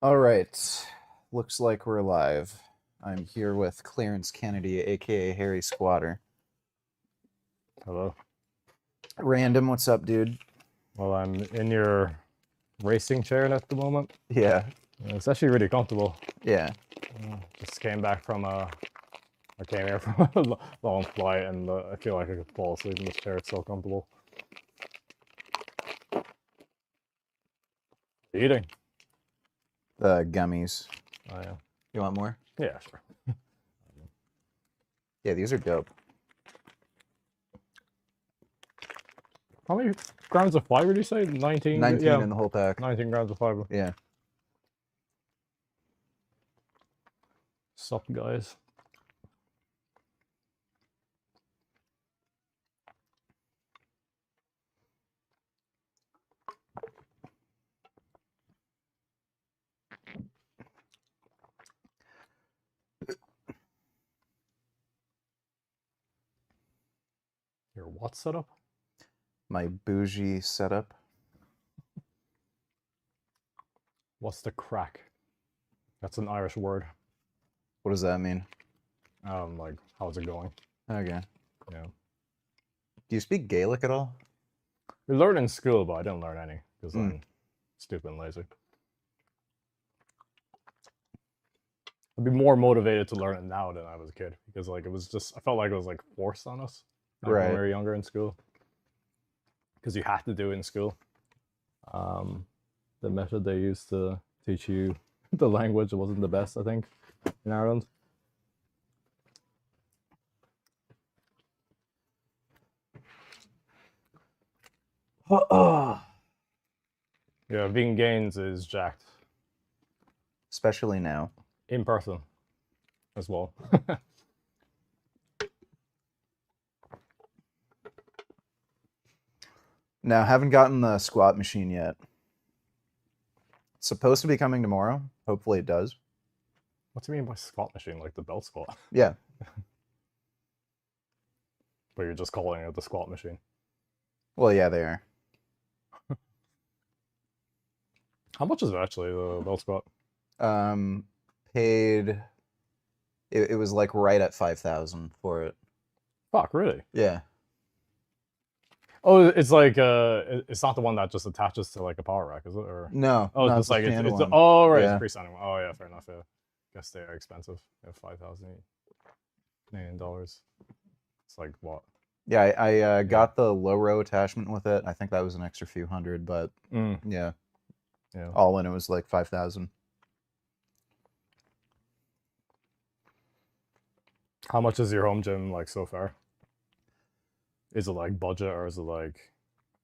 All right. Looks like we're live. I'm here with Clarence Kennedy, aka Harry Squatter. Hello. Random, what's up, dude? Well, I'm in your racing chair at the moment. Yeah, It's actually really comfortable. yeah. Just came back from I came here from a long flight, and I feel like I could fall asleep in this chair. It's so comfortable. Eating. The gummies. Oh yeah. You want more? Yeah, sure. Yeah, these are dope. How many grams of fiber did you say? 19. 19 Yeah, in the whole pack. 19 grams of fiber. Yeah. Sup, guys? Your what setup? My bougie setup. What's the crack? That's an Irish word. What does that mean? Like, how's it going? Okay. Yeah. Do you speak Gaelic at all? We learned in school, but I didn't learn any because Hmm. I'm stupid and lazy. I'd be more motivated to learn it now than I was a kid because like it was just I felt like it was like forced on us back when we Right. were younger in school because you had to do it in school. Um, the method they used to teach you the language wasn't the best, I think, in Ireland. Yeah, vegangains is jacked Especially now. in person as well. Now, haven't gotten the squat machine yet. It's supposed to be coming tomorrow. Hopefully it does. What do you mean by squat machine? Like the belt squat? Yeah. But you're just calling it the squat machine. Well, yeah, they are. How much is it actually the belt squat? Um, paid. It was like right at 5,000 for it. Fuck, really? Yeah. Oh, it's like it's not the one that just attaches to like a power rack, is it? Or No, oh, it's no, just it's a like it's standalone. oh right, it's a Yeah. freestanding one. Oh yeah, fair enough. Yeah, guess they are expensive. Yeah, 5,000 Canadian dollars. It's like what? Yeah, I Yeah. got the low row attachment with it. I think that was an extra few hundred, but Mm, yeah, yeah. all in it was like 5,000. How much is your home gym like so far? Is it like budget or is it like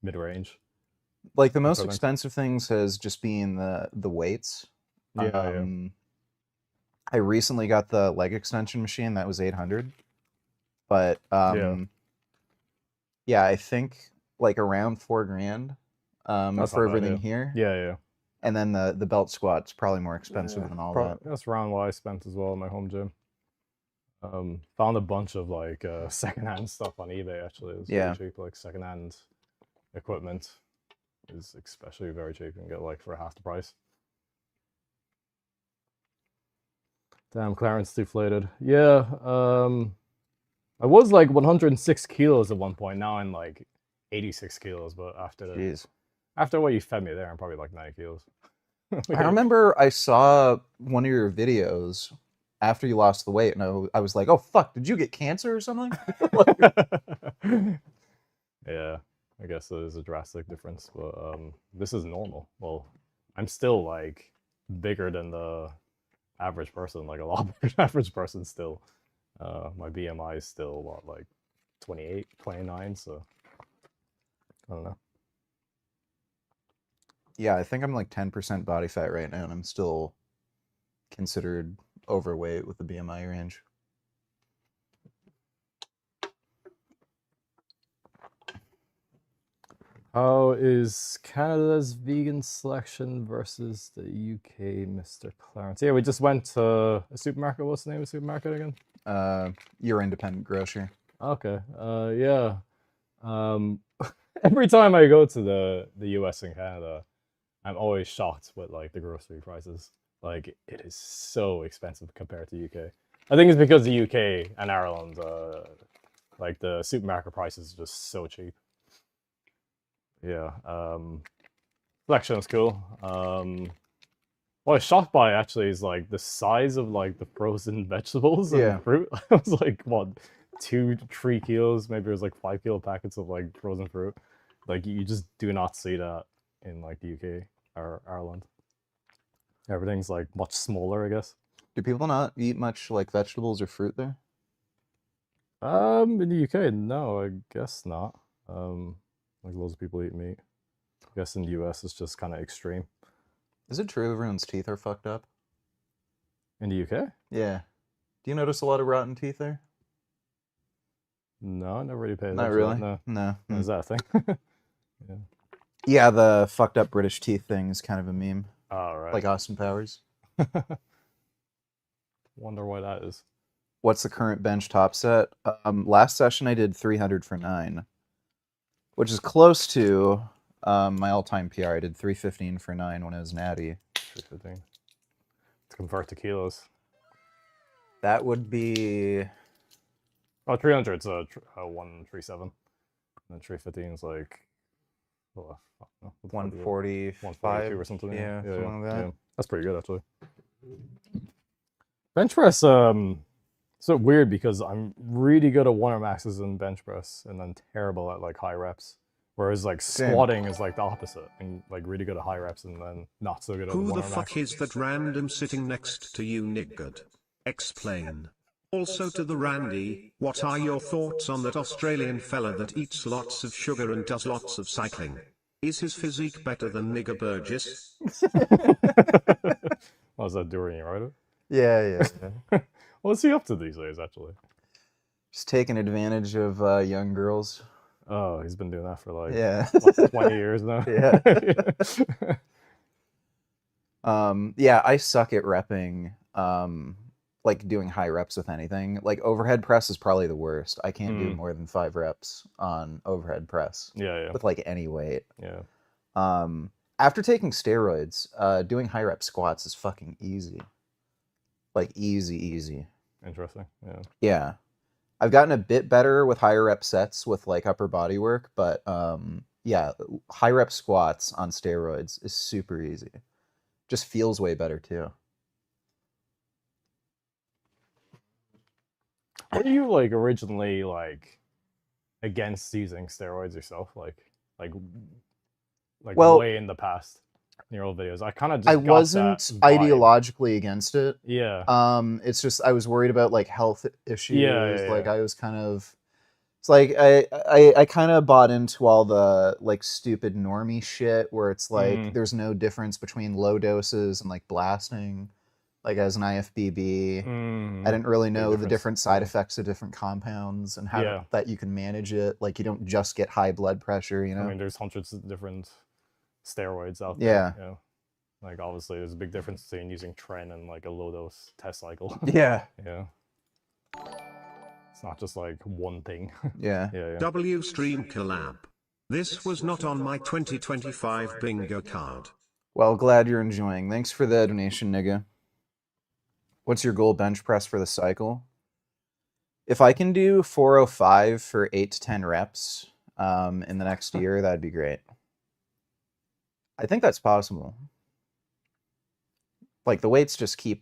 mid range Like the most equipment? expensive things has just been the weights. Yeah, yeah, Um, I recently got the leg extension machine that was 800, but yeah. yeah, I think like around 4 grand That's not for bad. everything Yeah, here. yeah, yeah. And then the belt squat's probably more expensive Yeah, than all that. that's around what I spent as well in my home gym. Found a bunch of like secondhand stuff on eBay. Actually, it was really Yeah. cheap. Like secondhand equipment is especially very cheap. You can get like for half the price. Damn, Clarence deflated. Yeah, I was like 106 kilos at one point. Now I'm like 86 kilos. But Jeez. after what you fed me there, I'm probably like 90 kilos. I remember I saw one of your videos after you lost the weight, and I was like, "Oh fuck, did you get cancer or something?" Yeah, I guess it is a drastic difference, but this is normal. Well, I'm still like bigger than the average person, like a lot bigger than average person still. My BMI is still what, like 28, 29, so I don't know. Yeah, I think I'm like 10% body fat right now, and I'm still considered overweight with the BMI range. How is Canada's vegan selection versus the UK, Mr. Clarence? Yeah, we just went to a supermarket. What's the name of the supermarket again? Your independent grocer. Okay. Yeah. Um, every time I go to the US and Canada, I'm always shocked with like the grocery prices. Like it is so expensive compared to UK. I think it's because the UK and Ireland, like the supermarket prices are just so cheap. Yeah. Selection is cool. What I was shocked by actually is like the size of like the frozen vegetables Yeah. and fruit. I was like, what, 2-3 kilos? Maybe it was like 5 kilo packets of like frozen fruit. Like you just do not see that in like the UK or Ireland. Everything's like much smaller, I guess. Do people not eat much like vegetables or fruit there? In the UK, no, I guess not. Like loads of people eat meat. I guess in the US it's just kind of extreme. Is it true everyone's teeth are fucked up? In the UK? Yeah. Do you notice a lot of rotten teeth there? No, I never really paid Not attention to really. that. No. No. Is that a thing? Yeah. Yeah, the fucked up British teeth thing is kind of a meme. All right. Like Austin Powers. Wonder why that is. What's the current bench top set? Last session I did 300 for 9, which is close to my all-time PR. I did 315 for 9 when I was natty. 315. To convert to kilos. That would be... Oh, 300 is 137. And 315 is like... Oh, 145 142 or something. Yeah, something like that. Yeah. That's pretty good, actually. Bench press, so weird because I'm really good at one maxes and bench press and then terrible at like high reps. Whereas like squatting is like the opposite and like really good at high reps and then not so good at Who the the one fuck is that random sitting next to you, niggard? Explain. Also to the Randy, what are your thoughts on that Australian fella that eats lots of sugar and does lots of cycling? Is his physique better than Nigger Burgess? What was that doing, right? Yeah. What's he up to these days, actually? Just taking advantage of young girls. Oh, he's been doing that for like Yeah. 20 years now. Yeah. Yeah, I suck at repping, like doing high reps with anything. Like overhead press is probably the worst. I can't do more than 5 reps on overhead press Yeah. with like any weight. Yeah. After taking steroids, doing high rep squats is fucking easy. Like easy. Interesting. Yeah. Yeah. I've gotten a bit better with higher rep sets with like upper body work, but yeah, high rep squats on steroids is super easy. Just feels way better too. Were you like originally like against using steroids yourself? Like Well, way in the past in your old videos. I kind of just I got wasn't that vibe. ideologically against it. Yeah. It's just I was worried about like health issues. Yeah. Like I was kind of, it's like I kind of bought into all the like stupid normie shit where it's like there's no difference between low doses and like blasting. Like as an IFBB, I didn't really know the different side effects of different compounds and how that you can manage it. Like you don't just get high blood pressure, you know? I mean, there's hundreds of different steroids out there. Yeah. You know? Like obviously there's a big difference between using tren and like a low dose test cycle. Yeah. Yeah. It's not just like one thing. Yeah. W Stream collab. This was not on my 2025 bingo card. Well, glad you're enjoying. Thanks for the donation, nigga. What's your goal bench press for the cycle? If I can do 405 for 8 to 10 reps in the next year, that'd be great. I think that's possible. Like the weights just keep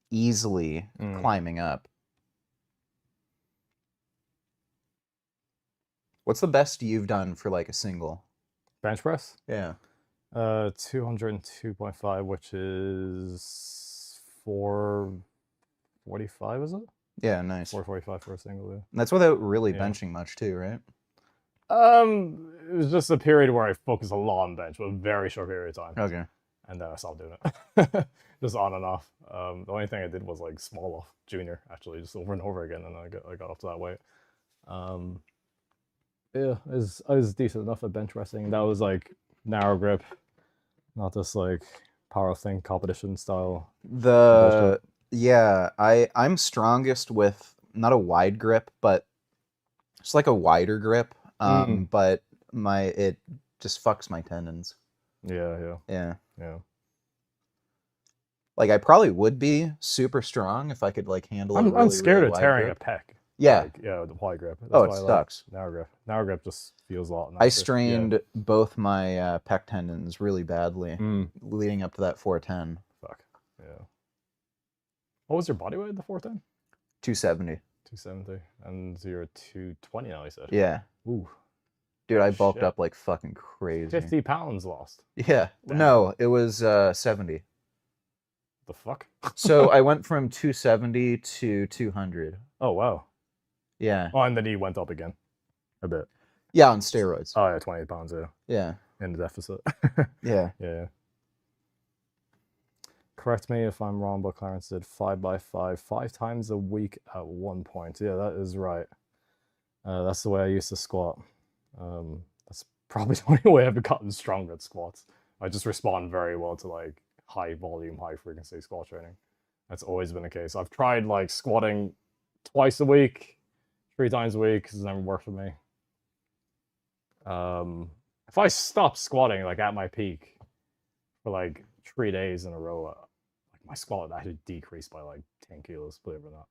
easily climbing up. What's the best you've done for like a single? Bench press? Yeah. 202.5, which is 445, is it? Yeah, nice. 445 for a single, yeah. And that's without really benching much too, right? It was just a period where I focused a lot on bench, but a very short period of time. Okay. And then I stopped doing it. Just on and off. The only thing I did was like small off junior, actually, just over and over again, and I got up to that weight. Yeah, I was decent enough at bench pressing. That was like narrow grip, not just like powerlifting competition style. I'm strongest with not a wide grip, but just like a wider grip. But it just fucks my tendons. Yeah. Like I probably would be super strong if I could like handle a I'm really scared really of wide tearing grip. a pec. Yeah. Like, yeah, the wide grip. Oh, That's it why I like sucks. narrow grip. Narrow grip just feels a lot I nicer. strained both my pec tendons really badly leading up to that 410. Fuck. Yeah. What was your body weight at the 410? 270. 270. And you're 220 now, you said? Yeah. Ooh. Dude, I bulked Shit. up like fucking crazy. 50 pounds lost. Yeah. Damn. No, it was 70. The fuck? So I went from 270 to 200. Oh, wow. Yeah. Oh, and then he went up again. A bit. Yeah, on steroids. Oh, yeah, 20 pounds, yeah. Yeah. In the deficit. Yeah. Yeah. Correct me if I'm wrong, but Clarence did 5x5 5 times a week at one point. Yeah, that is right. That's the way I used to squat. That's probably the only way I've gotten stronger at squats. I just respond very well to like high volume, high frequency squat training. That's always been the case. I've tried like squatting twice a week, 3 times a week, because it never worked for me. If I stopped squatting like at my peak for like 3 days in a row, like my squat would actually decrease by like 10 kilos, believe it or not.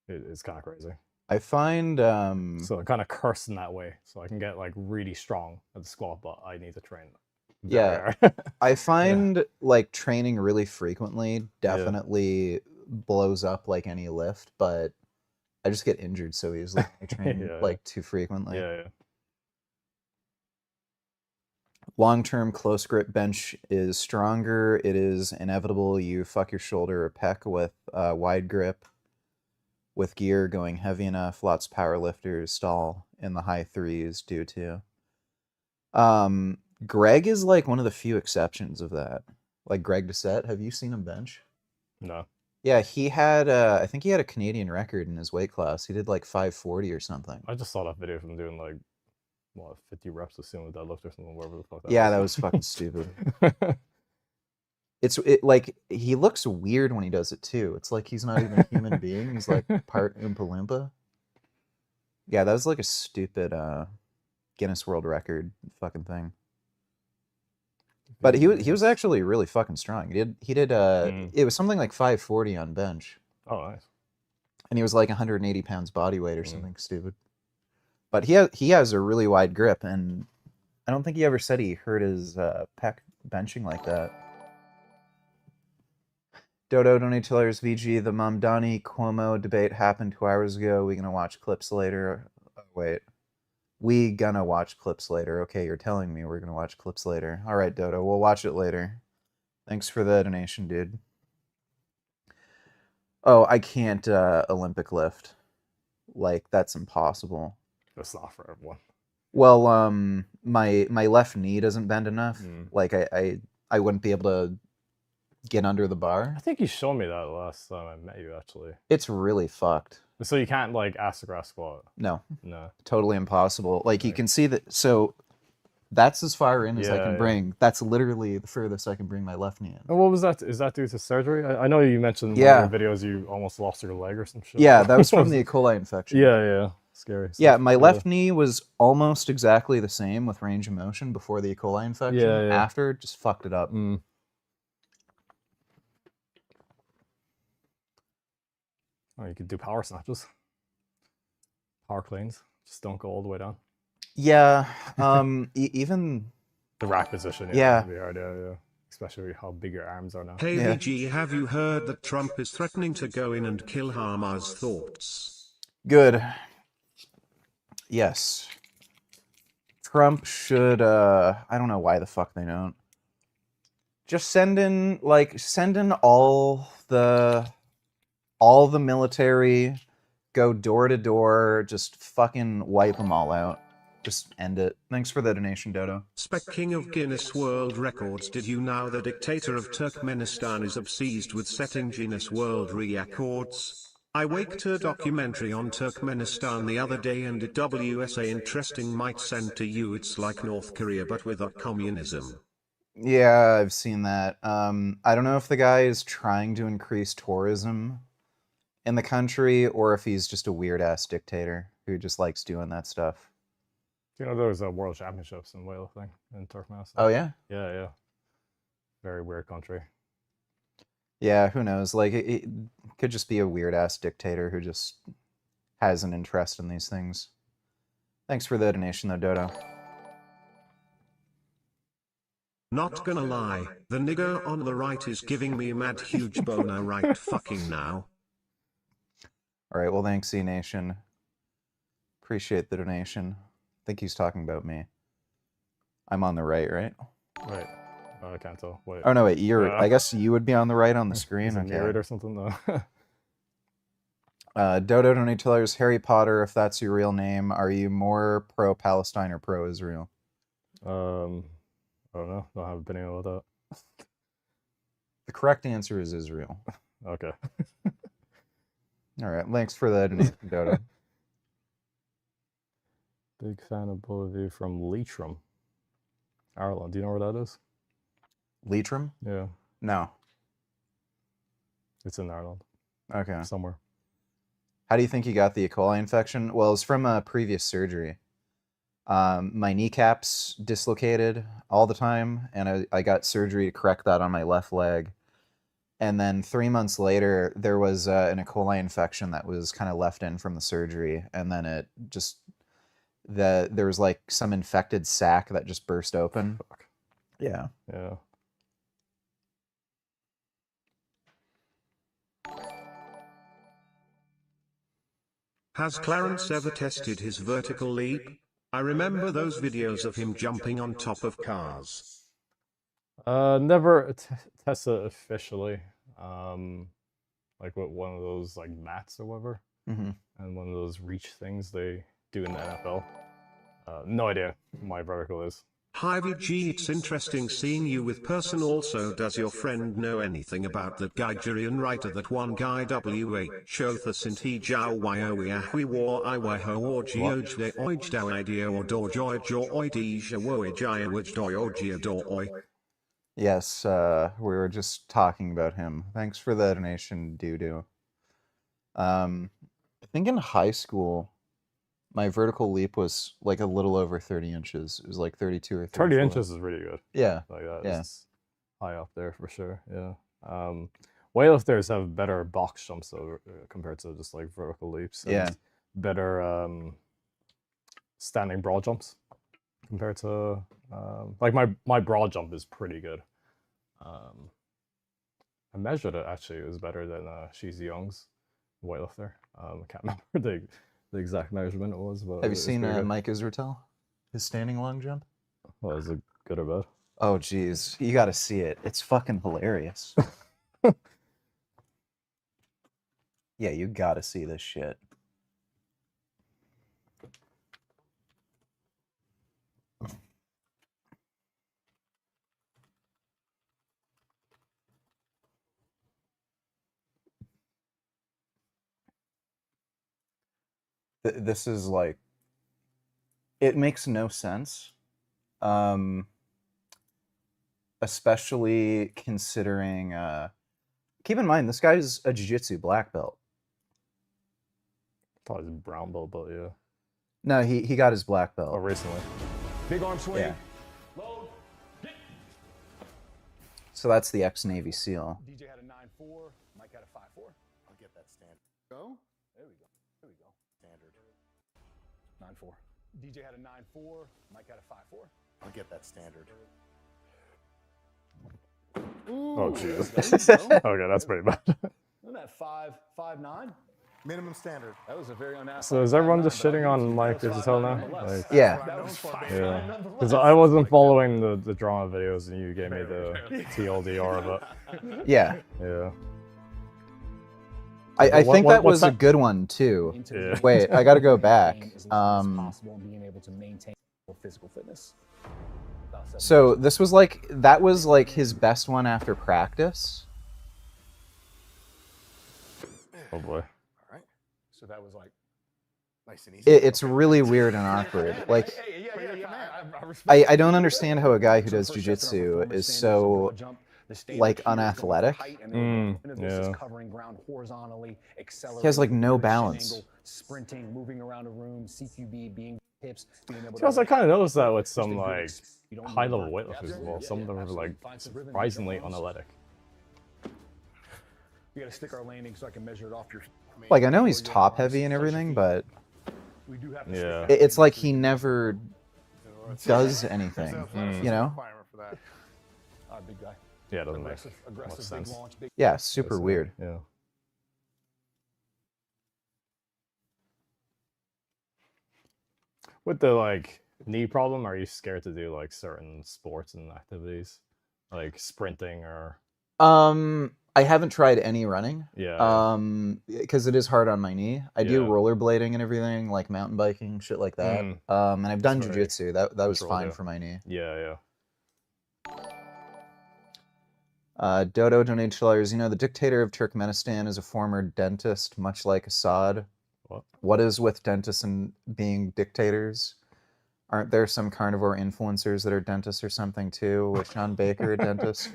It's kind of crazy. I find So I'm kind of cursed in that way. So I can get like really strong at the squat, but I need to train. Yeah. I find like training really frequently definitely blows up like any lift, but I just get injured so easily when I train like too frequently. Yeah. Long-term close grip bench is stronger. It is inevitable you fuck your shoulder or pec with wide grip. With gear going heavy enough, lots of power lifters stall in the high 3s due to. Greg is like one of the few exceptions of that. Like Greg Doucette, have you seen him bench? No. Yeah, he had I think he had a Canadian record in his weight class. He did like 540 or something. I just saw that video of him doing like 50 reps of sumo deadlift or something, whatever the fuck that Yeah, was. that was fucking stupid. It's like he looks weird when he does it too. It's like he's not even a human being. He's like part Oompa Loompa. Yeah, that was like a stupid Guinness World Record fucking thing. But he was actually really fucking strong. He did it was something like 540 on bench. Oh, nice. And he was like 180 pounds body weight or something stupid. But he has a really wide grip, and I don't think he ever said he hurt his pec benching like that. Dodo Donatella's VG, the Mamdani Cuomo debate happened 2 hours ago. We gonna watch clips later. Oh, wait. We gonna watch clips later. Okay, you're telling me we're gonna watch clips later. All right, Dodo, we'll watch it later. Thanks for the donation, dude. Oh, I can't Olympic lift. Like, that's impossible. That's not for everyone. Well, my left knee doesn't bend enough. Like, I wouldn't be able to get under the bar. I think you showed me that last time I met you, actually. It's really fucked. So you can't, like, ass to grass squat? No. No. Totally impossible. Like, you can see that, so that's as far in as I can bring. That's literally the furthest I can bring my left knee in. And what was that? Is that due to surgery? I know you mentioned in one of your videos you almost lost your leg or some shit. Yeah, that was from the E. coli infection. Yeah. Scary. Yeah, my left knee was almost exactly the same with range of motion before the E. coli infection. After, just fucked it up. Oh, you could do power snatches. Power cleans. Just don't go all the way down. Yeah. Even the rack position. Yeah. Be hard, yeah. Especially how big your arms are now. Hey VG, have you heard that Trump is threatening to go in and kill Hamas? Thoughts? Good. Yes. Trump should I don't know why the fuck they don't. Just send in all the military, go door to door, just fucking wipe them all out. Just end it. Thanks for the donation, Dodo. Spec King of Guinness World Records, did you know the dictator of Turkmenistan is obsessed with setting Guinness World Records? I watched a documentary on Turkmenistan the other day and it was interesting, might send to you. It's like North Korea but without communism. Yeah, I've seen that. I don't know if the guy is trying to increase tourism in the country or if he's just a weird-ass dictator who just likes doing that stuff. You know, there's a World Championships in weightlifting in Turkmenistan. Oh, yeah? Yeah. Very weird country. Yeah, who knows? Like, it could just be a weird ass dictator who just has an interest in these things. Thanks for the donation, though, Dodo. Not gonna lie, the nigger on the right is giving me mad huge boner right fucking now. All right, well, thanks, E Nation. Appreciate the donation. I think he's talking about me. I'm on the right, right? Wait, I can't tell. Wait. Oh no, wait. You're. I guess you would be on the right on the screen. Is it Okay. mirrored or something though? Dodo Donatello's Harry Potter. If that's your real name, are you more pro Palestine or pro Israel? I don't know. Don't have an opinion about that. The correct answer is Israel. Okay. All right. Thanks for the donation, Dodo. Big fan of both of you from Leitrim, Ireland. Do you know where that is? Leitrim? Yeah. No. It's in Ireland. Okay. Somewhere. How do you think you got the E. coli infection? Well, it's from a previous surgery. My kneecaps dislocated all the time, and I got surgery to correct that on my left leg. And then 3 months later, there was an E. coli infection that was kind of left in from the surgery, and then it just there was like some infected sac that just burst open. Fuck. Yeah. Yeah. Has Clarence ever tested his vertical leap? I remember those videos of him jumping on top of cars. Never tested officially. Like with one of those like mats or whatever, and one of those reach things they do in the NFL. No idea what my vertical is. Hi VG, it's interesting seeing you with person. Also, does your friend know anything about that Nigerian writer, that one guy WA Shotha Sinti Jao Wioe War Iwaho or Geoj de Ojdao idea or do joy jo oidija woe jaya which do ojia do oi? Yes, we were just talking about him. Thanks for the donation, Doo-Doo. I think in high school, my vertical leap was like a little over 30 inches. It was like 32 or 34. 30 inches is really good. Yeah. Like that Yeah. is high up there for sure. Yeah. Weightlifters have better box jumps though, compared to just like vertical leaps. And Yeah. better standing broad jumps compared to like my broad jump is pretty good. I measured it actually. It was better than Shizi Young's weightlifter. I can't remember the exact measurement it was. But Have you seen Mike Israetel? His standing long jump? Well, is it good or bad? Oh, geez. You got to see it. It's fucking hilarious. Yeah, you got to see this shit. This is like, it makes no sense. Especially considering, keep in mind, this guy's a jiu-jitsu black belt. I thought it was brown belt, but yeah. No, he got his black belt. Oh, recently. Big arm swing. Yeah. Load. Hit. So that's the ex-Navy SEAL. DJ had a 9-4. Mike had a 5-4. I'll get that standard. Go. There we go. There we go. Standard. 9-4. DJ had a 9-4. Mike had a 5-4. I'll get that standard. Oh, Jesus. There you go. Okay, that's pretty bad. Isn't that 5.59? Minimum standard. That was a very unathletic. So is everyone just 5'9", but shitting on that Mike was Israetel now? 5'9" nonetheless. Like, Yeah. That was 5'9" yeah. nonetheless. Because I wasn't following the drama videos and you gave me the TLDR of it. Yeah. Yeah. I think that was what's a good one, too. Into Yeah. the Wait, I gotta go back. as long as possible and being able to maintain physical fitness. So this was like, that was like his best one after practice. Oh boy. All right. So that was like. Nice and easy. It's really weird and awkward. Like, I don't understand how a guy who does jujitsu is so, like, unathletic. Yeah. He has, like, no balance. Sprinting, moving around a room, CQB, being hips, being able See, I kind of noticed that with some Just like endurance. You don't high level need weightlifters as well. Yeah, Some of them are absolutely. like Find some rhythm, surprisingly get those. unathletic. We got to stick our landing so I can measure it off your. Like, I know he's top heavy and everything, but We do have to Yeah. it's like he never does anything, you know? Requirement for that. Big guy. Yeah, it doesn't make Aggressive, much big sense. launch, big. Yeah, super weird. Yeah. With the like knee problem, are you scared to do like certain sports and activities, like sprinting or? I haven't tried any running. Yeah. Because it is hard on my knee. I do Yeah. rollerblading and everything, like mountain biking, shit like that. And I've done very jujitsu. That was controlled, fine yeah. for my knee. Yeah. Dodo donated $2. You know, the dictator of Turkmenistan is a former dentist, much like Assad. What? What is with dentists and being dictators? Aren't there some carnivore influencers that are dentists or something too? Was Sean Baker a dentist?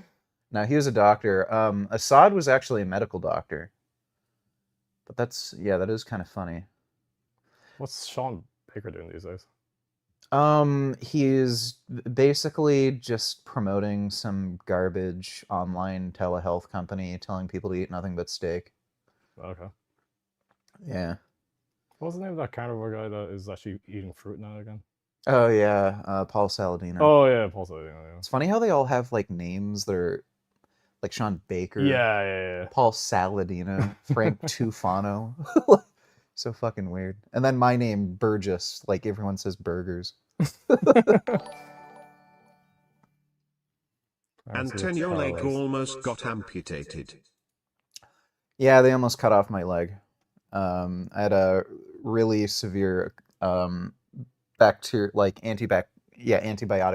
No, he was a doctor. Assad was actually a medical doctor. But that is kind of funny. What's Sean Baker doing these days? He's basically just promoting some garbage online telehealth company telling people to eat nothing but steak. Okay. Yeah. What was the name of that carnivore guy that is actually eating fruit now again? Oh yeah, Paul Saladino. Oh yeah, Paul Saladino, yeah. It's funny how they all have like names that are like Sean Baker. Yeah. Paul Saladino, Frank Tufano. So fucking weird. And then my name, Burgess. Like everyone says burgers. And your leg almost got amputated. Yeah, they almost cut off my leg. I had a really severe antibiotic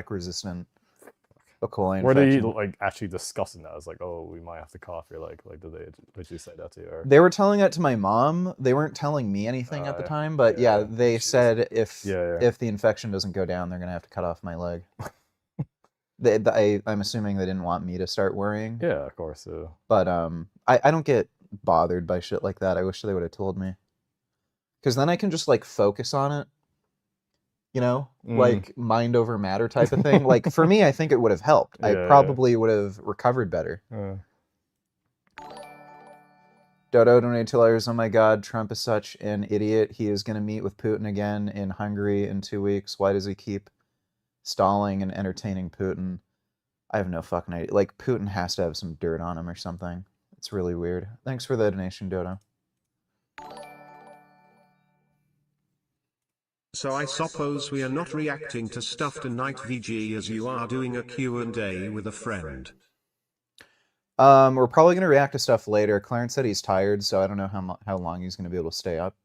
resistant E. coli infection. Were they like actually discussing that? It's like, oh, we might have to cut off your leg. Like, did they literally say that to you? Or? They were telling that to my mom. They weren't telling me anything at the time, but yeah, they said if the infection doesn't go down, they're gonna have to cut off my leg. I'm assuming they didn't want me to start worrying. Yeah, of course. But I don't get bothered by shit like that. I wish they would have told me, because then I can just like focus on it. You know, like mind over matter type of thing. Like for me, I think it would have helped. I probably would have recovered better. Dodo donated $2. Oh my God, Trump is such an idiot. He is going to meet with Putin again in Hungary in 2 weeks. Why does he keep stalling and entertaining Putin? I have no fucking idea. Like Putin has to have some dirt on him or something. It's really weird. Thanks for the donation, Dodo. So I suppose we are not reacting to stuff tonight, VG, as you are doing a Q&A with a friend. We're probably going to react to stuff later. Clarence said he's tired, so I don't know how long he's going to be able to stay up.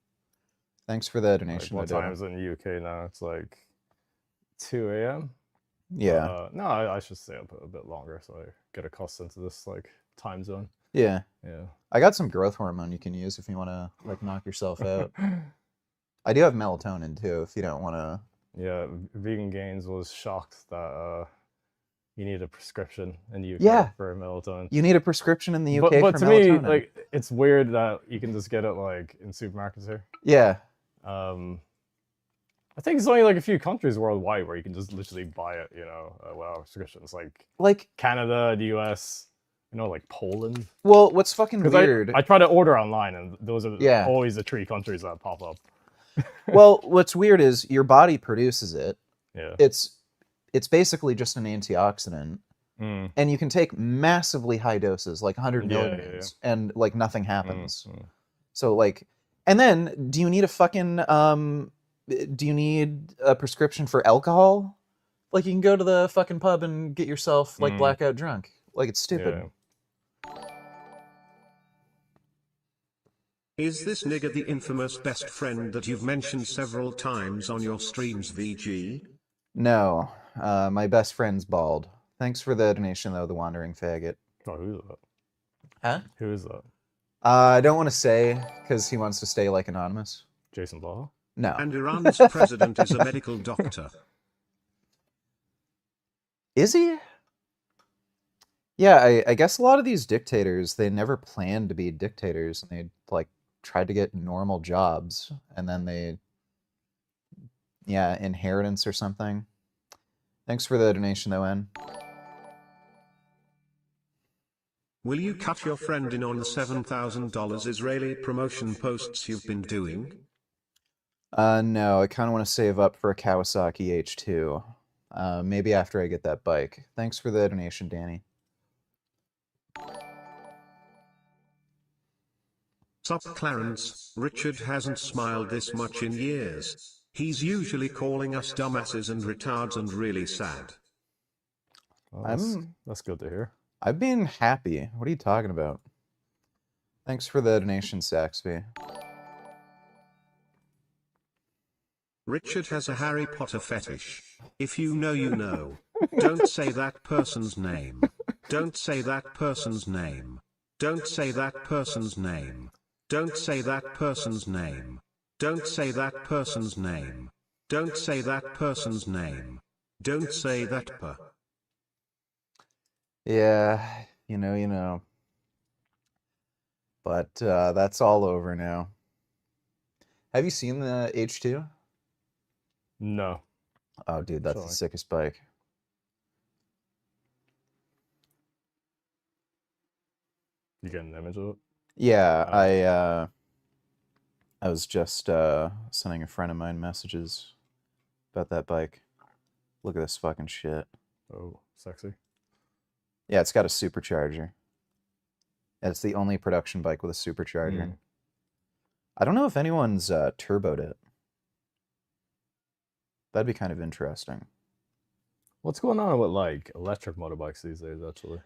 Thanks for the donation. Like, what time is it in the UK now? It's like 2 a.m. Yeah. No, I should stay up a bit longer so I get accustomed to this like time zone. Yeah. Yeah. I got some growth hormone you can use if you want to like knock yourself out. I do have melatonin too, if you don't want to. Yeah, vegangains was shocked that you need a prescription in the UK for melatonin. You need a prescription in the UK but for to melatonin. me, like, it's weird that you can just get it like in supermarkets here. Yeah. I think it's only like a few countries worldwide where you can just literally buy it, you know, without prescriptions. Like Canada, the US, you know, like Poland. Well, what's fucking weird? I try to order online, and those are always the 3 countries that pop up. Well, what's weird is your body produces it. Yeah. It's basically just an antioxidant. And you can take massively high doses, like 100 milligrams, and like nothing happens. So like, and then do you need a prescription for alcohol? Like you can go to the fucking pub and get yourself like blackout drunk. Like it's stupid. Yeah. Is this nigger the infamous best friend that you've mentioned several times on your streams, VG? No, my best friend's bald. Thanks for the donation, though, the wandering faggot. Oh, who is that? Huh? Who is that? I don't want to say, because he wants to stay, like, anonymous. Jason Blaha? No. And Iran's president is a medical doctor. Is he? Yeah, I guess a lot of these dictators, they never planned to be dictators, and they, like, tried to get normal jobs, and then they, inheritance or something. Thanks for the donation, though, N. Will you cut your friend in on the $7,000 Israeli promotion posts you've been doing? No, I kind of want to save up for a Kawasaki H2. Maybe after I get that bike. Thanks for the donation, Danny. Sup Clarence, Richard hasn't smiled this much in years. He's usually calling us dumbasses and retards and really sad. Well, that's good to hear. I've been happy. What are you talking about? Thanks for the donation, Saxby. Richard has a Harry Potter fetish. If you know, you know. Don't say that person's name. Don't say that person's name. Don't say that person's name. Don't say that person's name. Don't say that person's name. Don't say that person's name. Don't say that per. Yeah, you know. But that's all over now. Have you seen the H2? No. Oh, dude, that's the sickest bike. You get an image of it? Yeah, I was just sending a friend of mine messages about that bike. Look at this fucking shit. Oh, sexy. Yeah, it's got a supercharger. It's the only production bike with a supercharger. I don't know if anyone's turboed it. That'd be kind of interesting. What's going on with like electric motorbikes these days, actually?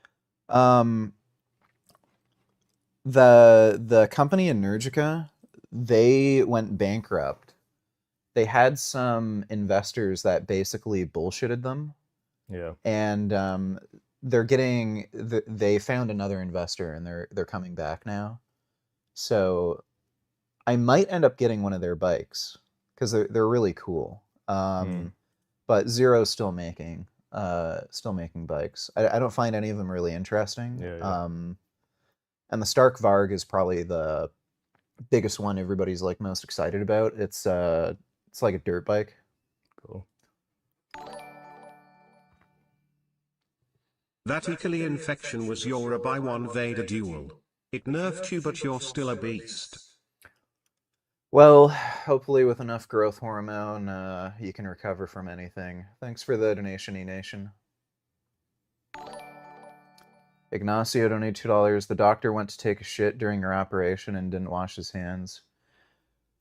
The company Energica, they went bankrupt. They had some investors that basically bullshitted them. Yeah. And they found another investor and they're coming back now. So I might end up getting one of their bikes because they're really cool. But Zero's still making bikes. I don't find any of them really interesting. Yeah. And the Stark Varg is probably the biggest one everybody's like most excited about. It's like a dirt bike. Cool. That E. coli infection was your a buy one Vader duel. It nerfed you, but you're still a beast. Well, hopefully with enough growth hormone, you can recover from anything. Thanks for the donation, E-Nation. Ignacio donated $2. The doctor went to take a shit during her operation and didn't wash his hands.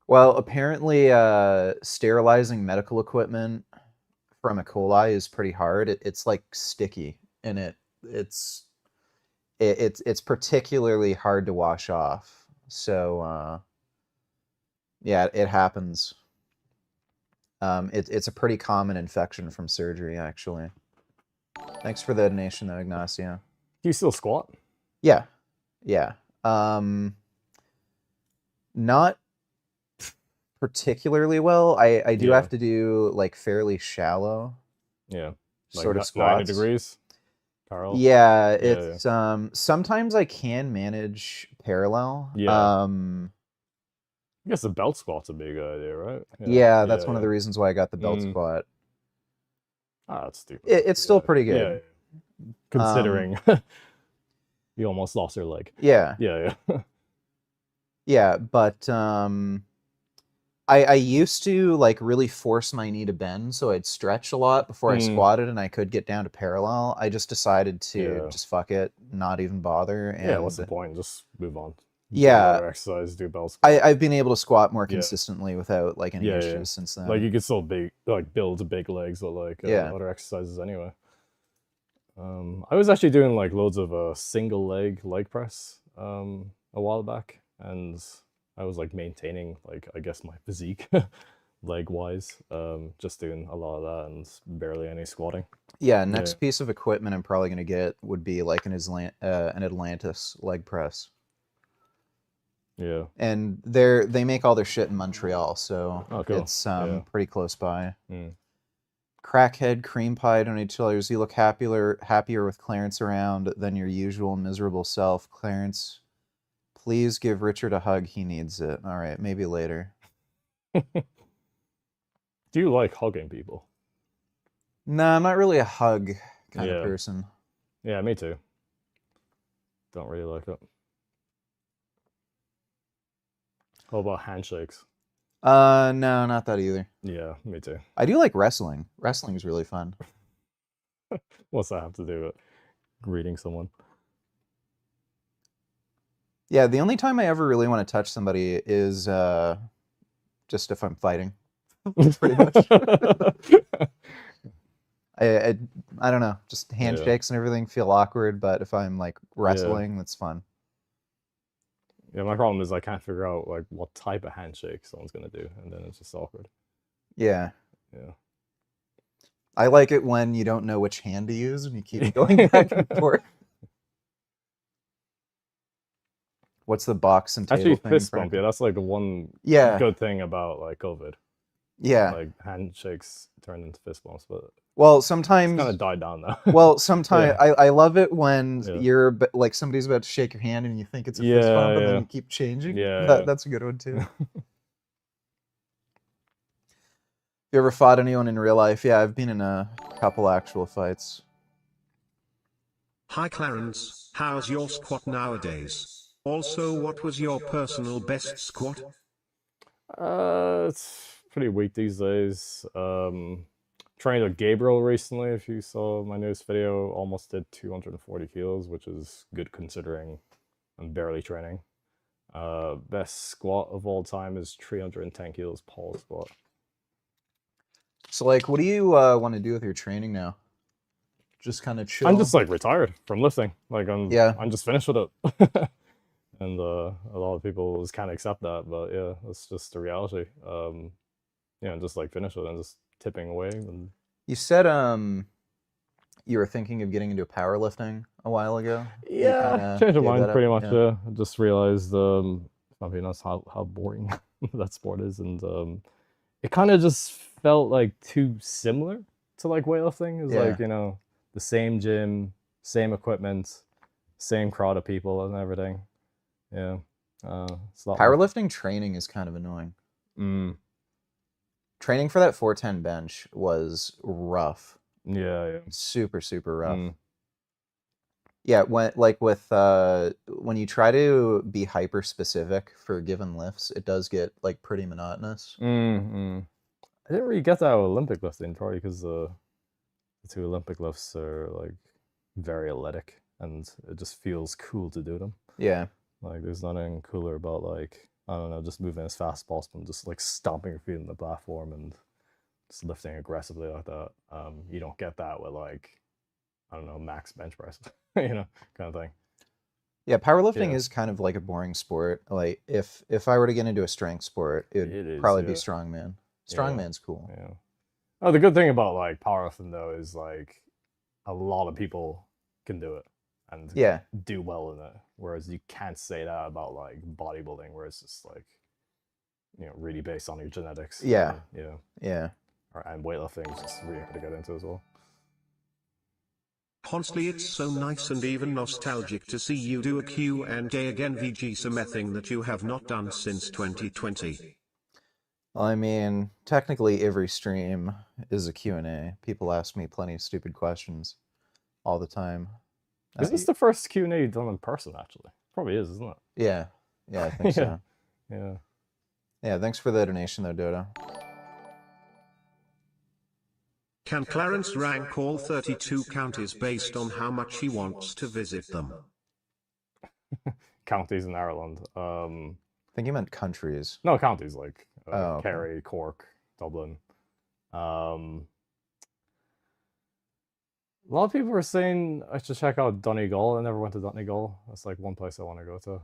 Well, apparently sterilizing medical equipment from E. coli is pretty hard. It's like sticky, and it's particularly hard to wash off. So yeah, it happens. It's a pretty common infection from surgery, actually. Thanks for the donation, though, Ignacio. Do you still squat? Yeah. Not particularly well. I do have to do like fairly shallow. Yeah. Like sort of squats. 90 degrees. Carl. Yeah, it's sometimes I can manage parallel. Yeah. I guess the belt squat's a big idea, right? Yeah, that's one of the reasons why I got the belt squat. Ah, that's stupid. It's still pretty good. Yeah. Considering you almost lost your leg. Yeah. Yeah, but I used to like really force my knee to bend, so I'd stretch a lot before I squatted, and I could get down to parallel. I just decided to just fuck it, not even bother. And what's the point? Just move on. Yeah, exercise, do bell squat. I've been able to squat more consistently without like any issues since then. Like you could still build big legs, but like other exercises anyway. I was actually doing like loads of single leg press a while back, and I was like maintaining like I guess my physique leg wise, just doing a lot of that and barely any squatting. Yeah, next piece of equipment I'm probably gonna get would be like an Atlantis leg press. Yeah, and they make all their shit in Montreal, so it's pretty close by. Crackhead Cream Pie donated $2. You look happier with Clarence around than your usual miserable self. Clarence, please give Richard a hug. He needs it. All right, maybe later. Do you like hugging people? No, I'm not really a hug kind of person. Yeah, me too. Don't really like it. How about handshakes? No, not that either. Yeah, me too. I do like wrestling. Wrestling is really fun. What's that have to do with greeting someone? Yeah, the only time I ever really want to touch somebody is just if I'm fighting. Pretty much. I don't know. Just handshakes and everything feel awkward, but if I'm like wrestling, that's fun. Yeah, my problem is I can't figure out like what type of handshake someone's gonna do, and then it's just awkward. Yeah. Yeah. I like it when you don't know which hand to use and you keep going back and forth. What's the box and table Actually, thing? fist bump. Yeah, that's like the one good thing about like COVID. Yeah. Like handshakes turned into fist bumps, but well, sometimes it's kind of died down now. Well, sometimes I love it when Yeah. you're like somebody's about to shake your hand and you think it's a fist bump, and then you keep changing. Yeah, that's a good one too. You ever fought anyone in real life? Yeah, I've been in a couple actual fights. Hi Clarence, how's your squat nowadays? Also, what was your personal best squat? It's pretty weak these days. Trained with Gabriel recently. If you saw my newest video, almost did 240 kilos, which is good considering I'm barely training. Best squat of all time is 310 kilos pole squat. So, like, what do you want to do with your training now? Just kind of chill? I'm just, like, retired from lifting. Like, I'm just finished with it. And a lot of people just can't accept that, but yeah, that's just the reality. Yeah, just, like, finish it and just tipping away. And you said, you were thinking of getting into powerlifting a while ago? Yeah, changed my mind pretty much, yeah. I just realized, if I'm being honest, how boring that sport is, and it kind of just felt like too similar to like weightlifting. It was like, you know, the same gym, same equipment, same crowd of people and everything. Yeah. Powerlifting training is kind of annoying. Training for that 410 bench was rough. Yeah. Super, super rough. Yeah, when you try to be hyper specific for given lifts, it does get like pretty monotonous. I didn't really get that with Olympic lifting, probably because the two Olympic lifts are like very athletic and it just feels cool to do them. Yeah. Like there's nothing cooler about like, I don't know, just moving as fast as possible and just like stomping your feet in the platform and just lifting aggressively like that. You don't get that with like, I don't know, max bench press, you know, kind of thing. Yeah, powerlifting is kind of like a boring sport. Like if I were to get into a strength sport, it would probably be strongman. Strongman's cool. Yeah. Oh, the good thing about like powerlifting though is like a lot of people can do it and do well in it. Whereas you can't say that about like bodybuilding, where it's just like, you know, really based on your genetics. Yeah. And weightlifting is just really hard to get into as well. Honestly, it's so nice and even nostalgic to see you do a Q&A again, VG, some thing that you have not done since 2020. Well, I mean, technically every stream is a Q&A. People ask me plenty of stupid questions all the time. Is this the first Q&A you've done in person, actually? Probably is, isn't it? Yeah, I think so. Yeah, thanks for the donation though, Dodo. Can Clarence rank all 32 counties based on how much he wants to visit them? Counties in Ireland. I think you meant countries. No, counties like okay. Kerry, Cork, Dublin. A lot of people are saying I should check out Donegal. I never went to Donegal. That's like one place I want to go to.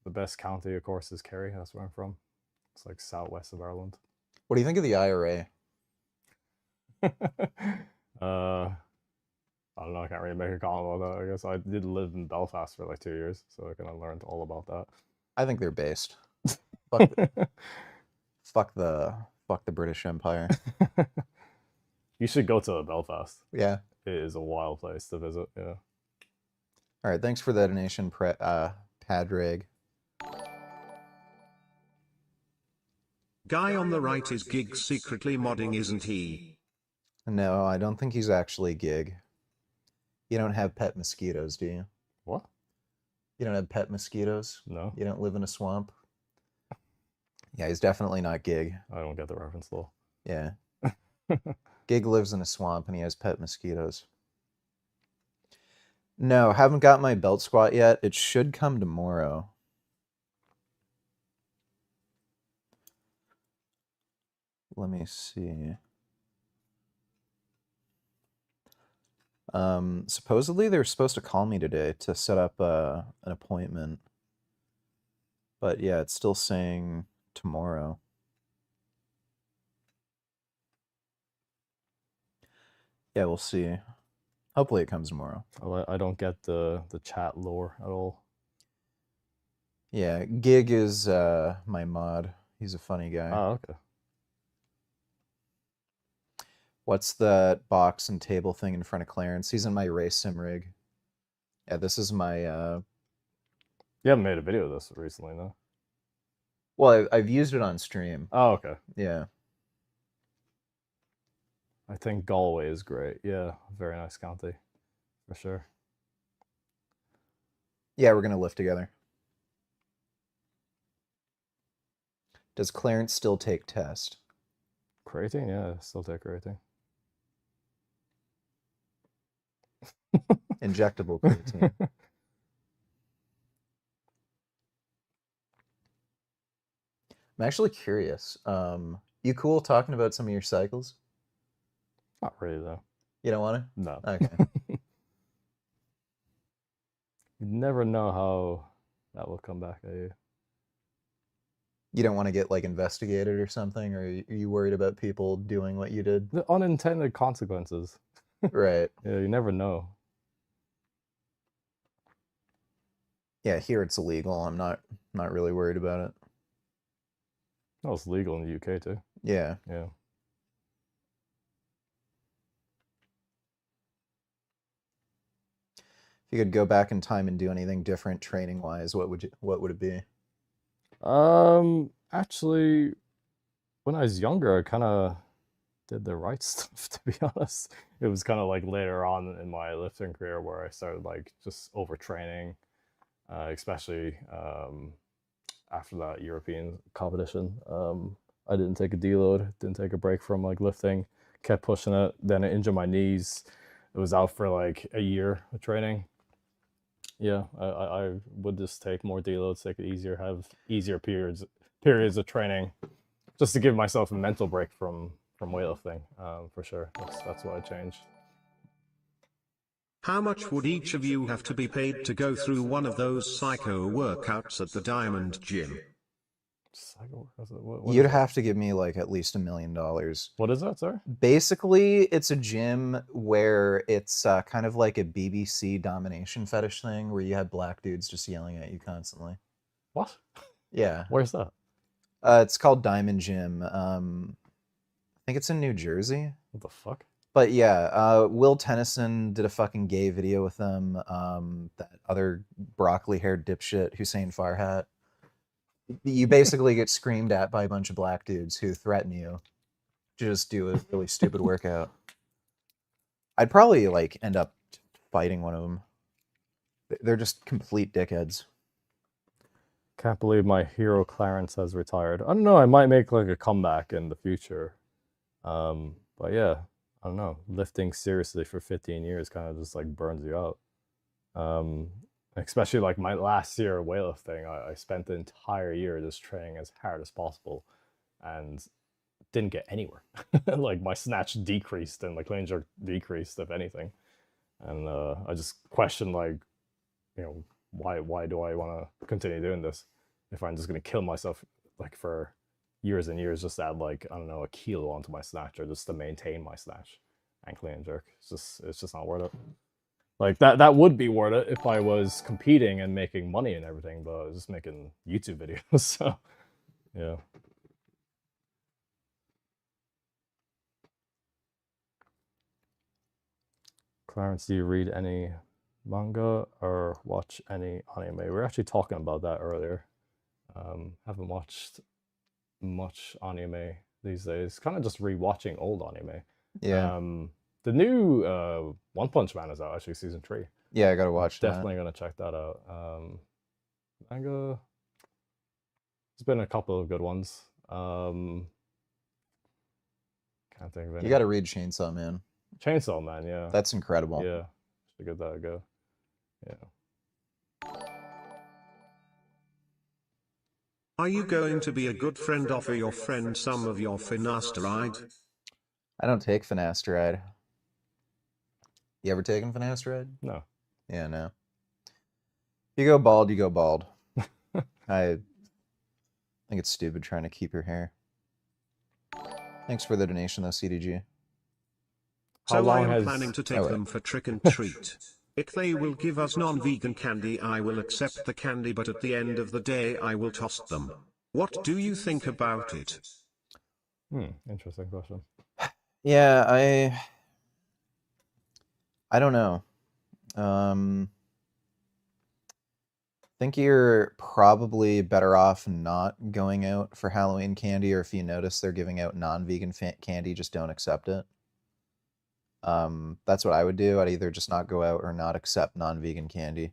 The best county, of course, is Kerry. That's where I'm from. It's like southwest of Ireland. What do you think of the IRA? I don't know. I can't really make a comment about that. I guess I did live in Belfast for like 2 years, so I kind of learned all about that. I think they're based. Fuck the British Empire. You should go to Belfast. Yeah, it is a wild place to visit. Yeah. All right, thanks for the donation, Padraig. Guy on the right is Gig secretly modding, isn't he? No, I don't think he's actually Gig. You don't have pet mosquitoes, do you? What? You don't have pet mosquitoes? No, You don't live in a swamp? Yeah, he's definitely not Gig. I don't get the reference though. Yeah. Gig lives in a swamp and he has pet mosquitoes. No, haven't got my belt squat yet. It should come tomorrow. Let me see. Supposedly they were supposed to call me today to set up an appointment. But yeah, it's still saying tomorrow. Yeah, we'll see. Hopefully it comes tomorrow. I don't get the chat lore at all. Yeah, Gig is my mod. He's a funny guy. Oh, okay. What's that box and table thing in front of Clarence? He's in my race sim rig. Yeah, this is my... You haven't made a video of this recently, no? Well, I've used it on stream. Oh, okay. Yeah. I think Galway is great. Yeah, very nice county, for sure. Yeah, we're going to lift together. Does Clarence still take test? Creatine? Yeah, still take creatine. Injectable creatine. I'm actually curious. You cool talking about some of your cycles? Not really, though. You don't want to? No. Okay. You never know how that will come back at you. You don't want to get like investigated or something, or are you worried about people doing what you did? The unintended consequences. Right. Yeah, you never know. Yeah, here it's illegal. I'm not really worried about it. Oh, it's legal in the UK too. Yeah. Yeah. If you could go back in time and do anything different training wise, what would it be? Actually, when I was younger, I kind of did the right stuff, to be honest. It was kind of like later on in my lifting career where I started like just overtraining, especially after that European competition. I didn't take a deload, didn't take a break from like lifting, kept pushing it. Then I injured my knees. It was out for like a year of training. Yeah, I would just take more deloads, take it easier, have easier periods of training, just to give myself a mental break from weightlifting. For sure, that's what I changed. How much would each of you have to be paid to go through one of those psycho workouts at the Diamond Gym? You'd have to give me like at least $1 million. What is that, sir? Basically, it's a gym where it's kind of like a BBC domination fetish thing where you have black dudes just yelling at you constantly. What? Yeah. Where's that? It's called Diamond Gym. I think it's in New Jersey. What the fuck? But yeah, Will Tennyson did a fucking gay video with them. That other broccoli-haired dipshit, Hussein Farhat. You basically get screamed at by a bunch of black dudes who threaten you to just do a really stupid workout. I'd probably like end up fighting one of them. They're just complete dickheads. Can't believe my hero Clarence has retired. I don't know, I might make like a comeback in the future. But yeah, I don't know. Lifting seriously for 15 years kind of just like burns you out. Especially like my last year of weightlifting, I spent the entire year just training as hard as possible and didn't get anywhere. Like my snatch decreased and my clean jerk decreased, if anything. And I just questioned like, you know, why do I want to continue doing this if I'm just going to kill myself like for years and years just to add like, I don't know, a kilo onto my snatch or just to maintain my snatch and clean and jerk. It's just not worth it. Like that would be worth it if I was competing and making money and everything, but I was just making YouTube videos. So yeah. Clarence, do you read any manga or watch any anime? We were actually talking about that earlier. Haven't watched much anime these days. Kind of just rewatching old anime. Yeah. The new One Punch Man is out, actually, season 3. Yeah, I gotta watch that. Definitely gonna check that out. Manga. There's been a couple of good ones. Can't think of any. You gotta read Chainsaw Man. Chainsaw Man, yeah. That's incredible. Yeah, should give that a go. Yeah. Are you going to be a good friend? Offer your friend some of your finasteride? I don't take finasteride. You ever taken finasteride? No. Yeah, no. You go bald, you go bald. I think it's stupid trying to keep your hair. Thanks for the donation, though, CDG. So I am planning to take them for trick and treat. If they will give us non-vegan candy, I will accept the candy, but at the end of the day, I will toss them. What do you think about it? Interesting question. Yeah, I don't know. Think you're probably better off not going out for Halloween candy, or if you notice they're giving out non-vegan candy, just don't accept it. That's what I would do. I'd either just not go out or not accept non-vegan candy.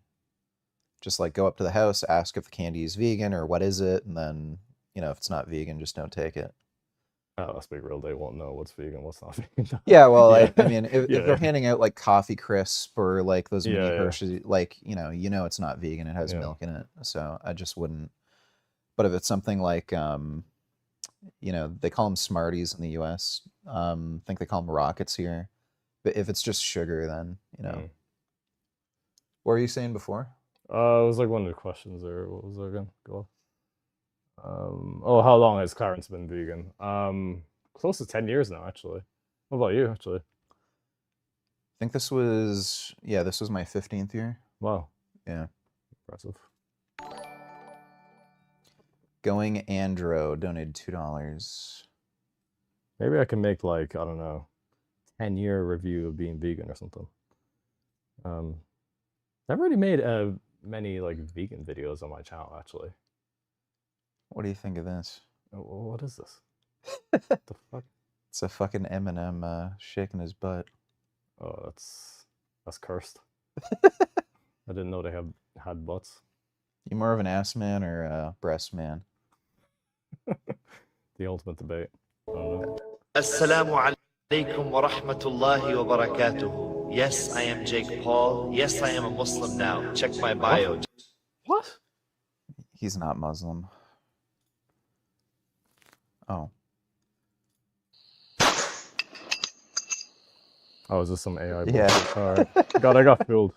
Just like go up to the house, ask if the candy is vegan or what is it, and then, you know, if it's not vegan, just don't take it. Let's be real, they won't know what's vegan, what's not vegan. Yeah, well, Yeah. I mean, if they're handing out like coffee crisp or like those mini Yeah. Hershey's, like, you know it's not vegan, it has milk in it, so I just wouldn't. But if it's something like, you know, they call them Smarties in the US, I think they call them Rockets here. But if it's just sugar, then, you know. What were you saying before? It was like one of the questions, or what was it again? Go on. Oh, how long has Clarence been vegan? Close to 10 years now, actually. What about you, actually? I think this was my 15th year. Wow. Yeah. Impressive. Going Andro donated $2. Maybe I can make like, I don't know, 10-year review of being vegan or something. I've already made many like vegan videos on my channel, actually. What do you think of this? What is this? What the fuck? It's a fucking Eminem shaking his butt. Oh, that's cursed. I didn't know they had butts. You more of an ass man or a breast man? The ultimate debate. I don't know. Assalamu alaikum wa rahmatullahi wa barakatuhu. Yes, I am Jake Paul. Yes, I am a Muslim now. Check my bio. What? He's not Muslim. Oh. Oh, is this some AI bullshit? Yeah. All right. God, I got fooled.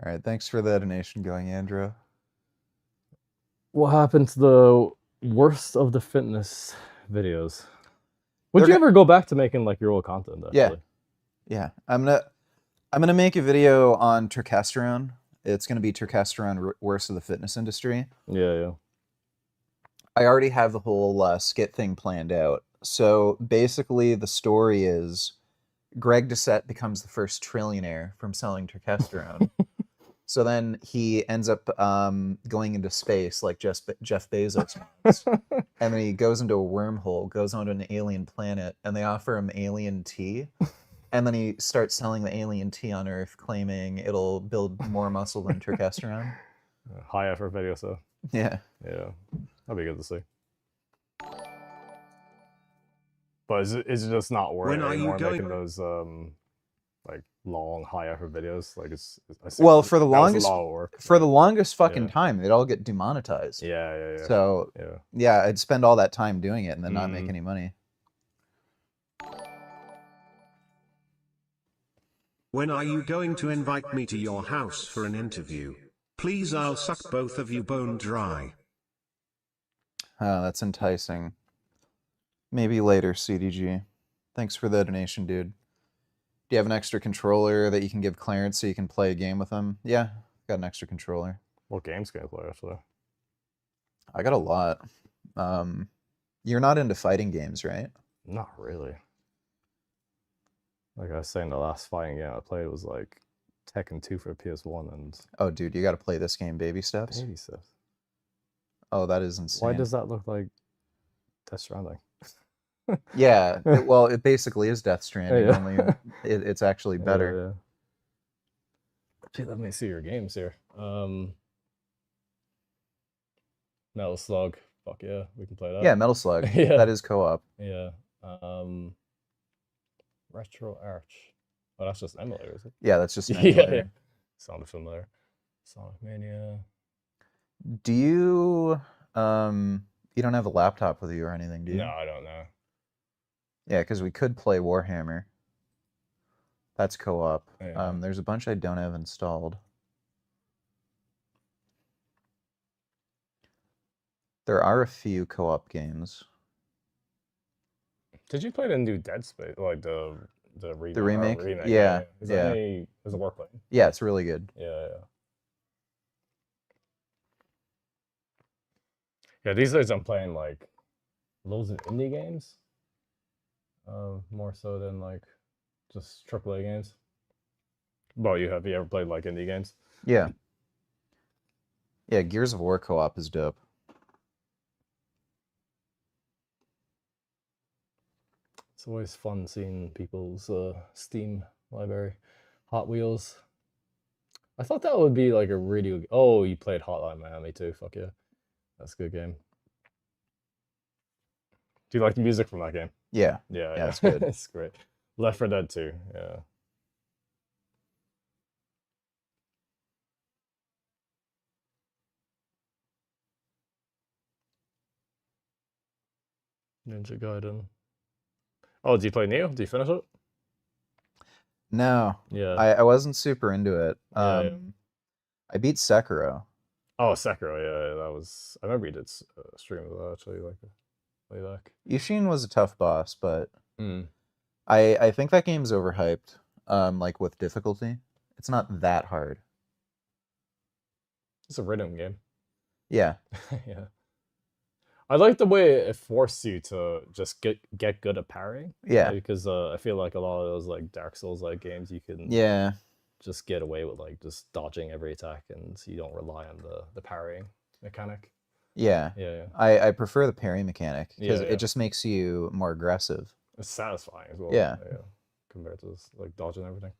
All right, thanks for the donation, Going Andro. What happened to the worst of the fitness videos? Would you ever go back to making like your old content? Actually? Yeah. I'm gonna make a video on turkesterone. It's gonna be turkesterone worst of the fitness industry. Yeah. I already have the whole skit thing planned out. So basically, the story is Greg Doucette becomes the first trillionaire from selling turkesterone. So then he ends up going into space like Jeff Bezos wants. And then he goes into a wormhole, goes onto an alien planet, and they offer him alien tea. And then he starts selling the alien tea on Earth, claiming it'll build more muscle than turkesterone. High effort video, so. Yeah. Yeah. That'd be good to see. But is it just not worth it anymore making those like long high effort videos? Like well, for the longest fucking Yeah. time, they'd all get demonetized. Yeah. So yeah, I'd spend all that time doing it and then not make any money. When are you going to invite me to your house for an interview? Please, I'll suck both of you bone dry. Oh, that's enticing. Maybe later, CDG. Thanks for the donation, dude. Do you have an extra controller that you can give Clarence so you can play a game with him? Yeah, got an extra controller. What games can I play, actually? I got a lot. You're not into fighting games, right? Not really. Like I was saying, the last fighting game I played was like Tekken 2 for PS1, and oh, dude, you got to play this game, Baby Steps. Baby Steps. Oh, that is insane. Why does that look like Death Stranding? Yeah, well, it basically is Death Stranding, Yeah. only it's actually better. Let me see your games here. Metal Slug. Fuck yeah, we can play that. Yeah, Metal Slug. Yeah. That is co-op. Yeah. Retro Arch. Oh, that's just an emulator, is it? Yeah, that's just an Yeah, emulator. yeah. Sounded familiar. Sonic Mania. Do you you don't have a laptop with you or anything, do you? No, I don't know. Yeah, because we could play Warhammer. That's co-op. Yeah. There's a bunch I don't have installed. There are a few co-op games. Did you play the new Dead Space, like the remake? remake? Yeah, Is yeah. Is it worth playing? Yeah, it's really good. Yeah. Yeah, these days I'm playing like loads of indie games. More so than like just AAA games. Well, have you ever played like indie games? Yeah. Yeah, Gears of War co-op is dope. It's always fun seeing people's Steam library. Hot Wheels. I thought that would be like a really... Oh, you played Hotline Miami too. Fuck yeah. That's a good game. Do you like the music from that game? Yeah. Yeah, it's good. It's great. Left 4 Dead 2, yeah. Ninja Gaiden. Oh, do you play Neo? Do you finish it? No. Yeah. I wasn't super into it. Yeah. I beat Sekiro. Oh, Sekiro, yeah, that was... I remember you did a stream of that, actually, like, way back. Yushin was a tough boss, but I think that game's overhyped, like, with difficulty. It's not that hard. It's a rhythm game. Yeah. Yeah. I like the way it forced you to just get good at parrying. Yeah. Because I feel like a lot of those like Dark Souls like games, you can just get away with like just dodging every attack, and you don't rely on the parrying mechanic. Yeah. Yeah. I prefer the parry mechanic because Yeah. it just makes you more aggressive. It's satisfying as well. Yeah. Compared to this, like dodging everything.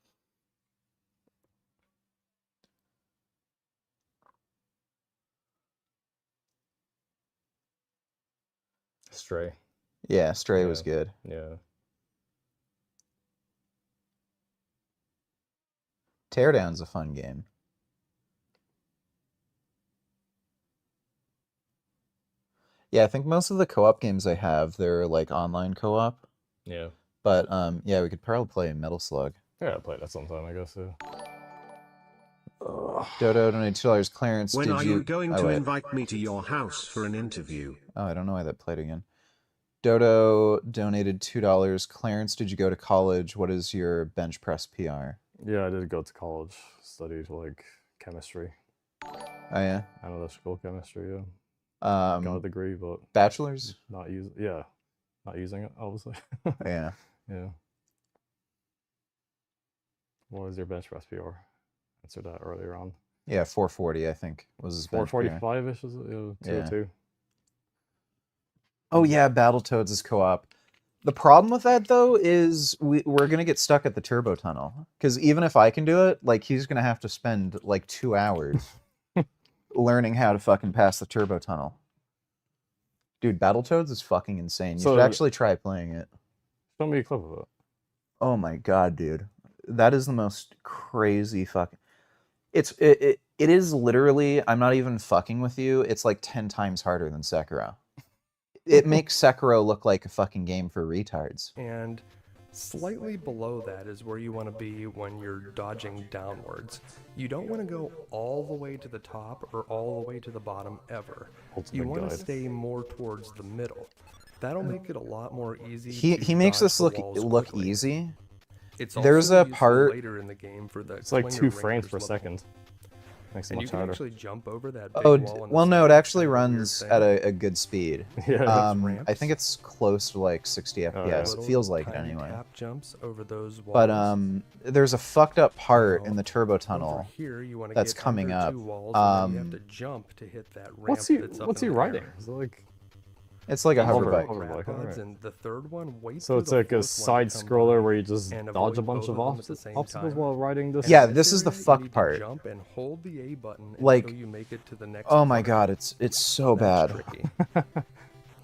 Stray. Yeah, Stray was good. Yeah. Teardown's a fun game. Yeah, I think most of the co-op games I have, they're like online co-op. Yeah. But yeah, we could probably play Metal Slug. Yeah, I'll play that sometime, I guess. Yeah. Dodo donated $2. Clarence, When did are you... you going to invite me to your house for an interview? Oh, I don't know why that played again. Dodo donated $2. Clarence, did you go to college? What is your bench press PR? Yeah, I did go to college, studied like chemistry. Oh yeah? Analytical chemistry, yeah. Got a degree, but bachelor's? Not using it, obviously. Yeah. Yeah. What was your bench press PR? Answered that earlier on. Yeah, 440, I think, was his bench PR. 445-ish, is it? Yeah, 202. Oh yeah, Battletoads is co-op. The problem with that, though, is we're going to get stuck at the turbo tunnel. Because even if I can do it, like, he's going to have to spend, like, 2 hours learning how to fucking pass the turbo tunnel. Dude, Battletoads is fucking insane. You should actually try playing it. Show me a clip of it. Oh my god, dude. That is the most crazy fucking... It is literally, I'm not even fucking with you, it's like 10 times harder than Sekiro. It makes Sekiro look like a fucking game for retards. And slightly below that is where you want to be when you're dodging downwards. You don't want to go all the way to the top or all the way to the bottom ever. You want to stay more towards the middle. That'll make it a lot more easy. He makes this look easy. It's There's a part later in the game for the it's like 2 frames per second. Makes it and much you can harder. actually jump over that big wall. Well, no, it actually runs at a good speed. Yeah, I think it's close to like 60 FPS. It feels like it anyway. Tap jumps over those walls. But there's a fucked up part in the turbo tunnel here, you want to that's get coming up. walls, and then you have to jump to hit that ramp What's he writing? Is it like It's like a hover bike. Hoverbike, alright. And the third one, wait So for it's the like a fourth one side to come scroller by where you just and dodge a avoid bunch both of them at the same obstacles time. while riding this. And Yeah, in this is the area, you fuck need to part. Jump and hold the A button Like, until you make it to the next oh my part. god, it's so That's bad. tricky.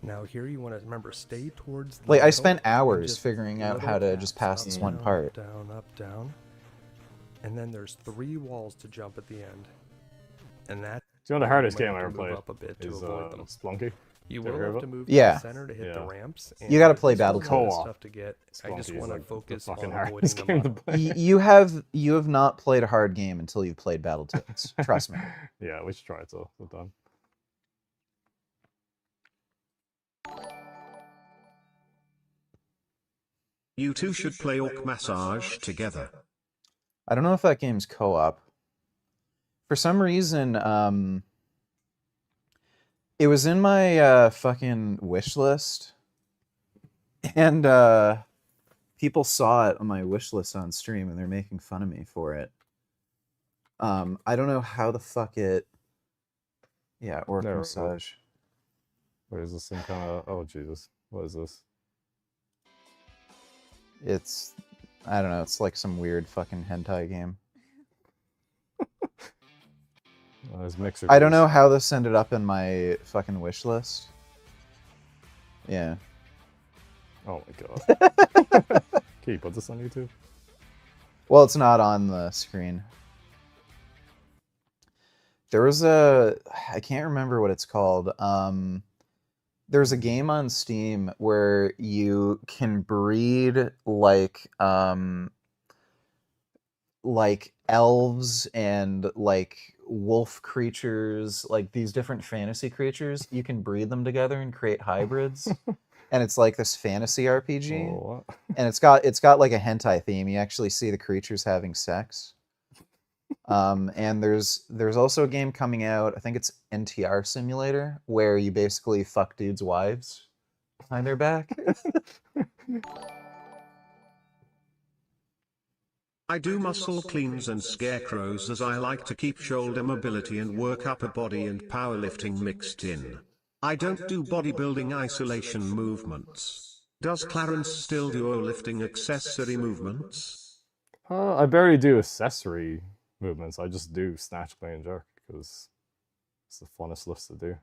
Now here you want to remember, stay towards the Like, I middle spent and hours just figuring out little how to taps, just pass up, this one down, part. Down, up, down. And then there's 3 walls to jump at the end. And that You know the hardest might game I have ever to move played up a bit to is avoid them. Splunky. You Ever will heard have of to it? move Yeah. to the center to hit the Yeah. ramps. You gotta play this one's Battletoads. always Co-op. tough to get. I Splunky just is want to like the focus fucking on hardest avoiding the game to bottom. play. You have not played a hard game until you've played Battletoads. Trust me. Yeah, we should try it sometime. You two should play Orc Massage together. I don't know if that game's co-op. For some reason, it was in my fucking wish list, and people saw it on my wish list on stream, and they're making fun of me for it. I don't know how the fuck it. Yeah, Orc Never heard. Massage. What is this some kind of? Oh Jesus! What is this? It's, I don't know. It's like some weird fucking hentai game. There's mixer. I don't know how this ended up in my fucking wish list. Yeah. Oh my god. Can you put this on YouTube? Well, it's not on the screen. There was I can't remember what it's called. There's a game on Steam where you can breed like elves and like wolf creatures, like these different fantasy creatures. You can breed them together and create hybrids. And it's like this fantasy RPG. Oh, what? And it's got like a hentai theme. You actually see the creatures having sex. And there's also a game coming out, I think it's NTR Simulator, where you basically fuck dudes' wives behind their back. I do muscle cleans and scarecrows as I like to keep shoulder mobility and work upper body and powerlifting mixed in. I don't do bodybuilding isolation movements. Does Clarence still do lifting accessory movements? I barely do accessory movements. I just do snatch, clean, and jerk because it's the funnest lifts to do.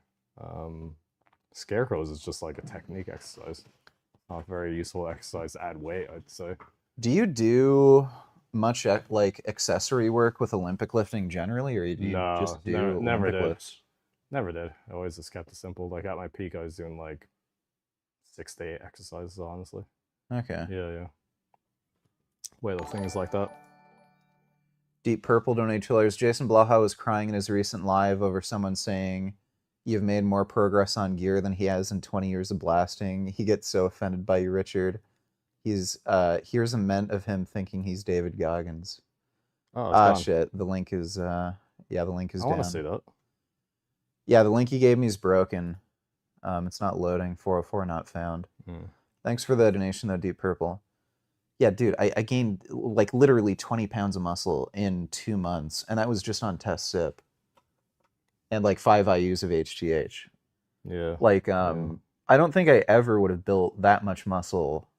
Scarecrows is just like a technique exercise. Not a very useful exercise to add weight, I'd say. Do you do much like accessory work with Olympic lifting generally, or do you No, just do never Olympic did. lifts? Never did. I always just kept it simple. Like at my peak, I was doing like 6 to 8 exercises, honestly. Okay. Yeah. Weightlifting is like that. Deep Purple donated $2. Jason Blaha was crying in his recent live over someone saying, "You've made more progress on gear than he has in 20 years of blasting. He gets so offended by you, Richard. Here's a ment of him thinking he's David Goggins." Oh, it's gone. Shit. The link is the link is I down. want to see that. Yeah, the link you gave me is broken. It's not loading. 404 not found. Thanks for the donation though, Deep Purple. Yeah, dude, I gained like literally 20 pounds of muscle in 2 months, and that was just on test sip. And like 5 IUs of HGH. Yeah. Like, I don't think I ever would have built that much muscle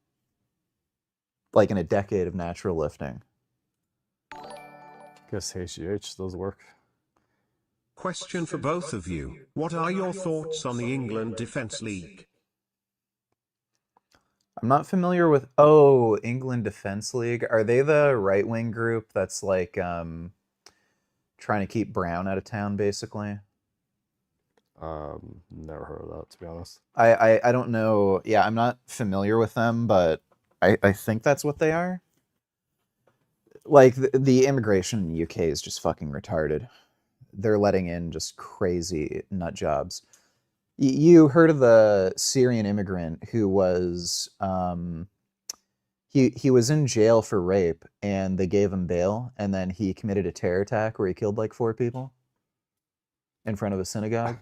like in a decade of natural lifting. Guess HGH does work. Question for both of you. What are your thoughts on the England Defence League? I'm not familiar with England Defence League. Are they the right-wing group that's like trying to keep Brown out of town, basically? Never heard of that, to be honest. I don't know. Yeah, I'm not familiar with them, but I think that's what they are. Like, the immigration in the UK is just fucking retarded. They're letting in just crazy nut jobs. You heard of the Syrian immigrant who was he was in jail for rape, and they gave him bail, and then he committed a terror attack where he killed like 4 people in front of a synagogue.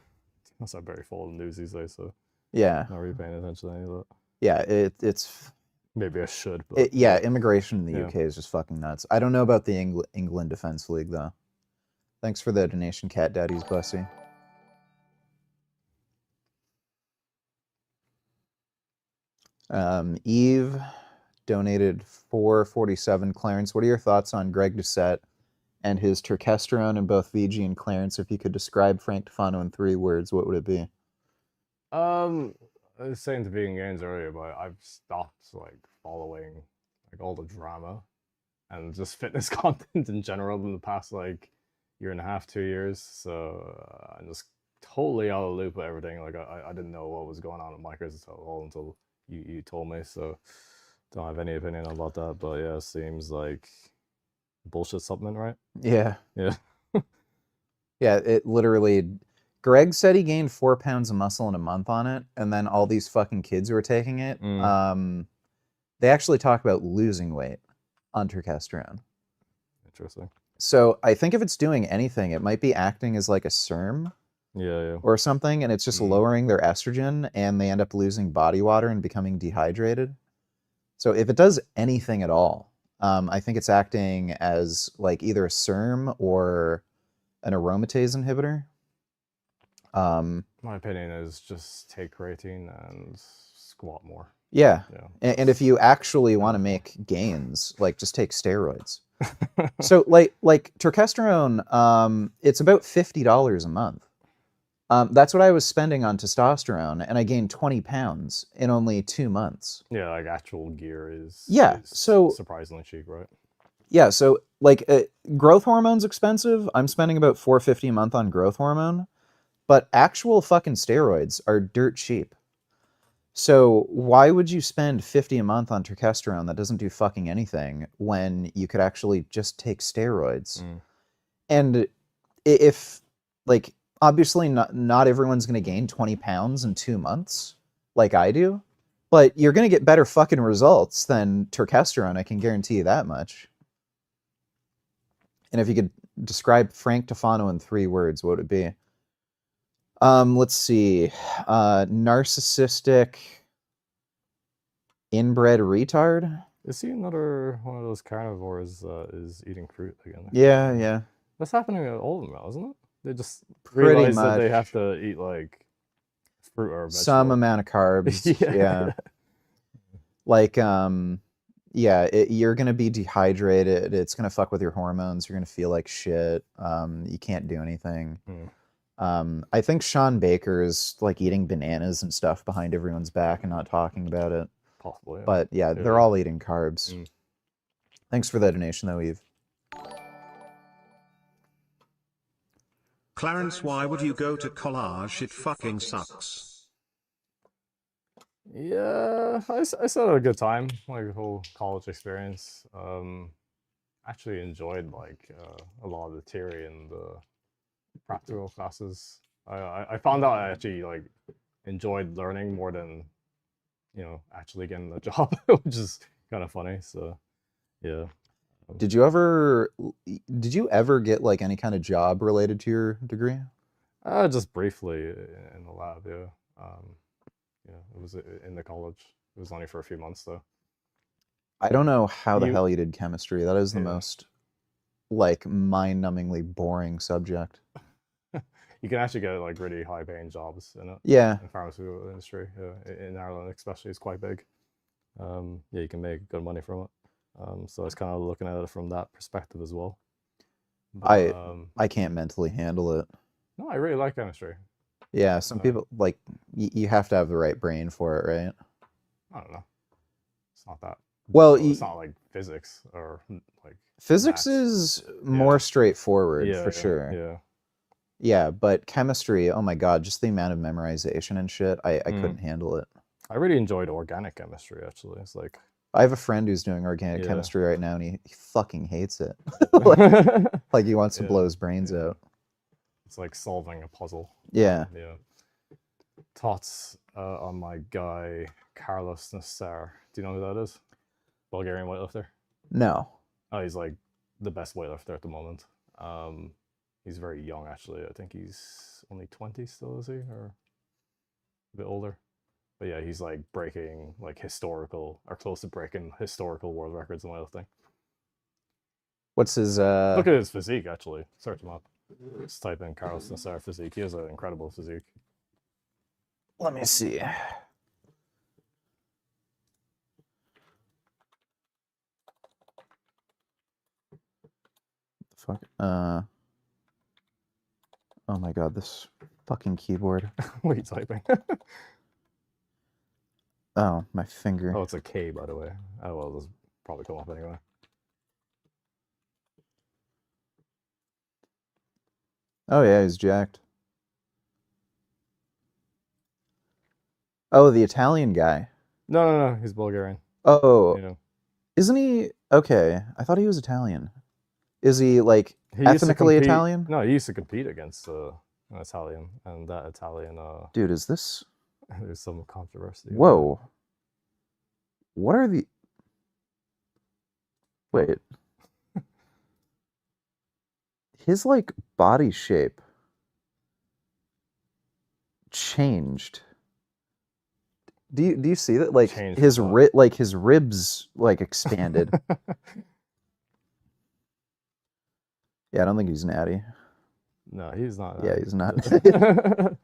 That's not very full of news these days, so Yeah, not really paying attention to any of that. yeah, it's Maybe I should, but yeah, immigration in the Yeah. UK is just fucking nuts. I don't know about the England Defence League though. Thanks for the donation, Cat Daddy's Bussy. Eve donated 447. Clarence, what are your thoughts on Greg Doucette and his turkesterone in both VG and Clarence? If you could describe Frank Tufano in 3 words, what would it be? I was saying to vegangains earlier, but I've stopped like following like all the drama and just fitness content in general in the past like year and a half, 2 years. So I'm just totally out of the loop with everything. Like I didn't know what was going on at Micros at all until you told me. So don't have any opinion about that. But yeah, it seems like bullshit supplement, right? Yeah. Yeah. Yeah, it literally. Greg said he gained 4 pounds of muscle in a month on it, and then all these fucking kids who are taking it, they actually talk about losing weight on turkesterone. Interesting. So I think if it's doing anything, it might be acting as like a SERM Yeah. or something, and it's just lowering their estrogen, and they end up losing body water and becoming dehydrated. So if it does anything at all, I think it's acting as like either a SERM or an aromatase inhibitor. My opinion is just take creatine and squat more. Yeah. And if you actually want to make gains, like just take steroids. So like turkesterone, it's about $50 a month. That's what I was spending on testosterone, and I gained 20 pounds in only 2 months. Yeah, like actual gear is so surprisingly cheap, right? Yeah, so like growth hormone's expensive. I'm spending about $450 a month on growth hormone, but actual fucking steroids are dirt cheap. So why would you spend $50 a month on turkesterone that doesn't do fucking anything when you could actually just take steroids? And if like obviously not everyone's going to gain 20 pounds in 2 months like I do, but you're going to get better fucking results than turkesterone, I can guarantee you that much. And if you could describe Frank Tufano in 3 words, what would it be? Let's see. Narcissistic, inbred retard. Is he another one of those carnivores is eating fruit again? Yeah. That's happening to all of them now, isn't it? They just Pretty realize much that they have to eat like fruit or vegetable. Some amount of carbs. Yeah. Like, you're gonna be dehydrated. It's gonna fuck with your hormones. You're gonna feel like shit. You can't do anything. I think Sean Baker is like eating bananas and stuff behind everyone's back and not talking about it. Possibly. Yeah. But yeah, they're all eating carbs. Thanks for the donation, though, Eve. Clarence, why would you go to college? It fucking sucks. Yeah, I still had a good time, like the whole college experience. Actually enjoyed like a lot of the theory and the practical classes. I found out I actually like enjoyed learning more than actually getting the job, which is kind of funny. So yeah. Did you ever get like any kind of job related to your degree? Just briefly in the lab, yeah. It was in the college. It was only for a few months though. I don't know how the hell you did chemistry. That is the most like mind-numbingly boring subject. You can actually get like really high-paying jobs in it. Yeah. In the pharmaceutical industry, in Ireland especially, it's quite big. You can make good money from it. So I was kind of looking at it from that perspective as well. But, I can't mentally handle it. No, I really like chemistry. Yeah, some people like you have to have the right brain for it, right? I don't know. It's not that. Well, it's not like physics or like. Physics is more straightforward for sure. Yeah. Yeah, but chemistry, oh my god, just the amount of memorization and shit, I couldn't handle it. I really enjoyed organic chemistry, actually. It's like... I have a friend who's doing organic chemistry right now, and he fucking hates it. like he wants to blow his brains out. It's like solving a puzzle. Yeah. Thoughts on my guy, Carlos Nassar. Do you know who that is? Bulgarian weightlifter? No. Oh, he's like the best weightlifter at the moment. He's very young, actually. I think he's only 20 still, is he? Or a bit older. But yeah, he's like breaking like historical, or close to breaking historical world records in weightlifting. What's his... Look at his physique, actually. Search him up. Just type in Carlos Nassar physique. He has an incredible physique. Let me see. fuck? Oh my god, this fucking keyboard. What are you typing? Oh, my finger. Oh, it's a K, by the way. Oh, well, this probably come up anyway. Oh yeah, he's jacked. Oh, the Italian guy. No, he's Bulgarian. Oh, Yeah. isn't he? Okay, I thought he was Italian. Is he like ethnically Italian? No, he used to compete against an Italian, and that Italian. Dude, is this? There's some controversy. Whoa. What are the? Wait. His like body shape changed. Do you see that? Like Changed his what? his ribs like expanded. Yeah, I don't think he's natty. No, he's not. Yeah, he's not.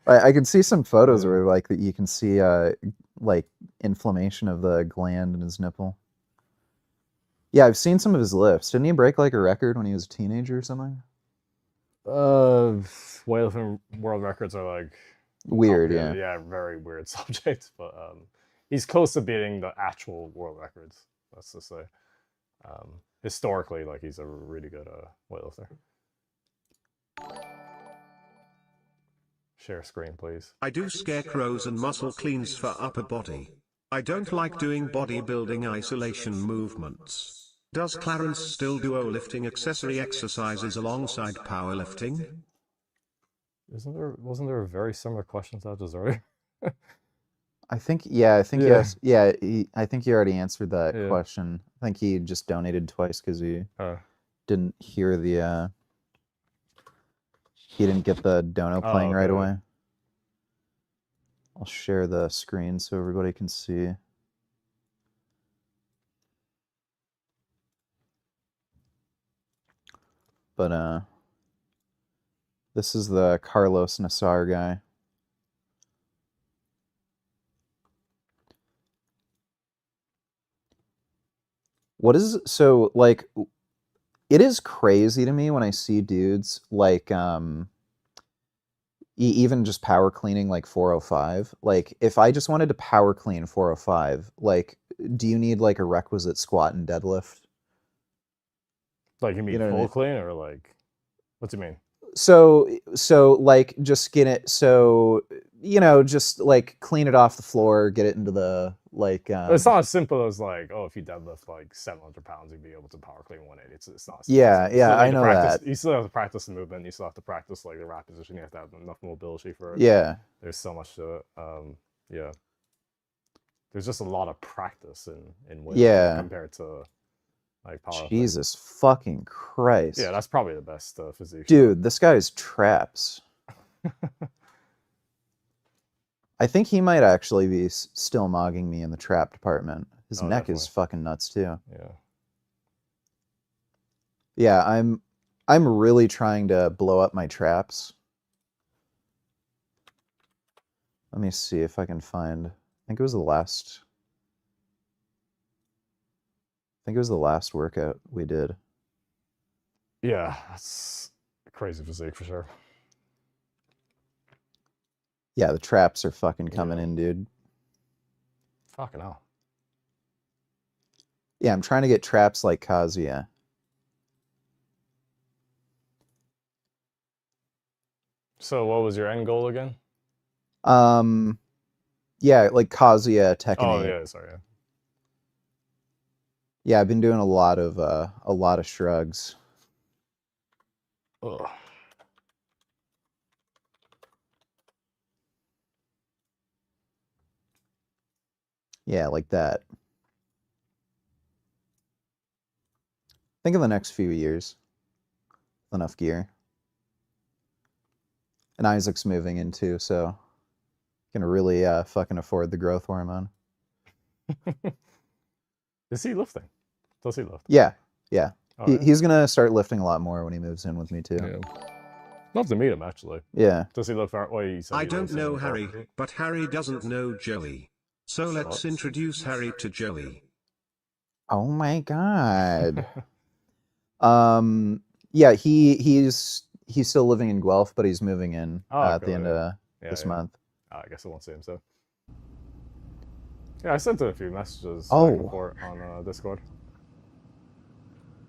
I can see some photos where like that you can see like inflammation of the gland in his nipple. Yeah, I've seen some of his lifts. Didn't he break like a record when he was a teenager or something? Weightlifting world records are like Weird, yeah, very weird subject. But he's close to beating the actual world records. Let's just say, historically, like he's a really good weightlifter. Share screen, please. I do scarecrows and muscle cleans for upper body. I don't like doing bodybuilding isolation movements. Does Clarence still do lifting accessory exercises alongside powerlifting? Wasn't there a very similar question to that just earlier? I think yes. Yeah, I think he already answered that Yeah. question. I think he just donated twice because he didn't hear the he didn't get the dono playing right away. I'll share the screen so everybody can see. But this is the Carlos Nassar guy. What is so like? It is crazy to me when I see dudes like even just power cleaning like 405. Like if I just wanted to power clean 405, like do you need like a requisite squat and deadlift? Like you mean full clean or like what do you mean? So like just get it so just like clean it off the floor, get it into the like it's not as simple as like, oh, if you deadlift like 700 pounds you'd be able to power clean 180. It's not simple. Yeah, I know that. You still have to practice the movement, you still have to practice like the rack position, you have to have enough mobility for it. Yeah, there's so much to it. Yeah, there's just a lot of practice in weightlifting compared to like powerlifting. Jesus fucking Christ. Yeah, that's probably the best physique. Dude, this guy's traps. I think he might actually be still mogging me in the trap department. His neck is fucking nuts too. Yeah. Yeah, I'm really trying to blow up my traps. Let me see if I can find. I think it was the last workout we did. Yeah, that's crazy physique for sure. Yeah, the traps are fucking coming in, dude. Fucking hell. Yeah, I'm trying to get traps like Kazuya. So what was your end goal again? Yeah, like Kazuya Tekken 8. Oh yeah, sorry. Yeah, I've been doing a lot of shrugs. Ugh. Yeah, like that. Think of the next few years. Enough gear. And Isaac's moving in too, so gonna really fucking afford the growth hormone. Is he lifting? Does he lift? Yeah. He's gonna start lifting a lot more when he moves in with me too. Yeah. Love to meet him actually. Yeah. Does he look far? I don't know Harry, but Harry doesn't know Joey. So let's introduce Harry to Joey. Oh my god. Yeah, he's still living in Guelph, but he's moving in at the cool, end yeah. of Yeah, this yeah. month. I guess I won't see him so. Yeah, I sent him a few messages back Oh. and forth on Discord.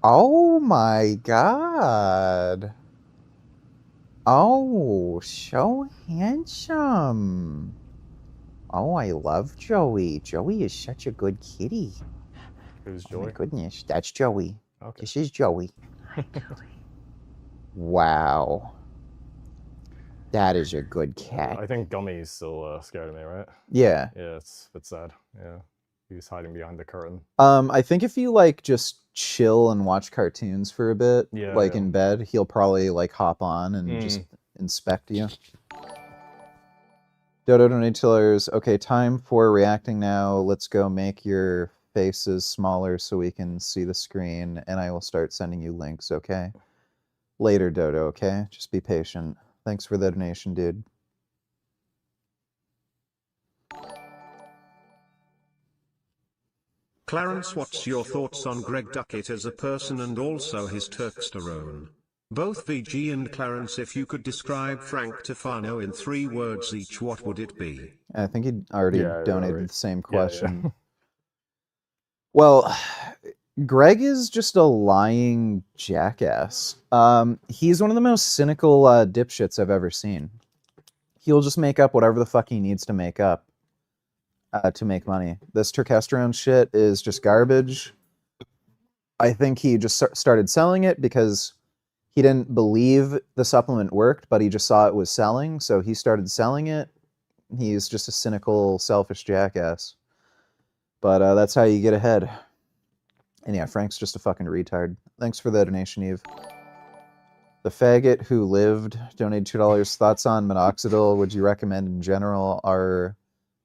Oh my god. Oh, so handsome. Oh, I love Joey. Joey is such a good kitty. Who's Oh my Joey? goodness, that's Joey. Okay. This is Joey. Wow. That is a good cat. I think Gummy's still scared of me, right? Yeah. Yeah, it's a bit sad. Yeah, he's hiding behind the curtain. I think if you like just chill and watch cartoons for a bit, Yeah, like yeah. in bed, he'll probably like hop on and just inspect you. Dodo donate tillers. Okay, time for reacting now. Let's go make your faces smaller so we can see the screen, and I will start sending you links, okay? Later, Dodo, okay? Just be patient. Thanks for the donation, dude. Clarence, what's your thoughts on Greg Duckett as a person and also his Turksterone? Both VG and Clarence, if you could describe Frank Tufano in 3 words each, what would it be? I think he already donated alright. the same Yeah, question. yeah. Well, Greg is just a lying jackass. He's one of the most cynical dipshits I've ever seen. He'll just make up whatever the fuck he needs to make up to make money. This Turkesterone shit is just garbage. I think he just started selling it because he didn't believe the supplement worked, but he just saw it was selling, so he started selling it. He's just a cynical, selfish jackass. But that's how you get ahead. And yeah, Frank's just a fucking retard. Thanks for the donation, Eve. The faggot who lived donated $2. Thoughts on minoxidil? Would you recommend in general? Are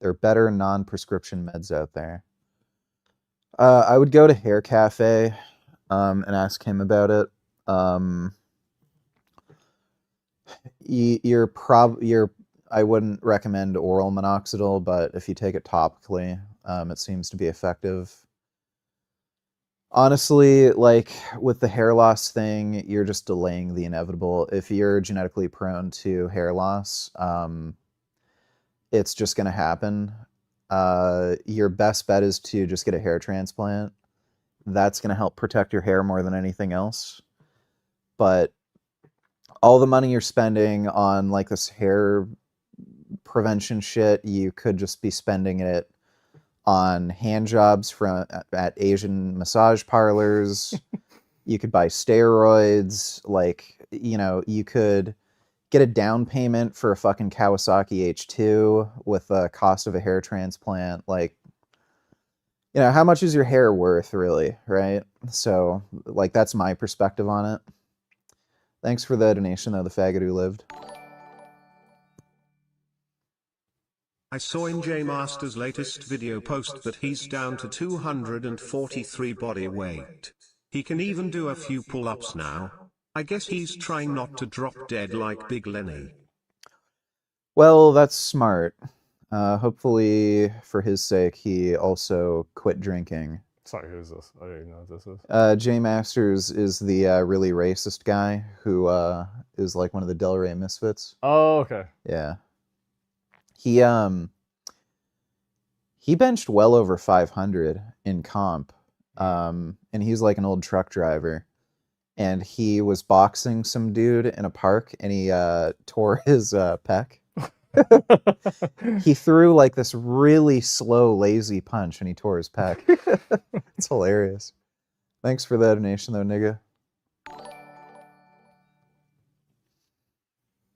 there better non-prescription meds out there? I would go to Hair Cafe and ask him about it. I wouldn't recommend oral minoxidil, but if you take it topically, it seems to be effective. Honestly, like with the hair loss thing, you're just delaying the inevitable. If you're genetically prone to hair loss, it's just going to happen. Your best bet is to just get a hair transplant. That's going to help protect your hair more than anything else. But all the money you're spending on like this hair prevention shit, you could just be spending it on hand jobs at Asian massage parlors. You could buy steroids. Like, you know, you could get a down payment for a fucking Kawasaki H2 with the cost of a hair transplant. Like, you know, how much is your hair worth, really, right? So, like, that's my perspective on it. Thanks for the donation, though, the faggot who lived. I saw in J Master's latest video post that he's down to 243 body weight. He can even do a few pull-ups now. I guess he's trying not to drop dead like Big Lenny. Well, that's smart. Hopefully, for his sake, he also quit drinking. Sorry, who's this? I don't even know what this is. J Masters is the really racist guy who is like one of the Del Rey Misfits. Oh, okay. Yeah. He benched well over 500 in comp. And he's like an old truck driver. And he was boxing some dude in a park and he tore his pec. He threw like this really slow, lazy punch and he tore his pec. It's hilarious. Thanks for the donation though, nigga.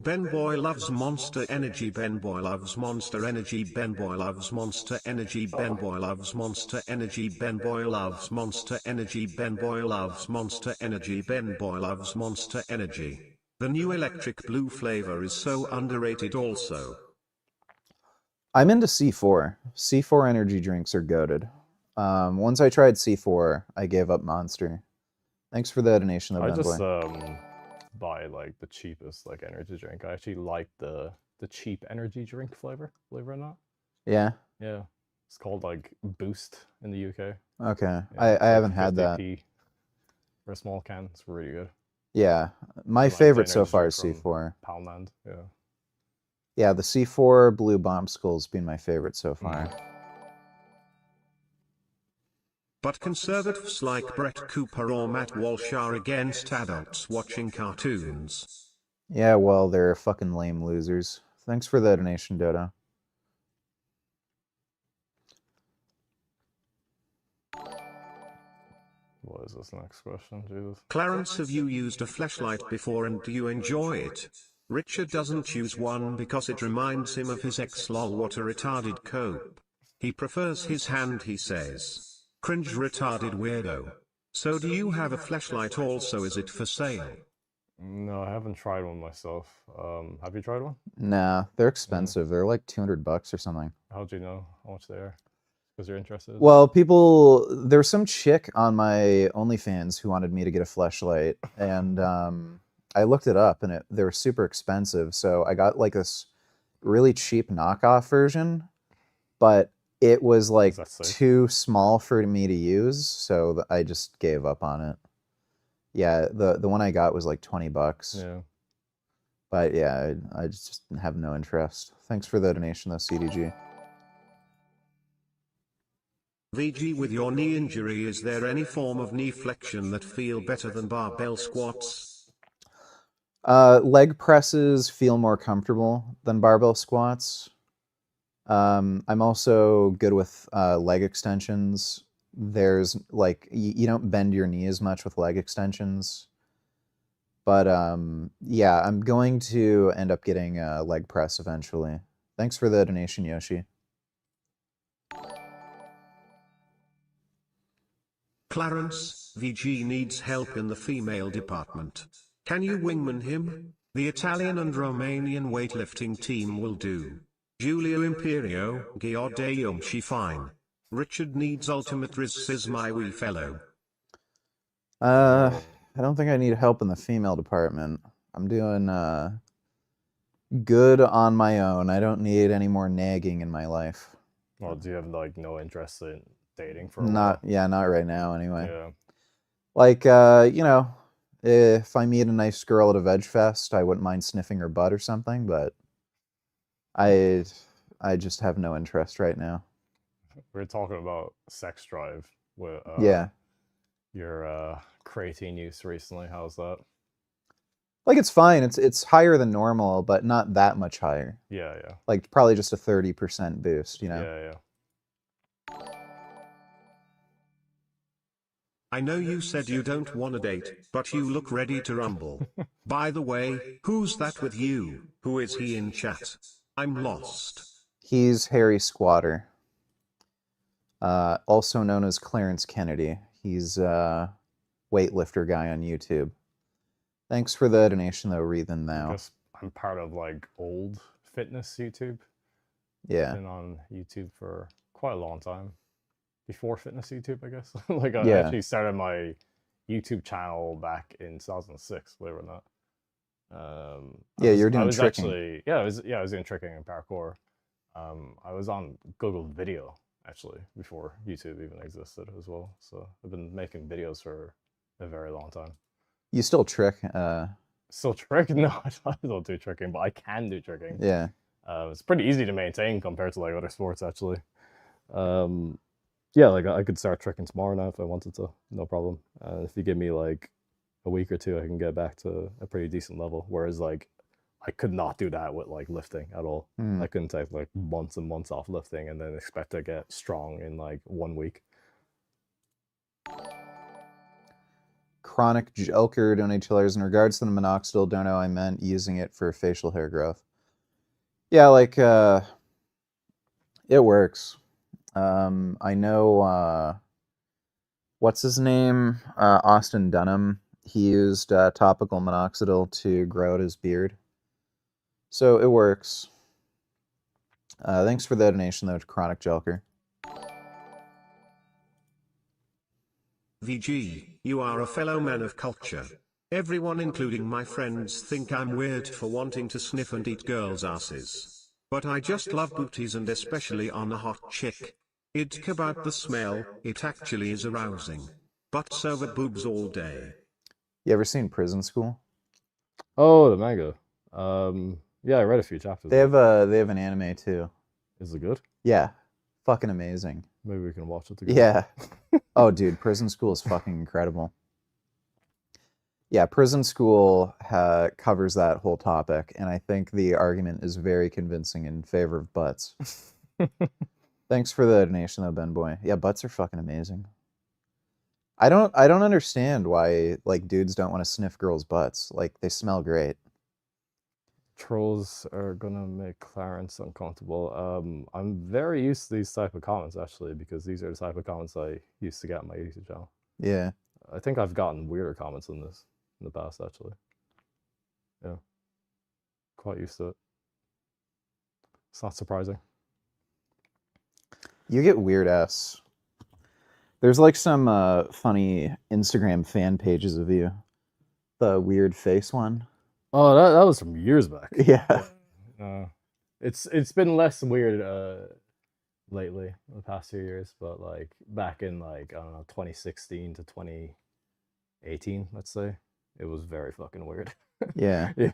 Ben Boy loves Monster Energy. Ben Boy loves Monster Energy. Ben Boy loves Monster Energy. Ben Boy loves Monster Energy. Ben Boy loves Monster Energy. Ben Boy loves Monster Energy. Ben Boy loves Monster Energy. The new electric blue flavor is so underrated also. I'm into C4. C4 energy drinks are goated. Once I tried C4, I gave up Monster. Thanks for the donation though, I Ben just Boy. buy like the cheapest like energy drink. I actually like the cheap energy drink flavor, believe it or not. Yeah. Yeah. It's called like Boost in the UK. Okay. Yeah, I haven't had that. 50p for a small can. It's really good. Yeah, my And, like, favorite so dinner far is straight from C4. Poundland. Yeah. Yeah, the C4 blue bombskill's been my favorite so far. But conservatives like Brett Cooper or Matt Walsh are against adults watching cartoons. Yeah, well, they're fucking lame losers. Thanks for the donation, Dodo. What is this next question? Jesus. Clarence, have you used a fleshlight before and do you enjoy it? Richard doesn't use one because it reminds him of his ex. Lol, what a retarded cope. He prefers his hand, he says. Cringe, retarded weirdo. So do you have a fleshlight also? Is it for sale? No, I haven't tried one myself. Have you tried one? Nah, they're expensive. They're like $200 or something. How do you know how much they are? Because you're interested? Well, there's some chick on my OnlyFans who wanted me to get a fleshlight, and I looked it up, and they were super expensive. So I got like this really cheap knockoff version, but it was like too small for me to use, so I just gave up on it. Yeah, the one I got was like $20. Yeah. But yeah, I just have no interest. Thanks for the donation though, CDG. VG, with your knee injury, is there any form of knee flexion that feel better than barbell squats? Leg presses feel more comfortable than barbell squats. I'm also good with leg extensions. There's like, you don't bend your knee as much with leg extensions. But yeah, I'm going to end up getting a leg press eventually. Thanks for the donation, Yoshi. Clarence, VG needs help in the female department. Can you wingman him? The Italian and Romanian weightlifting team will do. Giulio Imperio, Giodeum she fine. Richard needs ultimate rizz my wee fellow. I don't think I need help in the female department. I'm doing good on my own. I don't need any more nagging in my life. Well, do you have like no interest in dating for a while? Yeah, not right now anyway. Yeah. Like, you know, if I meet a nice girl at a veg fest, I wouldn't mind sniffing her butt or something, but I just have no interest right now. We're talking about sex drive with your creatine use recently. How's that? Like, it's fine. It's higher than normal, but not that much higher. Yeah. Like, probably just a 30% boost, you know? Yeah. I know you said you don't want to date, but you look ready to rumble. By the way, who's that with you? Who is he in chat? I'm lost. He's Harry Squatter. Also known as Clarence Kennedy. He's a weightlifter guy on YouTube. Thanks for the donation, though, Reethan. Now, I'm part of like old fitness YouTube. Yeah, been on YouTube for quite a long time. Before fitness YouTube, I guess. Like I actually started my YouTube channel back in 2006. Believe it or not. You're doing tricking. I was doing tricking and parkour. I was on Google Video actually before YouTube even existed as well. So I've been making videos for a very long time. You still trick? Still trick? No, I don't do tricking, but I can do tricking. Yeah. It's pretty easy to maintain compared to like other sports actually. Yeah, like I could start tricking tomorrow now if I wanted to, no problem. If you give me like a week or two, I can get back to a pretty decent level. Whereas like I could not do that with like lifting at all. I couldn't take like months and months off lifting and then expect to get strong in like 1 week. Chronic Joker donated $2. In regards to the minoxidil, don't know, I meant using it for facial hair growth. Yeah, like it works. I know what's his name? Austin Dunham. He used topical minoxidil to grow out his beard. So it works. Thanks for the donation though to Chronic Joker. VG, you are a fellow man of culture. Everyone, including my friends, think I'm weird for wanting to sniff and eat girls' asses. But I just love booties, and especially on a hot chick. It's about the smell, it actually is arousing. Butts over boobs all day. You ever seen Prison School? Oh, the manga. Yeah, I read a few chapters. They have an anime too. Is it good? Yeah, fucking amazing. Maybe we can watch it together. Yeah. Oh, dude, Prison School is fucking incredible. Yeah, Prison School covers that whole topic, and I think the argument is very convincing in favor of butts. Thanks for the donation, though, Ben Boy. Yeah, butts are fucking amazing. I don't understand why like dudes don't want to sniff girls' butts. Like they smell great. Trolls are gonna make Clarence uncomfortable. I'm very used to these type of comments actually, because these are the type of comments I used to get on my YouTube channel. Yeah. I think I've gotten weirder comments than this in the past actually. Yeah. Quite used to it. It's not surprising. You get weird ass. There's like some funny Instagram fan pages of you. The weird face one. Oh, that was from years back. Yeah. It's been less weird lately, in the past few years, but like back in like, I don't know, 2016 to 2018, let's say, it was very fucking weird. Yeah. Yeah.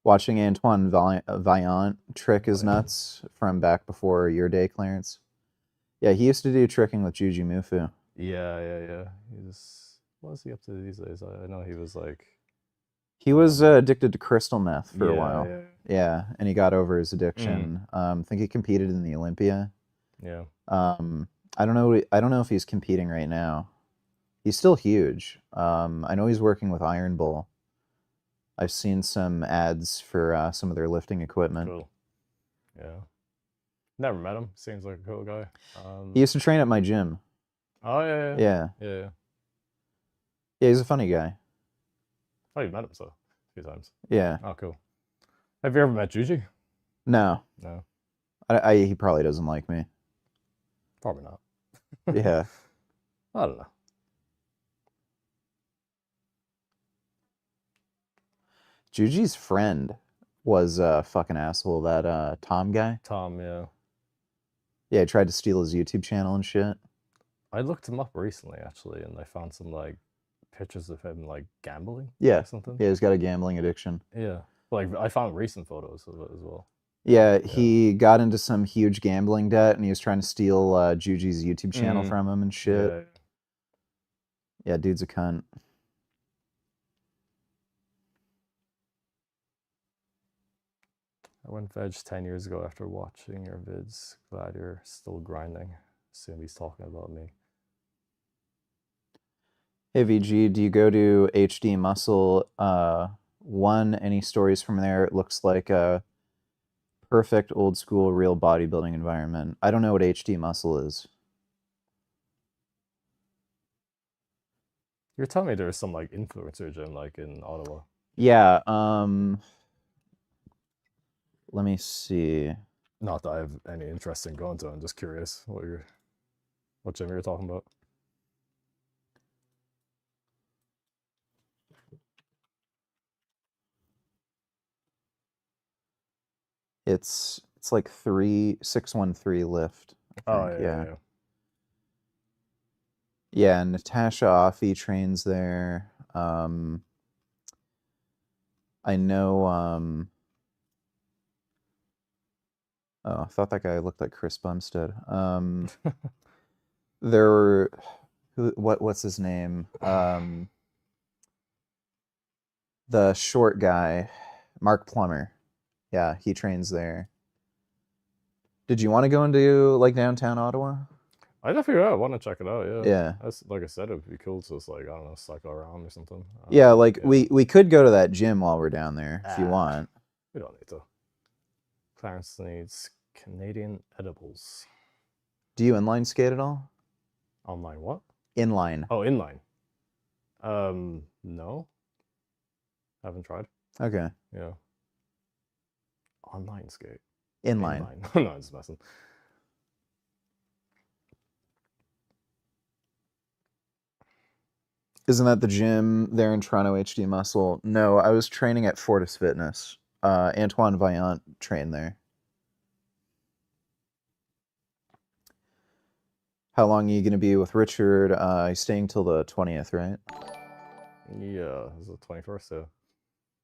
Watching Antoine Vaillant trick is nuts from back before your day, Clarence. Yeah, he used to do tricking with Juji Mufu. Yeah. What is he up to these days? I know he was like... He was addicted to crystal meth for a while. Yeah. Yeah, and he got over his addiction. I think he competed in the Olympia. Yeah. I don't know if he's competing right now. He's still huge. I know he's working with Iron Bull. I've seen some ads for some of their lifting equipment. Cool. Yeah. Never met him. Seems like a cool guy. He used to train at my gym. Oh, yeah. Yeah, he's a funny guy. Oh, you met him so a few times. Yeah. Oh, cool. Have you ever met Juji? No. No. He probably doesn't like me. Probably not. Yeah. I don't know. Juji's friend was a fucking asshole, that Tom guy. Tom, yeah. Yeah, he tried to steal his YouTube channel and shit. I looked him up recently, actually, and I found some, like, pictures of him, like, gambling Yeah. or something. Yeah, he's got a gambling addiction. Yeah. Like, I found recent photos of it as well. Yeah, he got into some huge gambling debt, and he was trying to steal Juji's YouTube channel from him and shit. Yeah, dude's a cunt. I went veg 10 years ago after watching your vids. Glad you're still grinding. Assume he's talking about me. Hey VG, do you go to HD Muscle 1? Any stories from there? It looks like a perfect old school real bodybuilding environment. I don't know what HD Muscle is. You're telling me there's some like influencer gym like in Ottawa? Yeah, let me see. Not that I have any interest in going to. I'm just curious what gym you're talking about. It's like 3613 lift. I think. Yeah. Yeah, Natasha Offey trains there. I know. Oh, I thought that guy looked like Chris Bumstead. There were what's his name? The short guy, Mark Plummer. Yeah, he trains there. Did you want to go into like downtown Ottawa? I definitely want to check it out. Yeah. Yeah. That's, like I said, it'd be cool to just like, I don't know, cycle around or something. Yeah, like we could go to that gym while we're down there if you want. We don't need to. Clarence needs Canadian edibles. Do you inline skate at all? Online what? Inline. Oh, inline. No. Haven't tried. Okay. Yeah. Online skate. Inline. No, I'm just messing. Isn't that the gym there in Toronto, HD Muscle? No, I was training at Fortis Fitness. Antoine Vaillant trained there. How long are you going to be with Richard? He's staying till the 20th, right? Yeah, this is the 21st, so.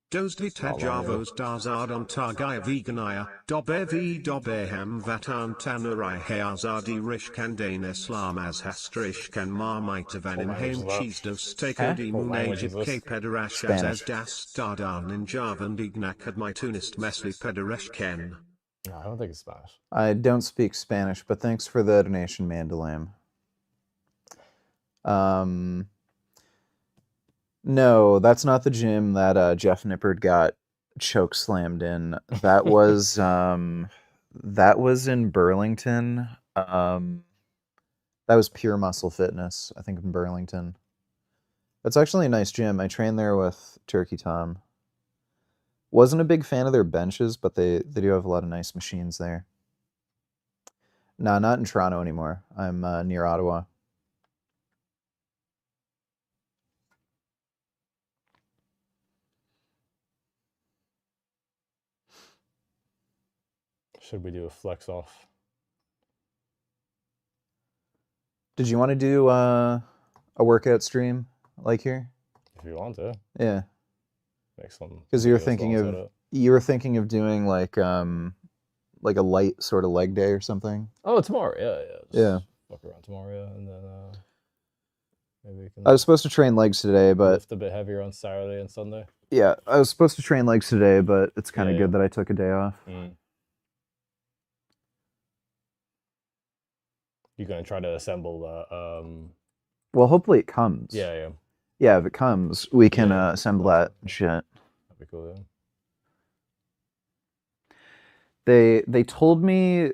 Dosli Tejavos Darzard on Targaya Veganaya, Dobevi Dobeham Vatan Tanurai Heazadi Rishkandain Islam as Hastrishkan Marmite What language is Vanimhaim that? Cheese dos Stakodi What language is Munajib this? K Pederashas as Spanish. Das Dardan in Javan Ignakad Mytunist Mesli Pederashken. No, I don't think it's Spanish. I don't speak Spanish, but thanks for the donation, Mandalam. No, that's not the gym that Jeff Nippard got choke slammed in. That was in Burlington. That was Pure Muscle Fitness, I think, in Burlington. That's actually a nice gym. I trained there with Turkey Tom. Wasn't a big fan of their benches, but they do have a lot of nice machines there. No, not in Toronto anymore. I'm near Ottawa. Should we do a flex off? Did you want to do a workout stream like here? If you want to. Yeah. Make some. Because you were thinking of doing like a light sort of leg day or something. Oh, tomorrow, yeah. Yeah. Fuck around tomorrow, yeah, and then maybe we can. I was supposed to train legs today, but lift a bit heavier on Saturday and Sunday. Yeah, I was supposed to train legs today, but it's kind of Yeah, good that I took a day off. You gonna try to assemble the Well, hopefully it comes. Yeah. Yeah, if it comes, we can assemble that shit. That'd be cool, yeah. They told me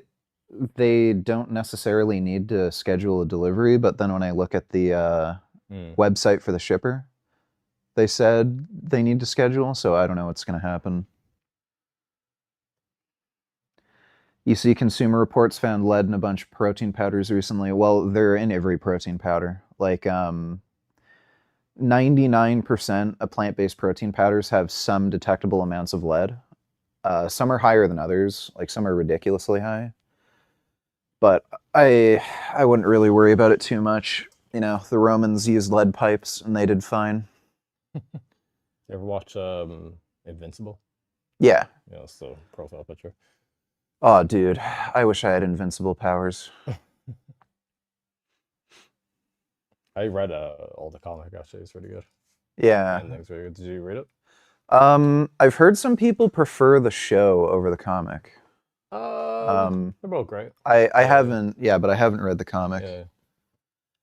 they don't necessarily need to schedule a delivery, but then when I look at the website for the shipper, they said they need to schedule, so I don't know what's going to happen. You see Consumer Reports found lead in a bunch of protein powders recently. Well, they're in every protein powder. Like 99% of plant-based protein powders have some detectable amounts of lead. Some are higher than others, like some are ridiculously high. But I wouldn't really worry about it too much. You know, the Romans used lead pipes and they did fine. You ever watch Invincible? Yeah. Yeah, it's the profile picture. Oh, dude, I wish I had invincible powers. I read all the comic, actually. It's pretty good. Yeah. The ending's really good. Did you read it? I've heard some people prefer the show over the comic. They're both great. I haven't, yeah, but I haven't read the comic. Yeah.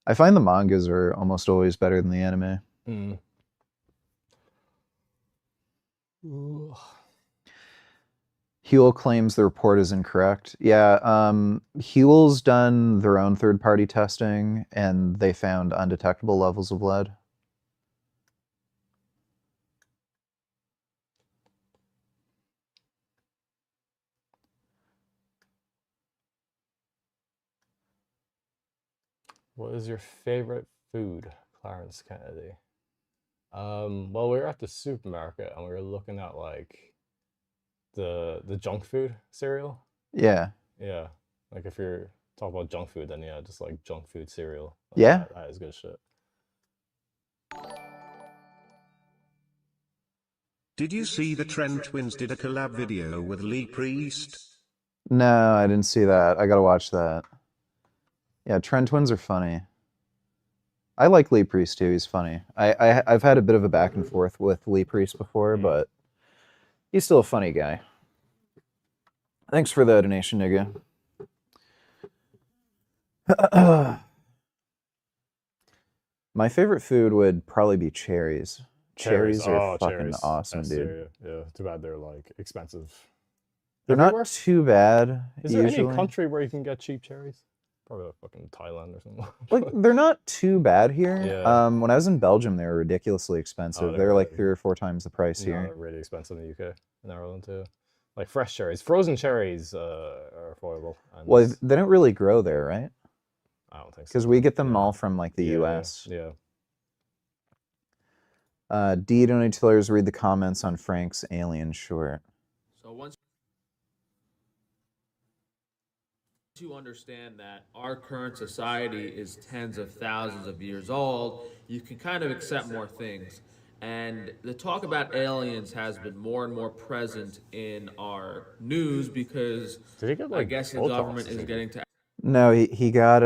I find the mangas are almost always better than the anime. Huel claims the report is incorrect. Yeah, Huel's done their own third-party testing, and they found undetectable levels of lead. What is your favorite food, Clarence Kennedy? Well, we were at the supermarket and we were looking at like the junk food cereal. Yeah. Yeah. Like if you're talking about junk food, then yeah, just like junk food cereal. Like, yeah. That is good shit. Did you see the Trent twins did a collab video with Lee Priest? No, I didn't see that. I gotta watch that. Yeah, Trent twins are funny. I like Lee Priest too. He's funny. I've had a bit of a back and forth with Lee Priest before, but he's still a funny guy. Thanks for the donation, nigga. My favorite food would probably be cherries. Cherries are fucking awesome, dude. Yeah, too bad they're like expensive. They're not too bad. Is there any country where you can get cheap cherries? Probably like fucking Thailand or something. Like they're not too bad here. Yeah. When I was in Belgium, they were ridiculously expensive. They're like 3 or 4 times the price here. They're really expensive in the UK, in Ireland too. Like fresh cherries, frozen cherries are affordable. Well, they don't really grow there, right? I don't think so. Because we get them all from like the US. Yeah. D donators read the comments on Frank's Alien short. So once to understand that our current society is tens of thousands of years old, you can kind of accept more things. And the talk about aliens has been more and more present in our news because Did he get I like guess the Botox government or is something? getting to No, he got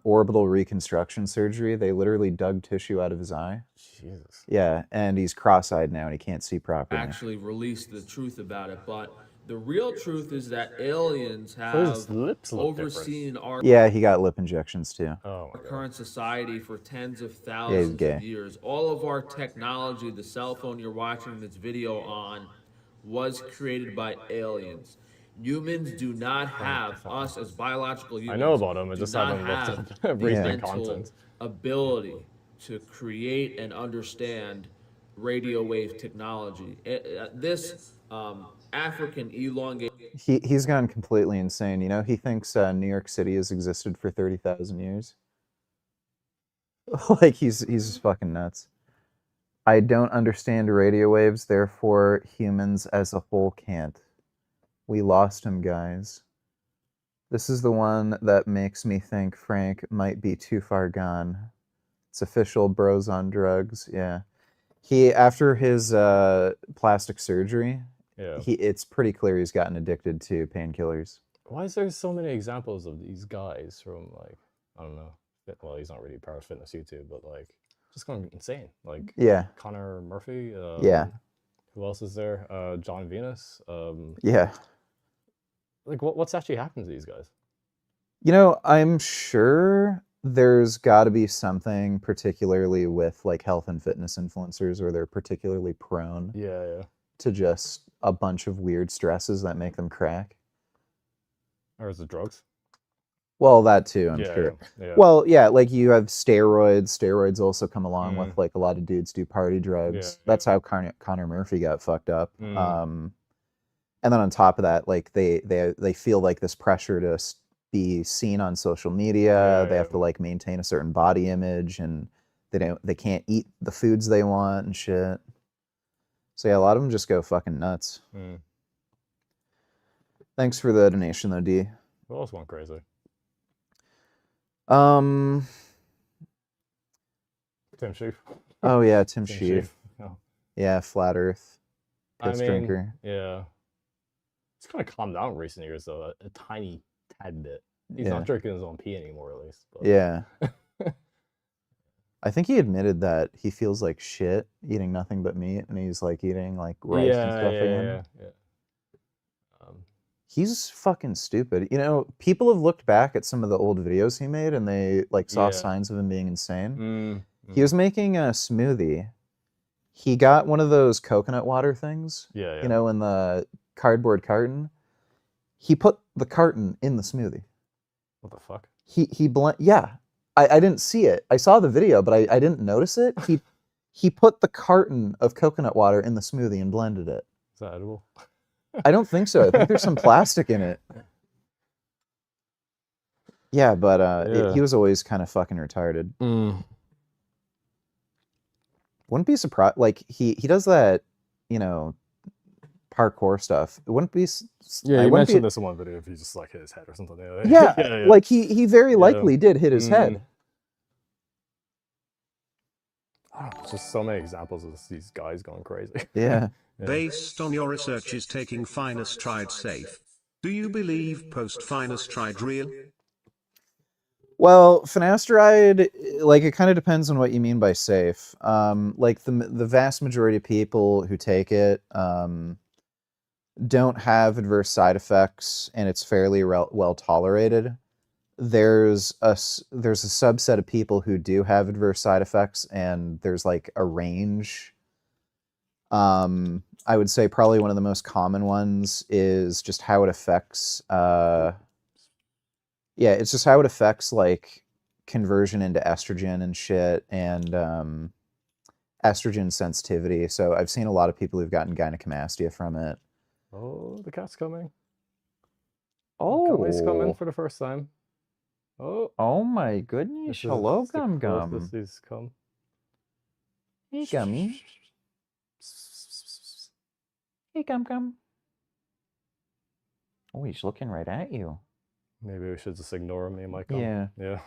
orbital reconstruction surgery. They literally dug tissue out of his eye. Jesus. Yeah, and he's cross-eyed now and he can't see properly. actually release the truth about it. But the real truth is that aliens But his have lips look overseen our Yeah, he got lip injections too. Oh my god. current society for tens of Yeah, he's thousands gay. of years. All of our technology, the cell phone you're watching this video on, was created by aliens. Humans do not have, us as biological humans, I know about him, I do just not haven't looked have up the recent mental content. ability to create and understand radio wave technology. This African elongated He's gone completely insane. You know, he thinks New York City has existed for 30,000 years. Like he's just fucking nuts. I don't understand radio waves, therefore humans as a whole can't. We lost him, guys. This is the one that makes me think Frank might be too far gone. It's official, bros on drugs. Yeah. He, after his plastic surgery, Yeah. it's pretty clear he's gotten addicted to painkillers. Why is there so many examples of these guys from like, I don't know, well, he's not really part of fitness YouTube, but like just going insane. Like Yeah. Connor Murphy. Yeah. Who else is there? John Venus. Yeah. Like what's actually happened to these guys? You know, I'm sure there's got to be something particularly with like health and fitness influencers where they're particularly prone Yeah. to just a bunch of weird stresses that make them crack. Or is it drugs? Well, that too, I'm sure. Yeah. Well, yeah, like you have steroids. Steroids also come along with like a lot of dudes do party drugs. Yeah, That's how Connor Murphy got fucked up. Mm. And then on top of that, like they feel like this pressure to be seen on social media. They have to like maintain a certain body image, and they can't eat the foods they want and shit. So yeah, a lot of them just go fucking nuts. Thanks for the donation though, D. Who else went crazy? Tim Sheaf. Oh yeah, Tim Sheaf. Sheaf. Oh. Yeah, flat Earth. Piss drinker. Yeah. He's kind of calmed down in recent years though, a tiny tad bit. He's not drinking his own pee anymore, at least. But. Yeah. I think he admitted that he feels like shit eating nothing but meat, and he's like eating like rice and stuff again. Yeah. He's fucking stupid. You know, people have looked back at some of the old videos he made, and they like saw signs of him being insane. He was making a smoothie. He got one of those coconut water things. Yeah. You know, in the cardboard carton. He put the carton in the smoothie. What the fuck? Yeah. I didn't see it. I saw the video, but I didn't notice it. He put the carton of coconut water in the smoothie and blended it. Is that edible? I don't think so. I think there's some plastic in it. Yeah, but he was always kind of fucking retarded. Wouldn't be surprised. Like he does that, you know, parkour stuff. It wouldn't be. Yeah, you mentioned this in one video. If he just like hit his head or something. Yeah, like he very likely did hit his head. Just so many examples of these guys going crazy. Yeah. Based on your research is taking finasteride safe. Do you believe post-finasteride real? Well, finasteride, like it kind of depends on what you mean by safe. Like the vast majority of people who take it don't have adverse side effects, and it's fairly well tolerated. There's a subset of people who do have adverse side effects, and there's like a range. I would say probably one of the most common ones is just how it affects it's just how it affects like conversion into estrogen and shit, and estrogen sensitivity. So I've seen a lot of people who've gotten gynecomastia from it. Oh, the cat's coming. Oh, Gummy's coming for the first time. Oh my goodness. Hello, Gum Gum. This come. Hey, Gummy. Hey, Gum Gum. Oh, he's looking right at you. Maybe we should just ignore him. He might come. Yeah. Yeah.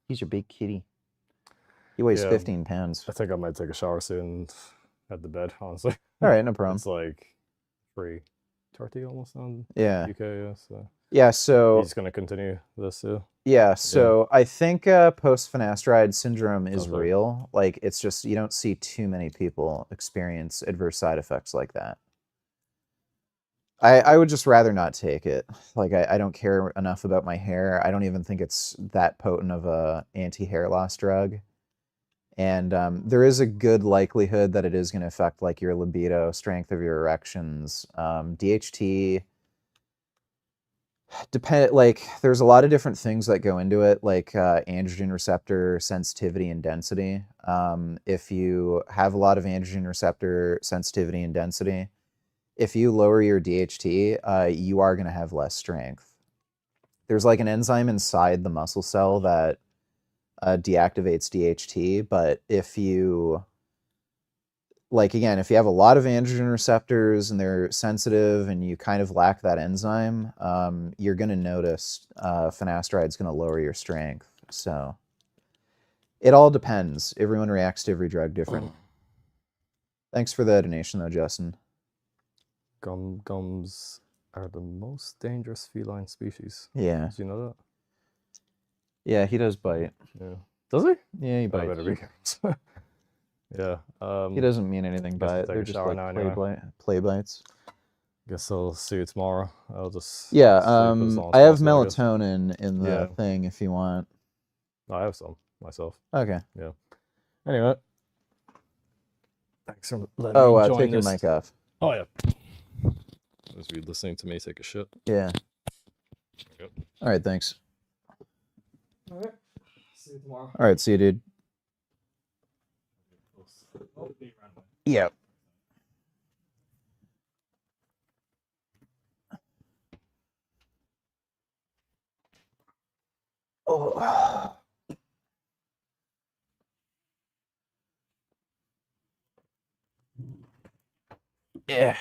He's your big kitty. He weighs Yeah, 15 pounds. I think I might take a shower soon and head to bed, honestly. All right, no problem. It's like 3:30 almost on Yeah. UK, yeah. So Yeah, so he's gonna continue this too. yeah, so I think post-finasteride syndrome is Okay. real. Like, it's just you don't see too many people experience adverse side effects like that. I would just rather not take it. Like, I don't care enough about my hair. I don't even think it's that potent of a anti-hair loss drug. And there is a good likelihood that it is going to affect like your libido, strength of your erections. DHT like there's a lot of different things that go into it, like androgen receptor sensitivity and density. If you have a lot of androgen receptor sensitivity and density, if you lower your DHT, you are going to have less strength. There's like an enzyme inside the muscle cell that deactivates DHT, but if you like, again, if you have a lot of androgen receptors and they're sensitive and you kind of lack that enzyme, you're going to notice finasteride is going to lower your strength. So it all depends. Everyone reacts to every drug different. Thanks for the donation, though, Justin. Gums are the most dangerous feline species. Yeah. Did you know that? Yeah, he does bite. Yeah. Does he? Yeah, he I bites. better be careful. Yeah. He doesn't mean anything by it. take They're a just shower like now play bites. Guess I'll see you tomorrow. I'll just Yeah, sleep as long as I have possible, I guess. melatonin in the Yeah. thing if you want. I have some myself. Okay. Yeah. Anyway. Thanks for letting me join take your this. mic off. Oh, yeah. As we listening to me take a shit. Yeah. Yep. All right, thanks. All right. See you tomorrow. All right, see you, dude. Yeah. Oh. Yeah.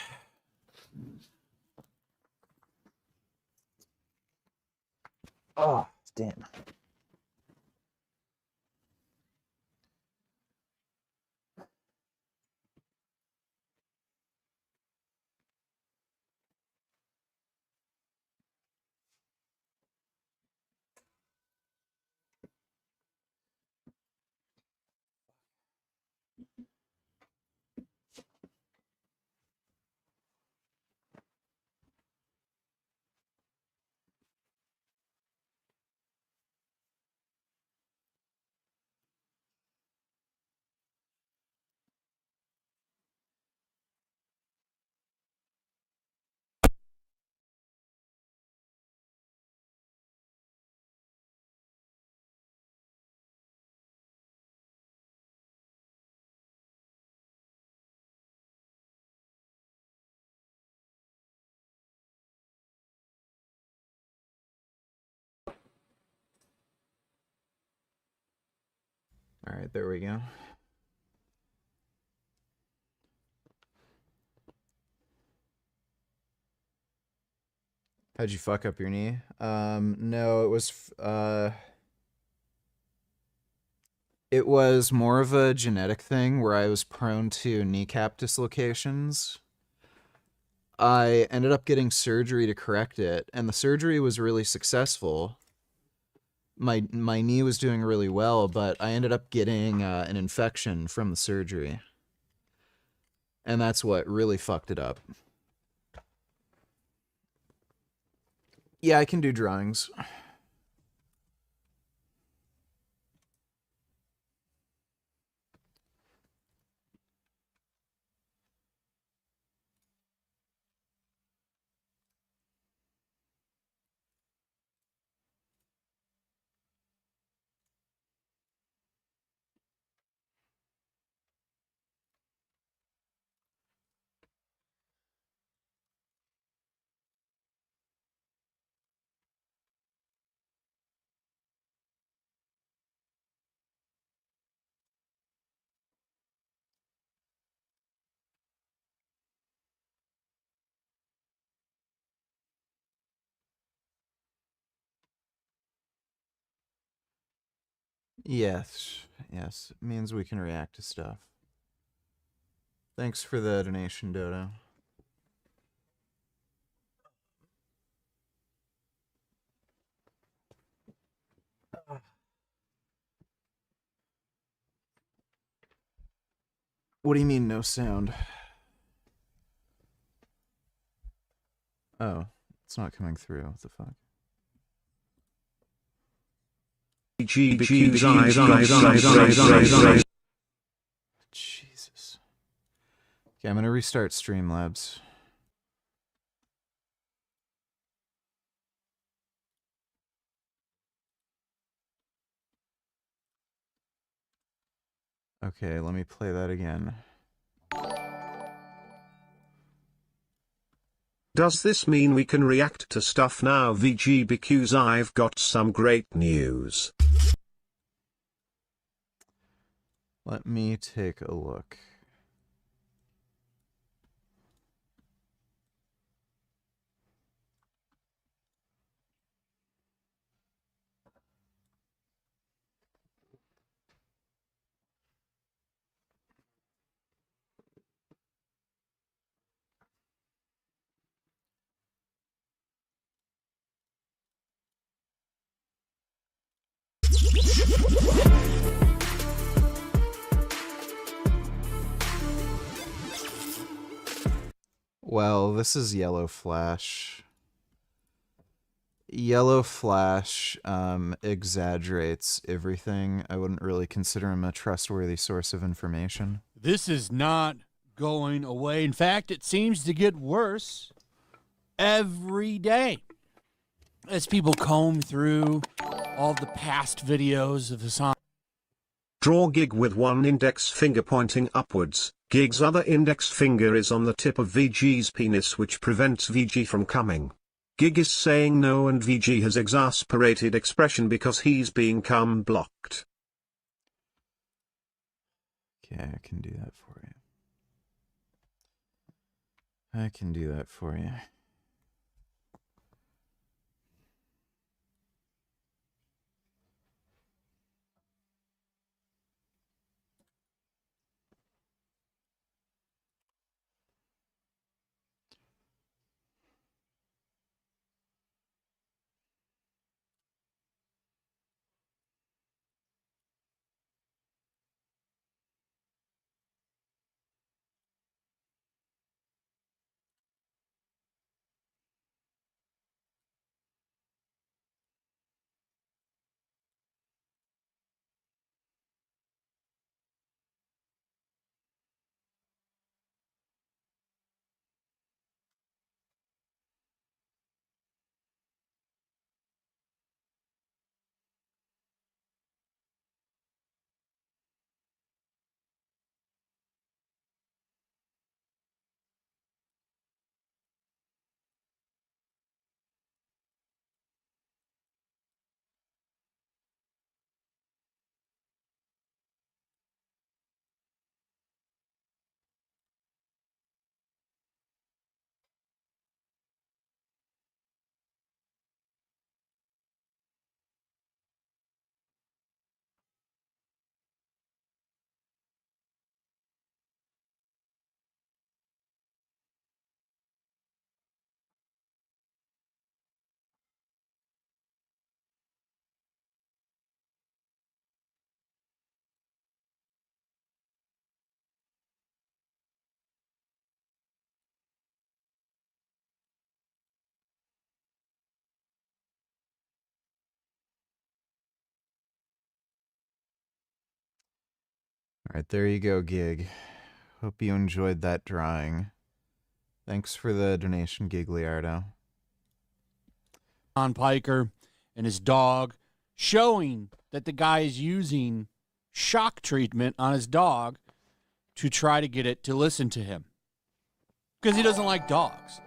Oh, damn. All right, there we go. How'd you fuck up your knee? No, it was more of a genetic thing where I was prone to kneecap dislocations. I ended up getting surgery to correct it, and the surgery was really successful. My knee was doing really well, but I ended up getting an infection from the surgery. And that's what really fucked it up. Yeah, I can do drawings. Yes, yes. It means we can react to stuff. Thanks for the donation, Dodo. What do you mean, no sound? Oh, it's not coming through. What the fuck? Jesus. Okay, I'm gonna restart Streamlabs. Okay, let me play that again. Does this mean we can react to stuff now, VG? Because I've got some great news. Let me take a look. Well, this is Yellow Flash. Yellow Flash exaggerates everything. I wouldn't really consider him a trustworthy source of information. This is not going away. In fact, it seems to get worse every day as people comb through all the past videos of Hassan. Draw Gig with one index finger pointing upwards. Gig's other index finger is on the tip of VG's penis, which prevents VG from coming. Gig is saying no, and VG has exasperated expression because he's being cum blocked. Okay, I can do that for you. I can do that for you. All right, there you go, Gig. Hope you enjoyed that drawing. Thanks for the donation, Gigliardo. On Piker and his dog, showing that the guy is using shock treatment on his dog to try to get it to listen to him. Because he doesn't like dogs.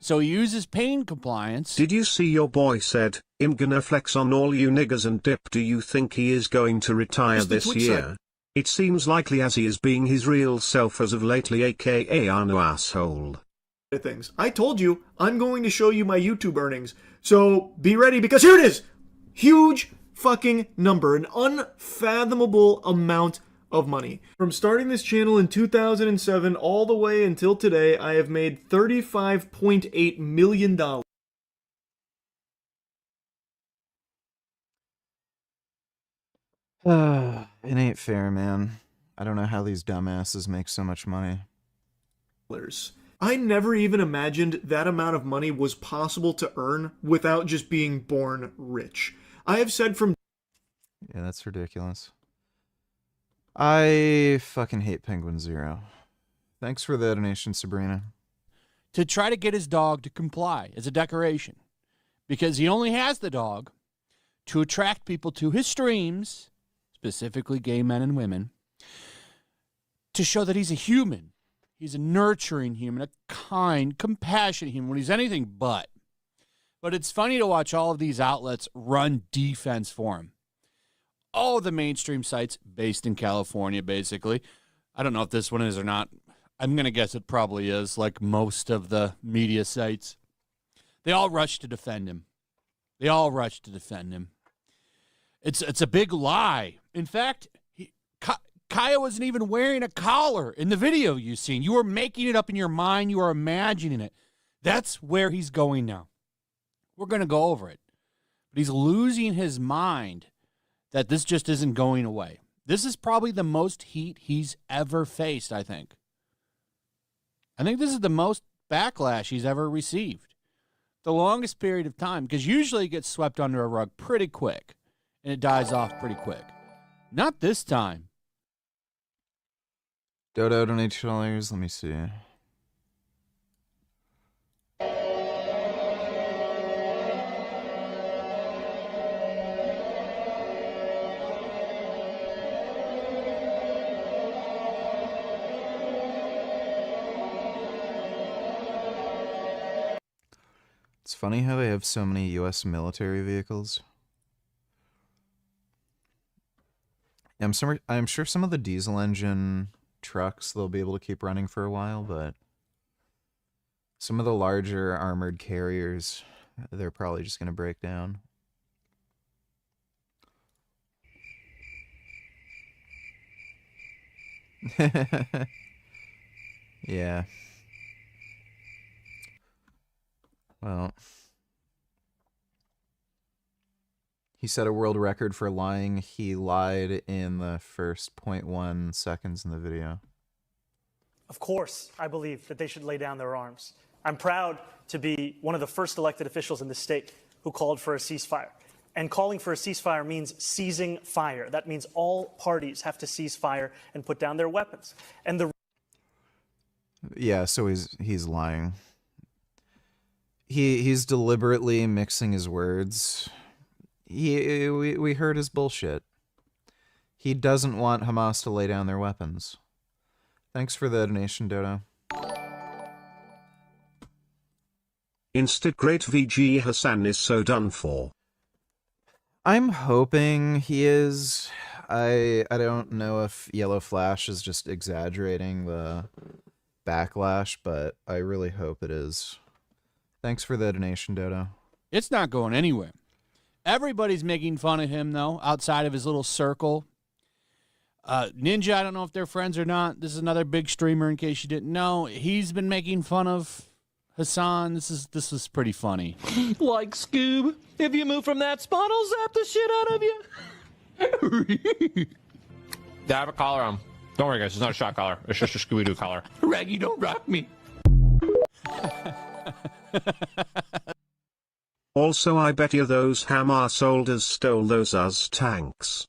So he uses pain compliance. Did you see your boy said, "I'm gonna flex on all you niggers and dip"? Do you think he is going to retire this year? It seems likely, as he is being his real self as of lately, aka our new asshole. Things. I told you I'm going to show you my YouTube earnings. So be ready, because here it is. Huge fucking number, an unfathomable amount of money. From starting this channel in 2007 all the way until today, I have made $35.8 million. It ain't fair, man. I don't know how these dumbasses make so much money. I never even imagined that amount of money was possible to earn without just being born rich. I have said from... Yeah, that's ridiculous. I fucking hate Penguin Zero. Thanks for the donation, Sabrina. To try to get his dog to comply as a decoration. Because he only has the dog to attract people to his streams, specifically gay men and women, to show that he's a human. He's a nurturing human, a kind, compassionate human, when he's anything but. But it's funny to watch all of these outlets run defense for him. All the mainstream sites based in California, basically. I don't know if this one is or not. I'm going to guess it probably is, like most of the media sites. They all rush to defend him. It's a big lie. In fact, Kaya wasn't even wearing a collar in the video you've seen. You are making it up in your mind. You are imagining it. That's where he's going now. We're going to go over it. But he's losing his mind that this just isn't going away. This is probably the most heat he's ever faced, I think. I think this is the most backlash he's ever received. The longest period of time, because usually it gets swept under a rug pretty quick, and it dies off pretty quick. Not this time. Dodo donate $2. Let me see. It's funny how they have so many U.S. military vehicles. I'm sure some of the diesel engine trucks they'll be able to keep running for a while, but some of the larger armored carriers, they're probably just going to break down. Yeah. Well, he set a world record for lying. He lied in the first 0.1 seconds in the video. Of course, I believe that they should lay down their arms. I'm proud to be one of the first elected officials in the state who called for a ceasefire. And calling for a ceasefire means seizing fire. That means all parties have to cease fire and put down their weapons. And the... Yeah, so he's lying. He's deliberately mixing his words. We heard his bullshit. He doesn't want Hamas to lay down their weapons. Thanks for the donation, Dodo. Instead, great VG Hassan is so done for. I'm hoping he is. I don't know if Yellow Flash is just exaggerating the backlash, but I really hope it is. Thanks for the donation, Dodo. It's not going anywhere. Everybody's making fun of him, though, outside of his little circle. Ninja, I don't know if they're friends or not. This is another big streamer, in case you didn't know. He's been making fun of Hassan. This is pretty funny. Like Scoob, if you move from that spot, I'll zap the shit out of you. I have a collar on. Don't worry, guys. It's not a shot collar. It's just a Scooby-Doo collar. Raggy, don't rock me. Also, I bet you those Hamas soldiers stole those US tanks.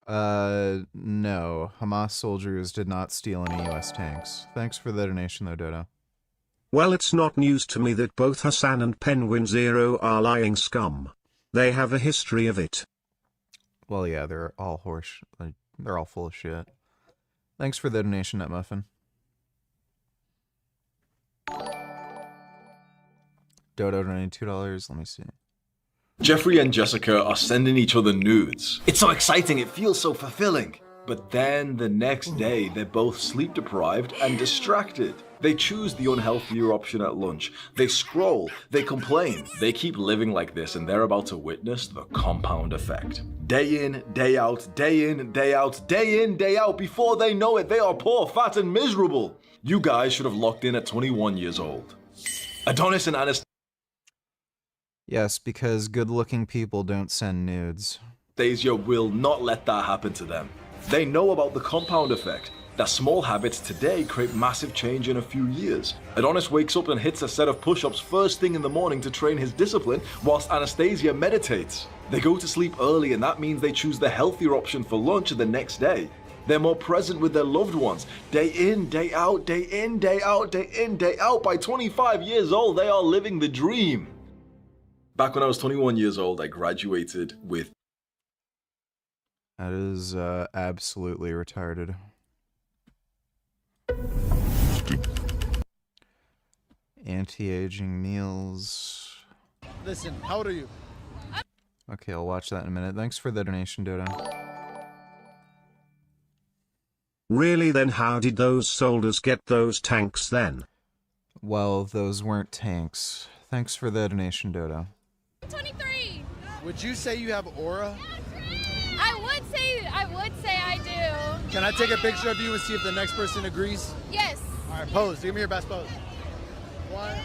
No. Hamas soldiers did not steal any US tanks. Thanks for the donation, though, Dodo. Well, it's not news to me that both Hassan and Penguin Zero are lying scum. They have a history of it. Well, yeah, they're all they're all full of shit. Thanks for the donation, Nutmuffin. Dodo donated $2. Let me see. Jeffrey and Jessica are sending each other nudes. It's so exciting, it feels so fulfilling. But then the next day, they're both sleep deprived and distracted. They choose the unhealthier option at lunch. They scroll, they complain. They keep living like this and they're about to witness the compound effect. Day in, day out, day in, day out, day in, day out. Before they know it, they are poor, fat, and miserable. You guys should have locked in at 21 years old. Adonis and Anastasia. Yes, because good-looking people don't send nudes. Anastasia will not let that happen to them. They know about the compound effect, that small habits today create massive change in a few years. Adonis wakes up and hits a set of push-ups first thing in the morning to train his discipline, whilst Anastasia meditates. They go to sleep early and that means they choose the healthier option for lunch the next day. They're more present with their loved ones. Day in, day out, day in, day out, day in, day out. By 25 years old, they are living the dream. Back when I was 21 years old, I graduated with... That is absolutely retarded. Anti-aging meals. Listen, how old are you? Okay, I'll watch that in a minute. Thanks for the donation, Dodo. Really, then how did those soldiers get those tanks then? Well, those weren't tanks. Thanks for the donation, Dodo. 23. Would you say you have aura? I would say I do. Can I take a picture of you and see if the next person agrees? Yes. All right, pose. Give me your best pose. One.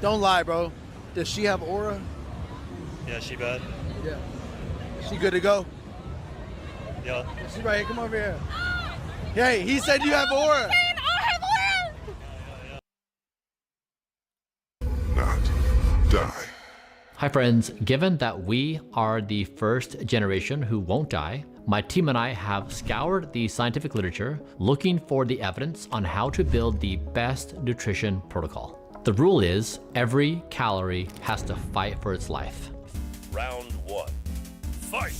Don't lie, bro. Does she have aura? Yeah, she bad. Yeah. Is she good to go? Yeah. She right here. Come over here. Hey, he said you have aura. I have aura. Not die. Hi friends, given that we are the first generation who won't die, my team and I have scoured the scientific literature looking for the evidence on how to build the best nutrition protocol. The rule is every calorie has to fight for its life. Round one. Fight!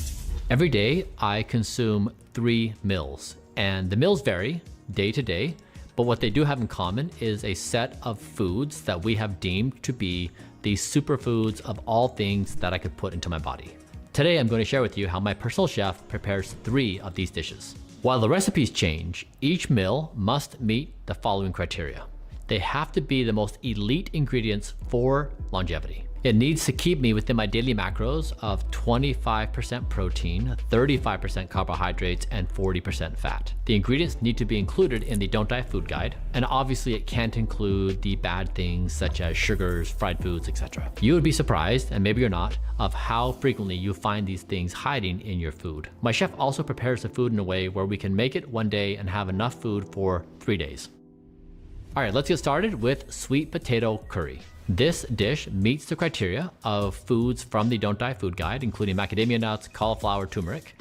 Every day I consume 3 meals, and the meals vary day to day, but what they do have in common is a set of foods that we have deemed to be the superfoods of all things that I could put into my body. Today I'm going to share with you how my personal chef prepares 3 of these dishes. While the recipes change, each meal must meet the following criteria. They have to be the most elite ingredients for longevity. It needs to keep me within my daily macros of 25% protein, 35% carbohydrates, and 40% fat. The ingredients need to be included in the Don't Die Food Guide, and obviously it can't include the bad things such as sugars, fried foods, etc. You would be surprised, and maybe you're not, of how frequently you find these things hiding in your food. My chef also prepares the food in a way where we can make it one day and have enough food for 3 days. All right, let's get started with sweet potato curry. This dish meets the criteria of foods from the Don't Die Food Guide, including macadamia nuts, cauliflower, turmeric.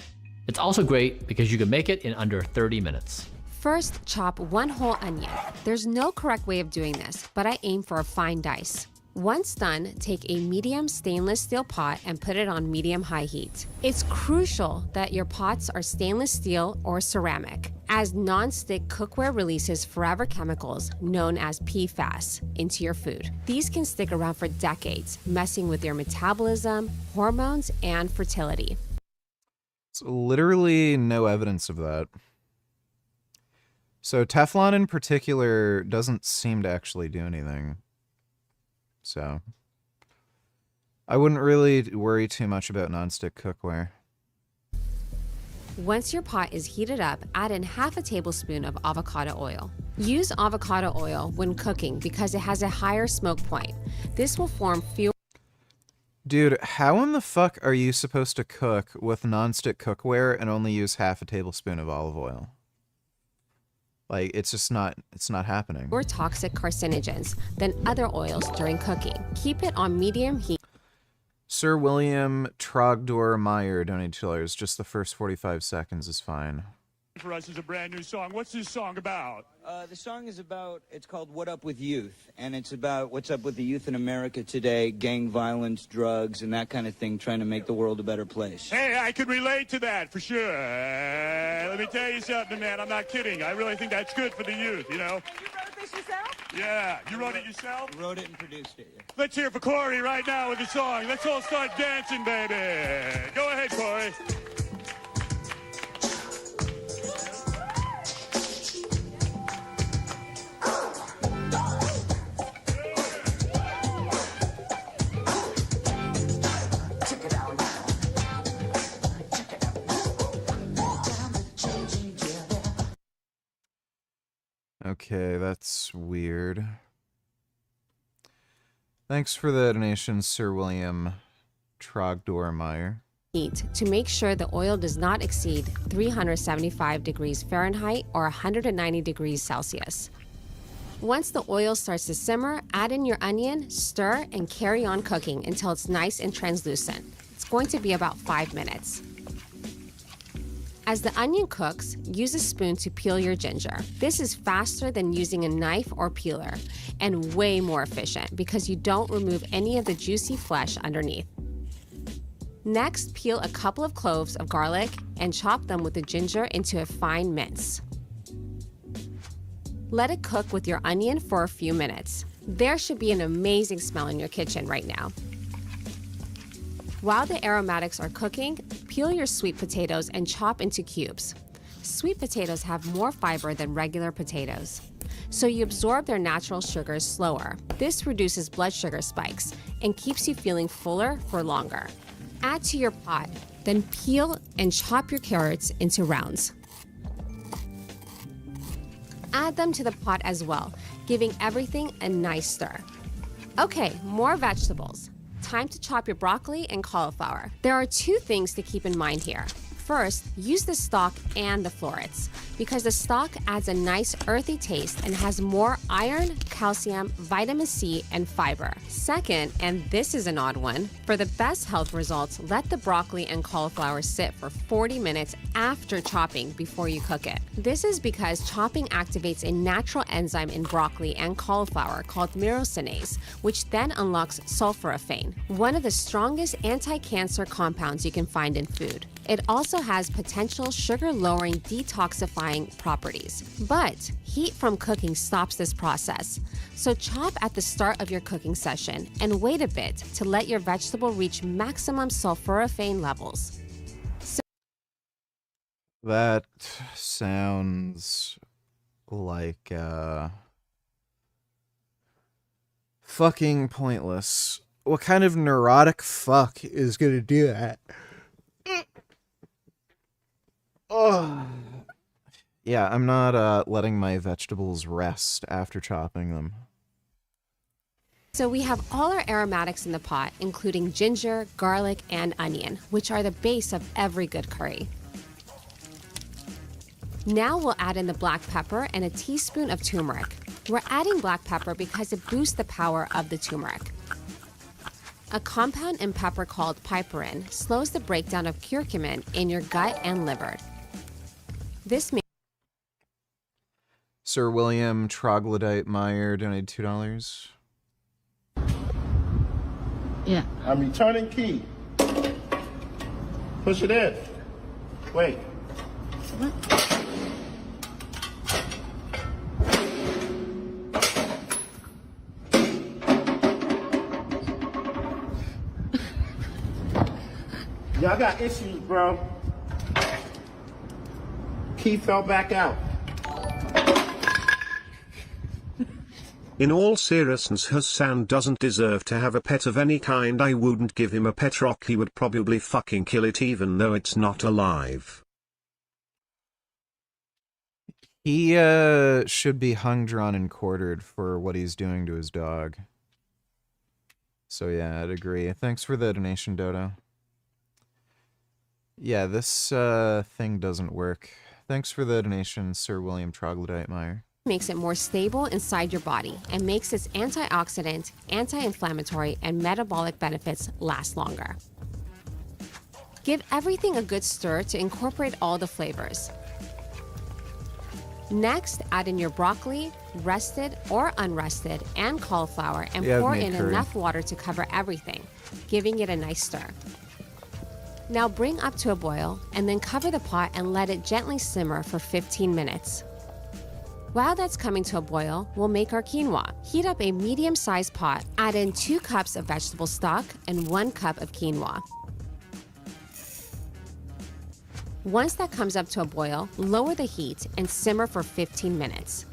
It's also great because you can make it in under 30 minutes. First, chop 1 whole onion. There's no correct way of doing this, but I aim for a fine dice. Once done, take a medium stainless steel pot and put it on medium-high heat. It's crucial that your pots are stainless steel or ceramic, as non-stick cookware releases forever chemicals known as PFAS into your food. These can stick around for decades, messing with your metabolism, hormones, and fertility. It's literally no evidence of that. So Teflon in particular doesn't seem to actually do anything. So I wouldn't really worry too much about nonstick cookware. Once your pot is heated up, add in half a tablespoon of avocado oil. Use avocado oil when cooking because it has a higher smoke point. This will form fewer... Dude, how in the fuck are you supposed to cook with nonstick cookware and only use half a tablespoon of olive oil? Like, it's just not, it's not happening. More toxic carcinogens than other oils during cooking. Keep it on medium heat. Sir William Trogdor Meyer donated $2. Just the first 45 seconds is fine. For us is a brand new song. What's this song about? The song is about, it's called What Up With Youth, and it's about what's up with the youth in America today, gang violence, drugs, and that kind of thing, trying to make the world a better place. Hey, I can relate to that for sure. Let me tell you something, man. I'm not kidding. I really think that's good for the youth, you know? You wrote this yourself? Yeah. You wrote it yourself? Wrote it and produced it, yeah. Let's hear for Corey right now with the song. Let's all start dancing, baby. Go ahead, Corey. Okay, that's weird. Thanks for the donation, Sir William Trogdormeyer. Heat to make sure the oil does not exceed 375 degrees Fahrenheit or 190 degrees Celsius. Once the oil starts to simmer, add in your onion, stir, and carry on cooking until it's nice and translucent. It's going to be about 5 minutes. As the onion cooks, use a spoon to peel your ginger. This is faster than using a knife or peeler and way more efficient because you don't remove any of the juicy flesh underneath. Next, peel a couple of cloves of garlic and chop them with the ginger into a fine mince. Let it cook with your onion for a few minutes. There should be an amazing smell in your kitchen right now. While the aromatics are cooking, peel your sweet potatoes and chop into cubes. Sweet potatoes have more fiber than regular potatoes, so you absorb their natural sugars slower. This reduces blood sugar spikes and keeps you feeling fuller for longer. Add to your pot, then peel and chop your carrots into rounds. Add them to the pot as well, giving everything a nice stir. Okay, more vegetables. Time to chop your broccoli and cauliflower. There are two things to keep in mind here. First, use the stalk and the florets because the stalk adds a nice earthy taste and has more iron, calcium, vitamin C, and fiber. Second, and this is an odd one, for the best health results, let the broccoli and cauliflower sit for 40 minutes after chopping before you cook it. This is because chopping activates a natural enzyme in broccoli and cauliflower called myrosinase, which then unlocks sulforaphane, one of the strongest anti-cancer compounds you can find in food. It also has potential sugar-lowering detoxifying properties. But heat from cooking stops this process. So chop at the start of your cooking session and wait a bit to let your vegetable reach maximum sulforaphane levels. That sounds like fucking pointless. What kind of neurotic fuck is gonna do that? Oh. Yeah, I'm not letting my vegetables rest after chopping them. So we have all our aromatics in the pot, including ginger, garlic, and onion, which are the base of every good curry. Now we'll add in the black pepper and a teaspoon of turmeric. We're adding black pepper because it boosts the power of the turmeric. A compound in pepper called piperin slows the breakdown of curcumin in your gut and liver. This means Sir William Troglodyte Meyer donated $2. Yeah. I'm returning key. Push it in. Wait. Y'all got issues, bro. Key fell back out. In all seriousness, Hassan doesn't deserve to have a pet of any kind. I wouldn't give him a pet rock. He would probably fucking kill it even though it's not alive. He should be hung, drawn, and quartered for what he's doing to his dog. So yeah, I'd agree. Thanks for the donation, Dodo. Yeah, this thing doesn't work. Thanks for the donation, Sir William Troglodyte Meyer. makes it more stable inside your body and makes its antioxidant, anti-inflammatory, and metabolic benefits last longer. Give everything a good stir to incorporate all the flavors. Next, add in your broccoli, rested or unrested, and cauliflower, and pour in enough water to cover everything, giving it a nice stir. Now bring up to a boil, and then cover the pot and let it gently simmer for 15 minutes. While that's coming to a boil, we'll make our quinoa. Heat up a medium-sized pot, add in 2 cups of vegetable stock and 1 cup of quinoa. Once that comes up to a boil, lower the heat and simmer for 15 minutes.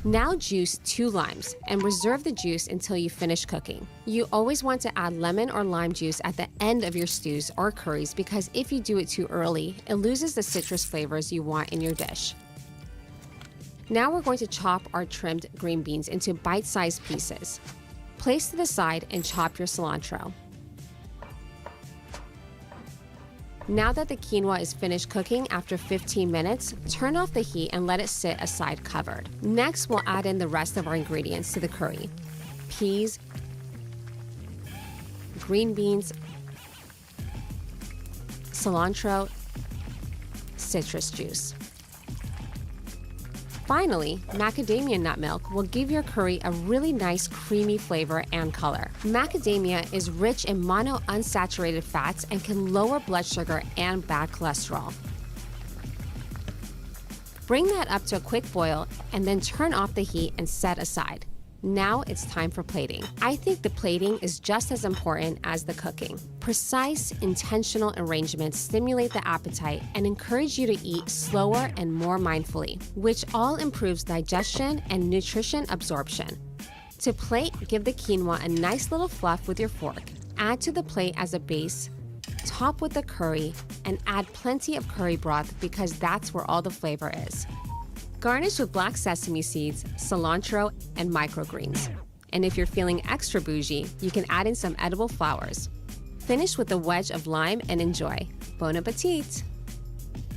Now juice 2 limes and reserve the juice until you finish cooking. You always want to add lemon or lime juice at the end of your stews or curries because if you do it too early, it loses the citrus flavors you want in your dish. Now we're going to chop our trimmed green beans into bite-sized pieces. Place to the side and chop your cilantro. Now that the quinoa is finished cooking after 15 minutes, turn off the heat and let it sit aside covered. Next, we'll add in the rest of our ingredients to the curry. Peas, green beans, cilantro, citrus juice. Finally, macadamia nut milk will give your curry a really nice creamy flavor and color. Macadamia is rich in monounsaturated fats and can lower blood sugar and bad cholesterol. Bring that up to a quick boil and then turn off the heat and set aside. Now it's time for plating. I think the plating is just as important as the cooking. Precise, intentional arrangements stimulate the appetite and encourage you to eat slower and more mindfully, which all improves digestion and nutrition absorption. To plate, give the quinoa a nice little fluff with your fork. Add to the plate as a base, top with the curry, and add plenty of curry broth because that's where all the flavor is. Garnish with black sesame seeds, cilantro, and microgreens. And if you're feeling extra bougie, you can add in some edible flowers. Finish with a wedge of lime and enjoy. Bon appetit!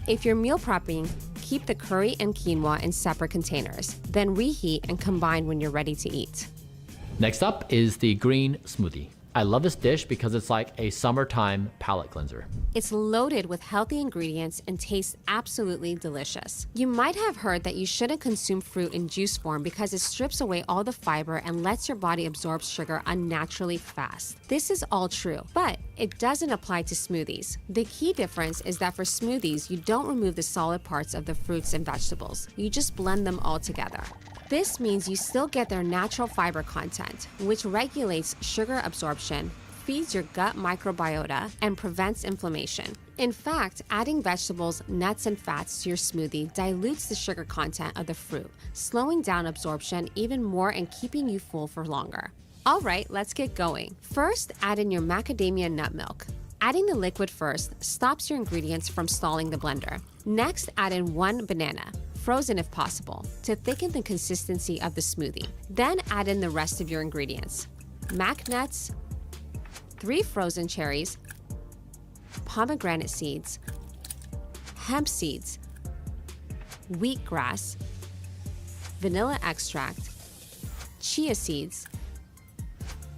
If you're meal prepping, keep the curry and quinoa in separate containers, then reheat and combine when you're ready to eat. Next up is the green smoothie. I love this dish because it's like a summertime palate cleanser. It's loaded with healthy ingredients and tastes absolutely delicious. You might have heard that you shouldn't consume fruit in juice form because it strips away all the fiber and lets your body absorb sugar unnaturally fast. This is all true, but it doesn't apply to smoothies. The key difference is that for smoothies, you don't remove the solid parts of the fruits and vegetables. You just blend them all together. This means you still get their natural fiber content, which regulates sugar absorption, feeds your gut microbiota, and prevents inflammation. In fact, adding vegetables, nuts, and fats to your smoothie dilutes the sugar content of the fruit, slowing down absorption even more and keeping you full for longer. All right, let's get going. First, add in your macadamia nut milk. Adding the liquid first stops your ingredients from stalling the blender. Next, add in 1 banana, frozen if possible, to thicken the consistency of the smoothie. Then add in the rest of your ingredients. Mac nuts, 3 frozen cherries, pomegranate seeds, hemp seeds, wheatgrass, vanilla extract, chia seeds,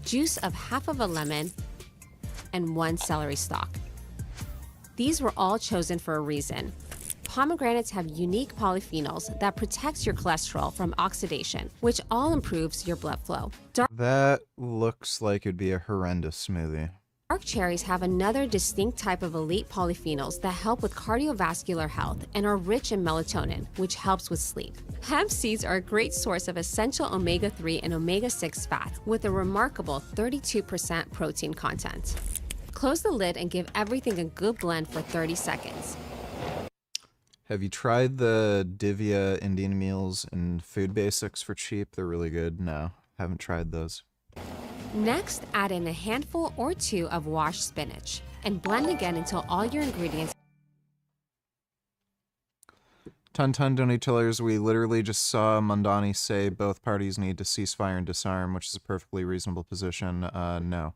juice of half of a lemon, and 1 celery stalk. These were all chosen for a reason. Pomegranates have unique polyphenols that protects your cholesterol from oxidation, which all improves your blood flow. That looks like it'd be a horrendous smoothie. Dark cherries have another distinct type of elite polyphenols that help with cardiovascular health and are rich in melatonin, which helps with sleep. Hemp seeds are a great source of essential omega-3 and omega-6 fats with a remarkable 32% protein content. Close the lid and give everything a good blend for 30 seconds. Have you tried the Divya Indian meals and Food Basics for cheap? They're really good. No, haven't tried those. Next, add in a handful or 2 of washed spinach and blend again until all your ingredients. Ton donatillers, we literally just saw Mondani say both parties need to ceasefire and disarm, which is a perfectly reasonable position. No.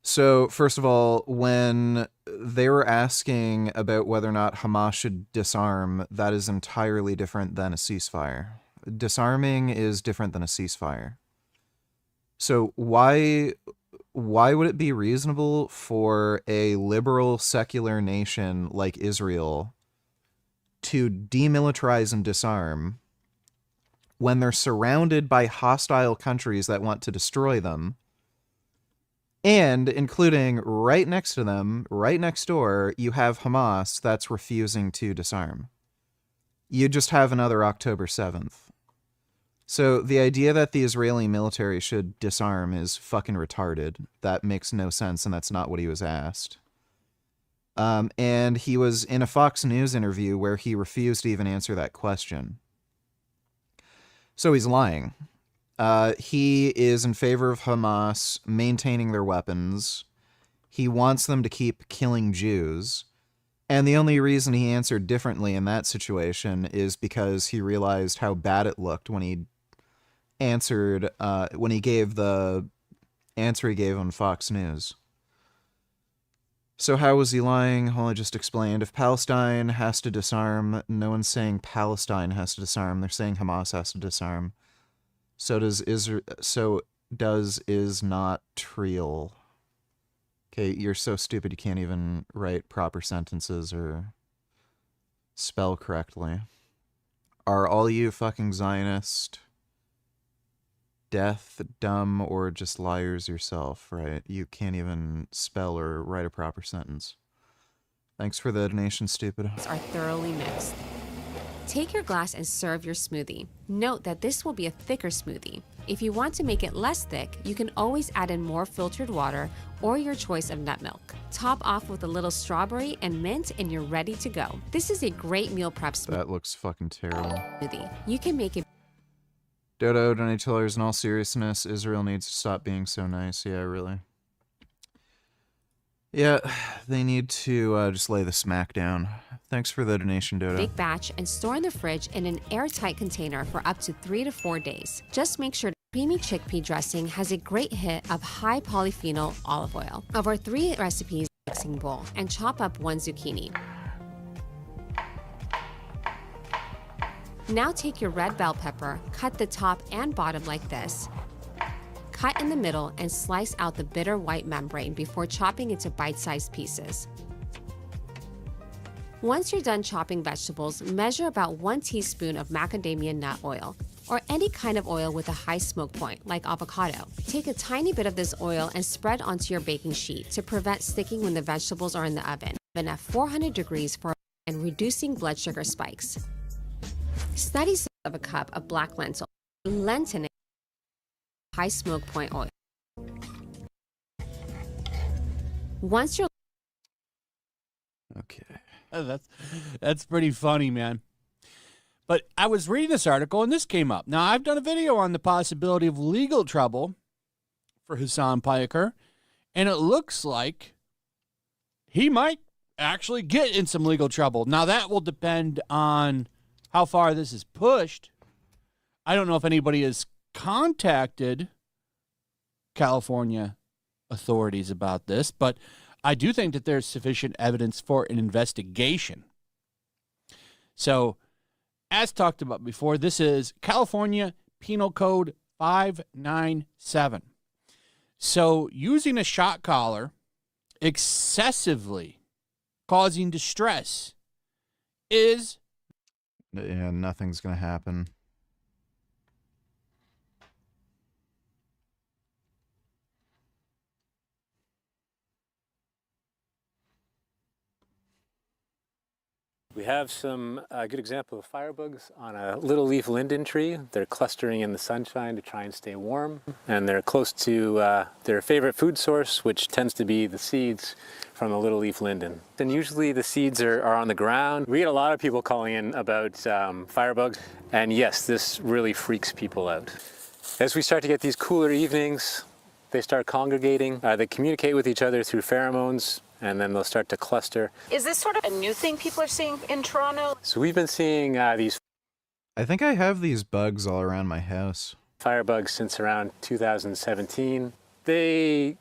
So, first of all, when they were asking about whether or not Hamas should disarm, that is entirely different than a ceasefire. Disarming is different than a ceasefire. So why would it be reasonable for a liberal secular nation like Israel to demilitarize and disarm when they're surrounded by hostile countries that want to destroy them? And including right next to them, right next door, you have Hamas that's refusing to disarm. You just have another October 7th. So the idea that the Israeli military should disarm is fucking retarded. That makes no sense, and that's not what he was asked. And he was in a Fox News interview where he refused to even answer that question. So he's lying. He is in favor of Hamas maintaining their weapons. He wants them to keep killing Jews. And the only reason he answered differently in that situation is because he realized how bad it looked when he answered, when he gave the answer he gave on Fox News. So how was he lying? Well, I just explained. If Palestine has to disarm, no one's saying Palestine has to disarm. They're saying Hamas has to disarm. So does Israel. So does is not trial. Okay, you're so stupid you can't even write proper sentences or spell correctly. Are all you fucking Zionist deaf, dumb, or just liars yourself, right? You can't even spell or write a proper sentence. Thanks for the donation, stupid. Are thoroughly mixed. Take your glass and serve your smoothie. Note that this will be a thicker smoothie. If you want to make it less thick, you can always add in more filtered water or your choice of nut milk. Top off with a little strawberry and mint and you're ready to go. This is a great meal prep smoothie. That looks fucking terrible. You can make it. Dodo, donate $2. In all seriousness, Israel needs to stop being so nice. Yeah, really. Yeah, they need to just lay the smack down. Thanks for the donation, Dodo. Big batch and store in the fridge in an airtight container for up to 3 to 4 days. Just make sure creamy chickpea dressing has a great hit of high polyphenol olive oil. Of our 3 recipes, mixing bowl and chop up 1 zucchini. Now take your red bell pepper, cut the top and bottom like this. Cut in the middle and slice out the bitter white membrane before chopping into bite-sized pieces. Once you're done chopping vegetables, measure about 1 teaspoon of macadamia nut oil, or any kind of oil with a high smoke point, like avocado. Take a tiny bit of this oil and spread onto your baking sheet to prevent sticking when the vegetables are in the oven. Oven at 400 degrees for and reducing blood sugar spikes. Steady of a cup of black lentil, lentil, high smoke point oil. Once you're okay, that's pretty funny, man. But I was reading this article and this came up. Now I've done a video on the possibility of legal trouble for Hassan Piker, and it looks like he might actually get in some legal trouble. Now that will depend on how far this is pushed. I don't know if anybody has contacted California authorities about this, but I do think that there's sufficient evidence for an investigation. So, as talked about before, this is California Penal Code 597. So, using a shock collar excessively causing distress is... Yeah, nothing's gonna happen. We have some good example of firebugs on a little leaf linden tree. They're clustering in the sunshine to try and stay warm, and they're close to their favorite food source, which tends to be the seeds from the little leaf linden. And usually the seeds are on the ground. We get a lot of people calling in about firebugs, and yes, this really freaks people out. As we start to get these cooler evenings, they start congregating. They communicate with each other through pheromones, and then they'll start to cluster. Is this sort of a new thing people are seeing in Toronto? So we've been seeing these... I think I have these bugs all around my house. Firebugs since around 2017. They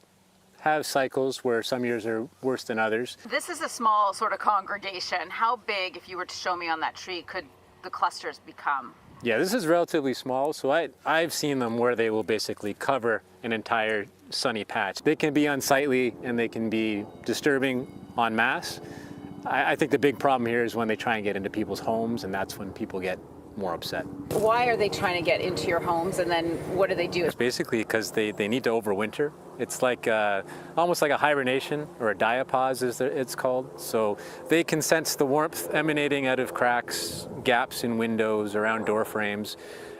have cycles where some years are worse than others. This is a small sort of congregation. How big, if you were to show me on that tree, could the clusters become? Yeah, this is relatively small, so I've seen them where they will basically cover an entire sunny patch. They can be unsightly and they can be disturbing en masse. I think the big problem here is when they try and get into people's homes, and that's when people get more upset. Why are they trying to get into your homes, and then what do they do? It's basically because they need to overwinter. It's like almost like a hibernation, or a diapause as it's called. So they can sense the warmth emanating out of cracks, gaps in windows, around door frames.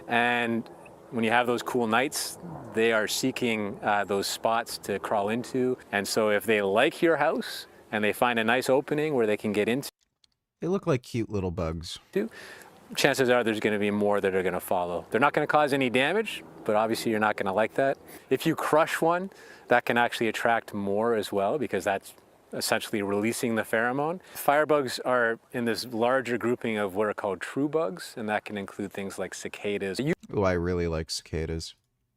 And when you have those cool nights, they are seeking those spots to crawl into. And so if they like your house and they find a nice opening where they can get into, they look like cute little bugs. Chances are there's going to be more that are going to follow. They're not going to cause any damage, but obviously you're not going to like that. If you crush one, that can actually attract more as well, because that's essentially releasing the pheromone. Firebugs are in this larger grouping of what are called true bugs, and that can include things like cicadas. Oh, I really like cicadas.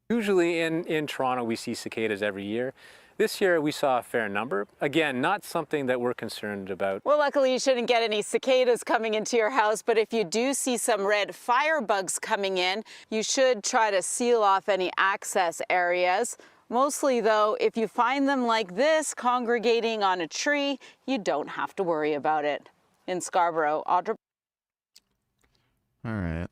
Usually in Toronto, we see cicadas every year. This year, we saw a fair number. Again, not something that we're concerned about. Well, luckily you shouldn't get any cicadas coming into your house, but if you do see some red firebugs coming in, you should try to seal off any access areas. Mostly though, if you find them like this, congregating on a tree, you don't have to worry about it. In Scarborough, Audra. All right.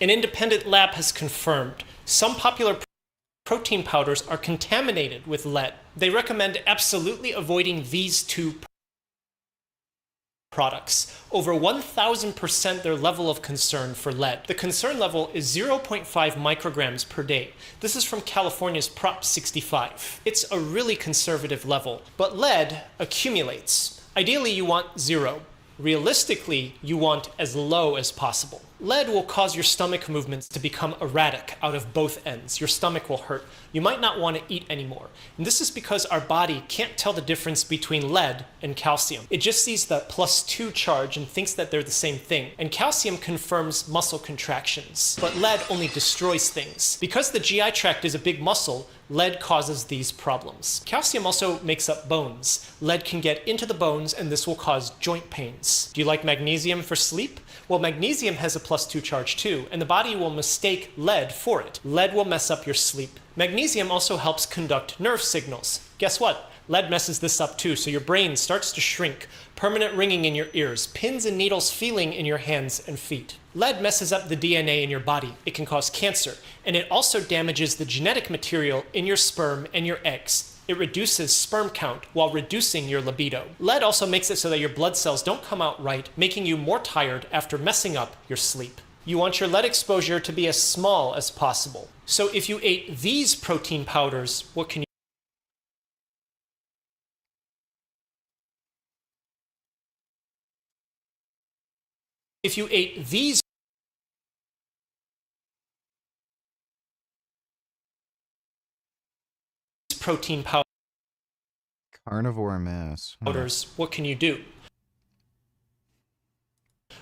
An independent lab has confirmed some popular protein powders are contaminated with lead. They recommend absolutely avoiding these two products. Over 1,000% their level of concern for lead. The concern level is 0.5 micrograms per day. This is from California's Prop 65. It's a really conservative level, but lead accumulates. Ideally, you want 0. Realistically, you want as low as possible. Lead will cause your stomach movements to become erratic out of both ends. Your stomach will hurt. You might not want to eat anymore. And this is because our body can't tell the difference between lead and calcium. It just sees the +2 charge and thinks that they're the same thing. And calcium confirms muscle contractions, but lead only destroys things. Because the GI tract is a big muscle, lead causes these problems. Calcium also makes up bones. Lead can get into the bones and this will cause joint pains. Do you like magnesium for sleep? Well, magnesium has a +2 charge too, and the body will mistake lead for it. Lead will mess up your sleep. Magnesium also helps conduct nerve signals. Guess what? Lead messes this up too, so your brain starts to shrink, permanent ringing in your ears, pins and needles feeling in your hands and feet. Lead messes up the DNA in your body. It can cause cancer, and it also damages the genetic material in your sperm and your eggs. It reduces sperm count while reducing your libido. Lead also makes it so that your blood cells don't come out right, making you more tired after messing up your sleep. You want your lead exposure to be as small as possible. So if you ate these protein powders, what can you If you ate these protein Carnivore mass. powders, what can you do?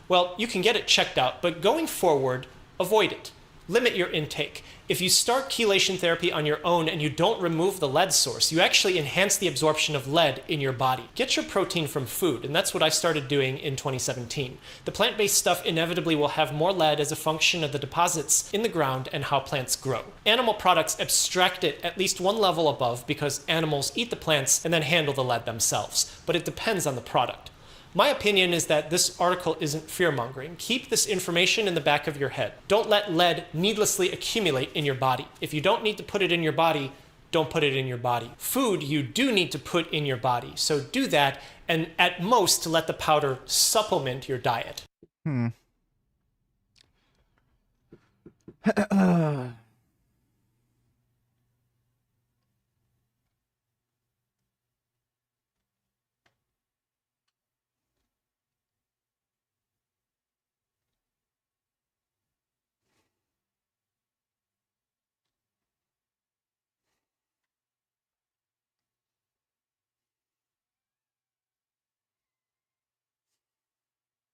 Well, you can get it checked out, but going forward, avoid it. Limit your intake. If you start chelation therapy on your own and you don't remove the lead source, you actually enhance the absorption of lead in your body. Get your protein from food, and that's what I started doing in 2017. The plant-based stuff inevitably will have more lead as a function of the deposits in the ground and how plants grow. Animal products abstract it at least one level above because animals eat the plants and then handle the lead themselves, but it depends on the product. My opinion is that this article isn't fear-mongering. Keep this information in the back of your head. Don't let lead needlessly accumulate in your body. If you don't need to put it in your body, don't put it in your body. Food you do need to put in your body, so do that, and at most let the powder supplement your diet.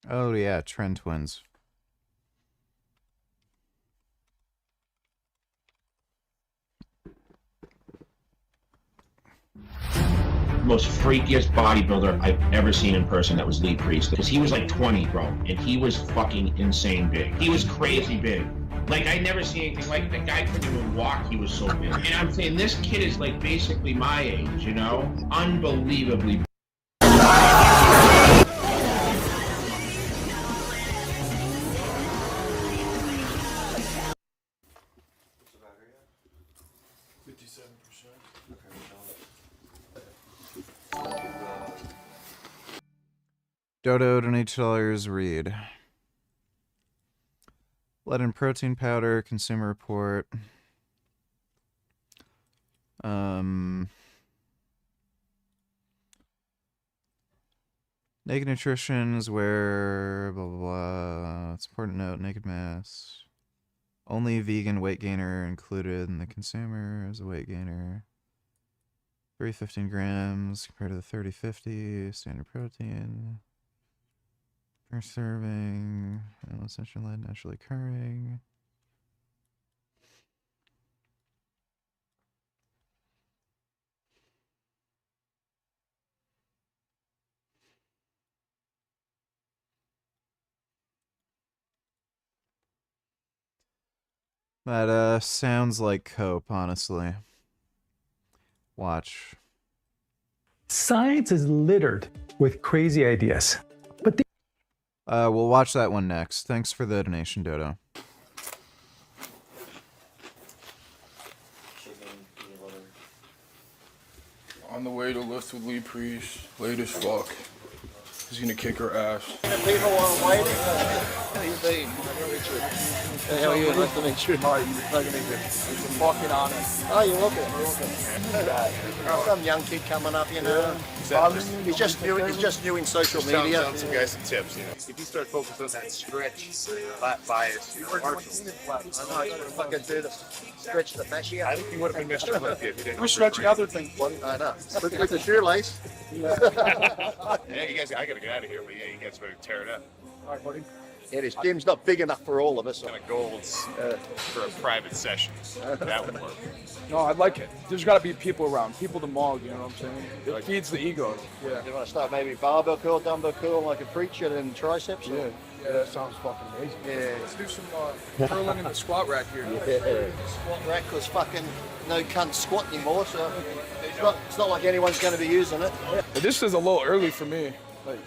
Oh yeah, Trend twins. Most freakiest bodybuilder I've ever seen in person that was Lee Priest. Because he was like 20, bro, and he was fucking insane big. He was crazy big. Like, I never seen anything like the guy couldn't even walk, he was so big. And I'm saying, this kid is like basically my age, you know? Unbelievably big. Dodo donates $2. Read. Lead in protein powder. Consumer Report. Naked nutrition is where blah blah blah. It's important to note naked mass. Only vegan weight gainer included in the consumer as a weight gainer. 315 grams compared to the 3050 standard protein. Per serving, essential lead naturally occurring. That sounds like cope, honestly. Watch. Science is littered with crazy ideas. But we'll watch that one next. Thanks for the donation, Dodo. On the way to lift with Lee Priest, late as fuck. He's gonna kick her ass. People are waiting. How you been? How are you? Nice to meet you. Hi, nice to meet you. It's a fucking honor. Oh, you're welcome. Some young kid coming up, you know. He's just new in social media. Down some guys some tips, you know. If you start focusing on that stretch, that bias, you're partial. I know, I gotta fucking do this. Stretch the fascia. I think you would have been Mr. Olympia if you didn't. We're stretching other things, buddy. I know. With the shoelace. Yeah, you guys, I gotta get out of here, but yeah, you guys better tear it up. All right, buddy. Yeah, this gym's not big enough for all of us. Kind of golds for a private session. That would work. No, I like it. There's gotta be people around, people to maul, you know what I'm saying? It feeds the ego. Yeah. You want to start maybe barbell curl, dumbbell curl, like a preacher, and triceps? Yeah. Yeah, that sounds fucking amazing. Yeah. Let's do some curling in the squat rack here. Yeah. Squat rack was fucking no cunt squat anymore, so it's not like anyone's going to be using it. But this is a little early for me. Like,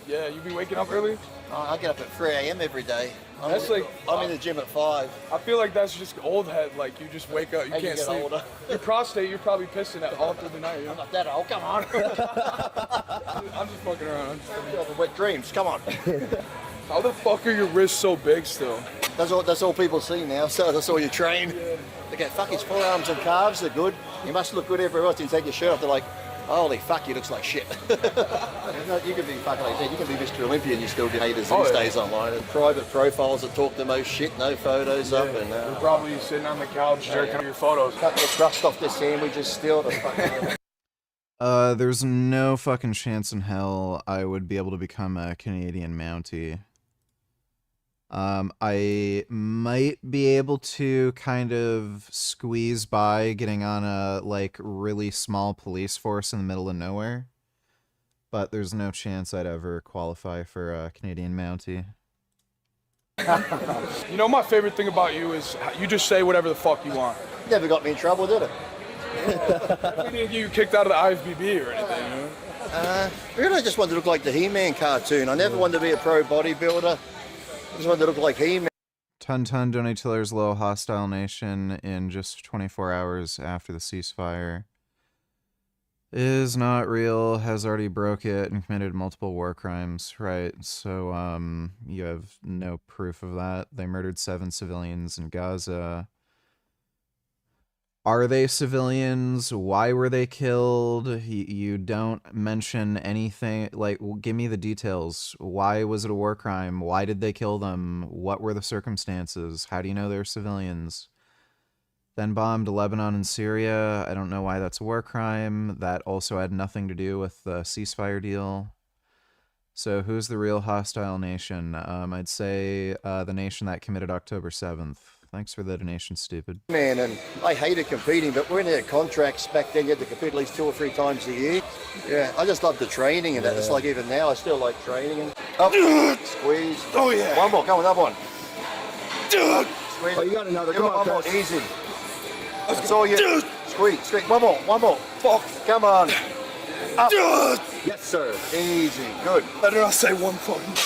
yeah, you be waking up early? I get up at 3 a.m. every day. I'm in the gym at 5. I feel like that's just old head. Like, you just wake up, you can't sleep. Older. Your prostate, you're probably pissing at all through the night. You know? I'm not that old, come on. I'm just fucking around. Wet dreams, come on. How the fuck are your wrists so big still? That's all people see now, so that's all you train. Yeah. They go, fuck, his forearms and calves are good. He must look good everywhere else. You take your shirt off, they're like, holy fuck, he looks like shit. You can be fucking like that. You can be Mr. Olympia and you still get haters these days online. And private profiles that talk the most shit, no photos up. And you're probably sitting on the couch jerking your photos. Cut the crust off the sandwiches still. There's no fucking chance in hell I would be able to become a Canadian Mountie. I might be able to kind of squeeze by getting on a, like, really small police force in the middle of nowhere. But there's no chance I'd ever qualify for a Canadian Mountie. You know, my favorite thing about you is you just say whatever the fuck you want. Never got me in trouble, did it? We didn't get you kicked out of the IFBB or anything, you know? Really, I just wanted to look like the He-Man cartoon. I never wanted to be a pro bodybuilder. I just wanted to look like He-Man. Ton donate to Hiller's Low hostile nation in just 24 hours after the ceasefire. Is not real, has already broke it and committed multiple war crimes. Right, so you have no proof of that. They murdered 7 civilians in Gaza. Are they civilians? Why were they killed? You don't mention anything. Like, give me the details. Why was it a war crime? Why did they kill them? What were the circumstances? How do you know they're civilians? Then bombed Lebanon and Syria. I don't know why that's a war crime. That also had nothing to do with the ceasefire deal. So who's the real hostile nation? I'd say the nation that committed October 7th. Thanks for the donation, stupid. Man, and I hated competing, but we're in our contracts back then. You had to compete at least 2 or 3 times a year. Yeah, I just love the training and that. It's like even now, I still like training. And up, squeeze. Oh yeah. One more, come on, another one. Squeeze. Oh, you got another. Come on, one more, easy. That's all you. Squeeze. One more. Fuck. Come on. Up. Yes, sir. Easy. Good. Better not say one fucking.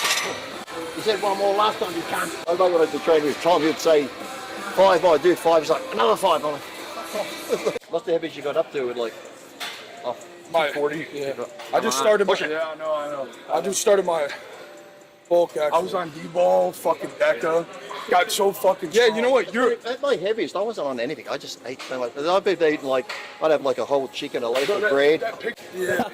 You said one more last time, you can't. I know what I had to train with Tom. He'd say 5, I'd do 5. He's like, another 5. I'm like, what's the heaviest you got up to with like 240? Yeah. I just started my. Yeah, I know. I just started my bulk actually. I was on D-ball, fucking DECA. Got so fucking strong. Yeah, you know what? At my heaviest, I wasn't on anything. I just ate so much. I'd be eating like, I'd have like a whole chicken, a loaf of bread. Yeah,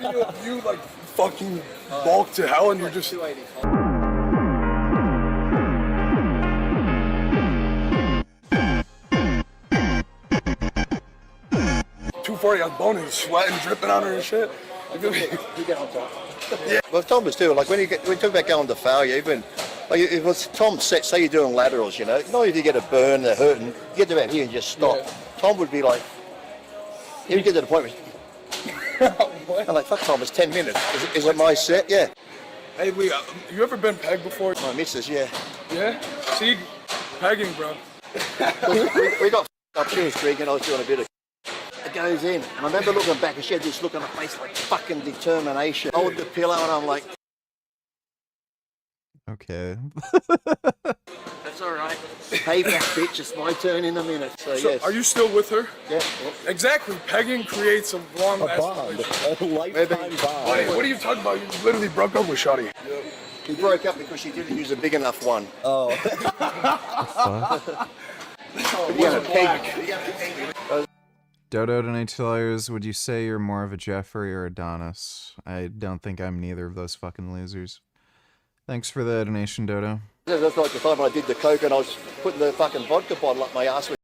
you like fucking bulk to hell and you're just... 240 on bonus, sweating, dripping on her and shit. You get on top. Yeah. Well, Tom was too, like when we talk about going to failure, even like it was Tom said, say you're doing laterals, you know, not if you get a burn, they're hurting, you get to about here and just stop. Yeah. Tom would be like, he would get to the point where I'm like, fuck Tom, it's 10 minutes. Is it my set? Yeah. Hey Lee, you ever been pegged before? My missus, yeah. Yeah? See, pegging, bro. we got up Hill Street and I was doing a bit of it goes in. And I remember looking back and she had this look on her face like fucking determination. I hold the pillow and I'm like... Okay. That's all right. Hey, back, bitch, it's my turn in a minute. So yes. Are you still with her? Yeah. Exactly. Pegging creates a long-lasting relationship. A lifetime bond. What are you talking about? You literally broke up with Shawty. Yeah. He broke up because she didn't use a big enough one. Oh. Dodo donates, would you say you're more of a Jeffrey or Adonis? I don't think I'm neither of those fucking losers. Thanks for the donation, Dodo. That's like the time I did the coke and I was putting the fucking vodka bottle up my ass with.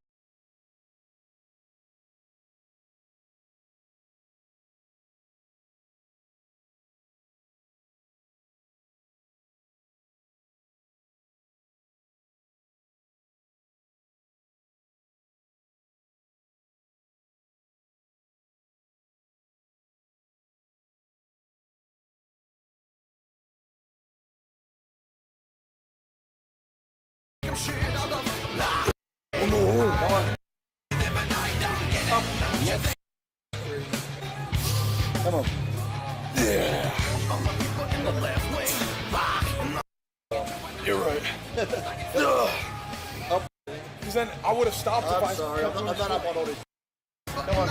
Come on. Yeah. You're right. Because then I would have stopped if I... Sorry, I'm not up on all this. Come on.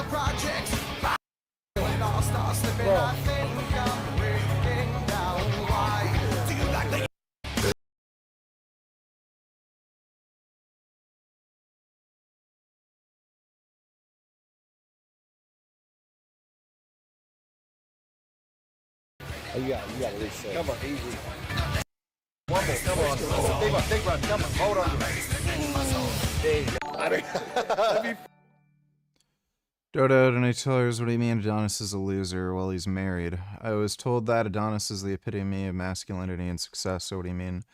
Oh, you got to reset. Come on, easy. One more, come on. Big one, come on, hold on. There you go. Dodo donates, what do you mean Adonis is a loser while he's married? I was told that Adonis is the epitome of masculinity and success, so what do you mean?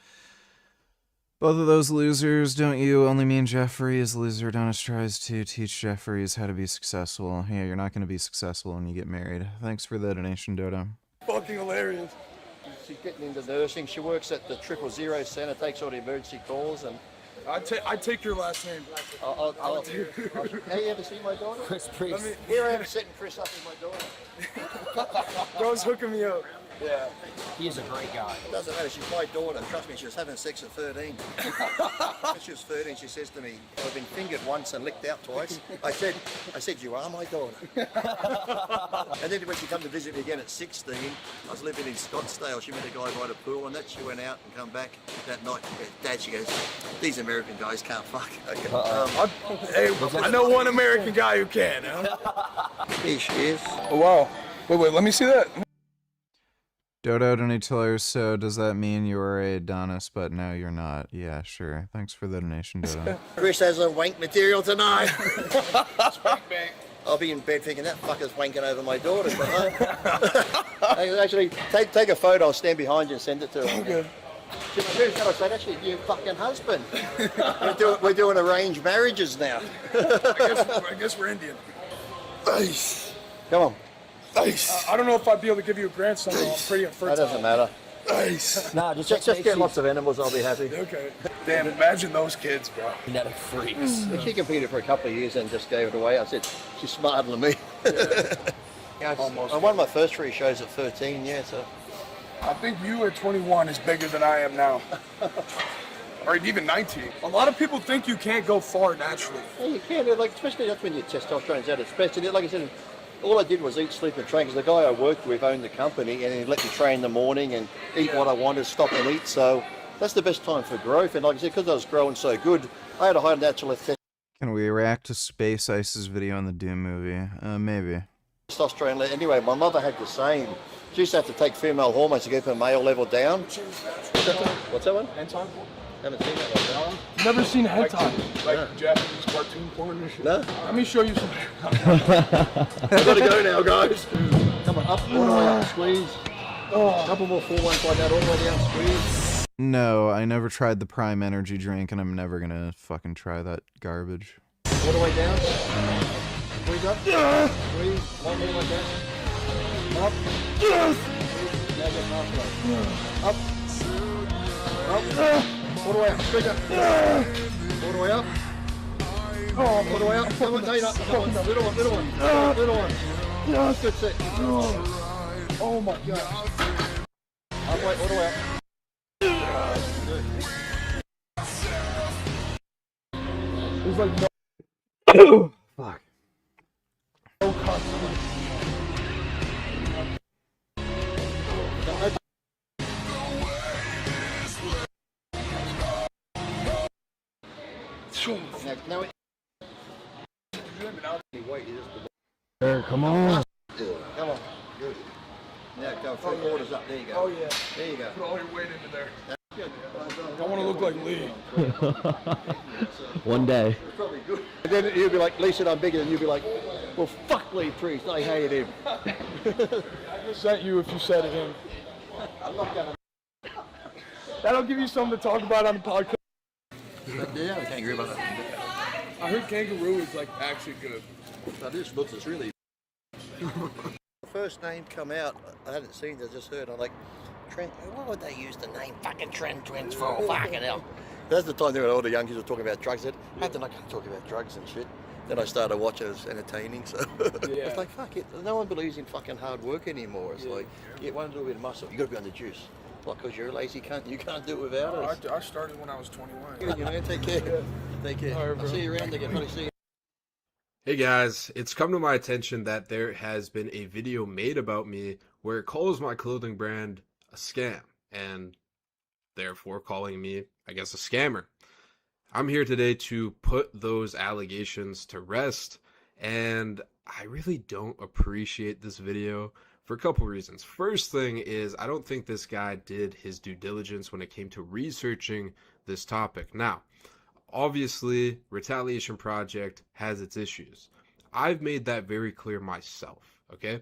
Both of those losers, don't you? Only me and Jeffrey is the loser. Adonis tries to teach Jeffries how to be successful. Yeah, you're not going to be successful when you get married. Thanks for the donation, Dodo. Fucking hilarious. She's getting into nursing. She works at the 000 Centre, takes all the emergency calls, and I take your last name. I'll hey, you ever see my daughter? Chris Priest. Here I am sitting Chris up with my daughter. Bro's hooking me up. Yeah. He is a great guy. It doesn't matter, she's my daughter. Trust me, she was having sex at 13. When she was 13, she says to me, I've been fingered once and licked out twice. I said, you are my daughter. And then when she come to visit me again at 16, I was living in Scottsdale. She met a guy by the pool and that she went out and come back that night. Dad, she goes, these American guys can't fuck. I know one American guy who can. Huh? Here she is. Oh, wow. Wait, let me see that. Dodo donates, so does that mean you're a Adonis, but now you're not? Yeah, sure. Thanks for the donation, Dodo. Chris has a wank material tonight. I'll be in bed thinking that fucker's wanking over my daughter. Actually, take a photo, I'll stand behind you and send it to her. Okay. I said, actually, your fucking husband. We're doing arranged marriages now. I guess we're Indian. Nice. Come on. Nice. I don't know if I'd be able to give you a grandson, though. I'm pretty infertile. That doesn't matter. Nice. Nah, just get lots of animals, I'll be happy. Okay. Damn, imagine those kids, bro. Genetic freaks. She competed for a couple of years and just gave it away. I said, she's smarter than me. Yeah, I won my first 3 shows at 13, yeah, so. I think you at 21 is bigger than I am now. Or even 19. A lot of people think you can't go far naturally. Yeah, you can, like, especially that's when your testosterone's at its best. And like I said, all I did was eat, sleep, and train, because the guy I worked with owned the company, and he let me train in the morning and eat what I wanted, stop and eat. So that's the best time for growth. And like I said, because I was growing so good, I had a high natural Can we react to Space Ice's video on the Doom movie? Maybe. testosterone. Anyway, my mother had the same. She used to have to take female hormones to keep her male level down. What's that one? Hentai? Haven't seen that one. Never seen hentai. Like Japanese cartoon porn and shit. No? Let me show you some. I gotta go now, guys. Come on, up, all the way up, squeeze. Couple more 4-1 like that, all the way down, squeeze. No, I never tried the Prime Energy drink, and I'm never gonna fucking try that garbage. All the way down. Squeeze up. Squeeze. One more like that. Up. Now get halfway. Up. Up. All the way up. Squeeze up. All the way up. All the way up. Come on, no, you're not. Little one, little one. Little one. Good set. Oh my god. Halfway, all the way up. There's like no. Fuck. No constantly. Now There, come on. Come on. Good. Now go 3/4 up. There you go. Oh yeah. There you go. Put all your weight into there. I want to look like Lee. One day. It's probably good. And then you'll be like, Lee said I'm bigger, and you'll be like, well, fuck Lee Priest. I hated him. I just sent you if you said it him. I'm not gonna. That'll give you something to talk about on the podcast. Yeah, I can't agree about that. I heard kangaroo is like actually good. Now this looks is really. First name come out, I hadn't seen it, I just heard. I'm like, Trent, what would they use the name fucking Trent Twins for? Fucking hell. That's the time all the young kids were talking about drugs. I said, how did I talk about drugs and shit? Then I started watching it as entertaining, so Yeah. it's like, fuck it. No one believes in fucking hard work anymore. It's like, you get one little bit of muscle, you gotta be on the juice. Like, because you're a lazy cunt, you can't do it without us. I started when I was 21. Good, you man, take care. Yeah. Take care. All right, I'll see you around again. Probably see you. Hey guys, it's come to my attention that there has been a video made about me where it calls my clothing brand a scam, and therefore calling me, I guess, a scammer. I'm here today to put those allegations to rest, and I really don't appreciate this video for a couple reasons. First thing is, I don't think this guy did his due diligence when it came to researching this topic. Now, obviously, Retaliation Project has its issues. I've made that very clear myself, okay?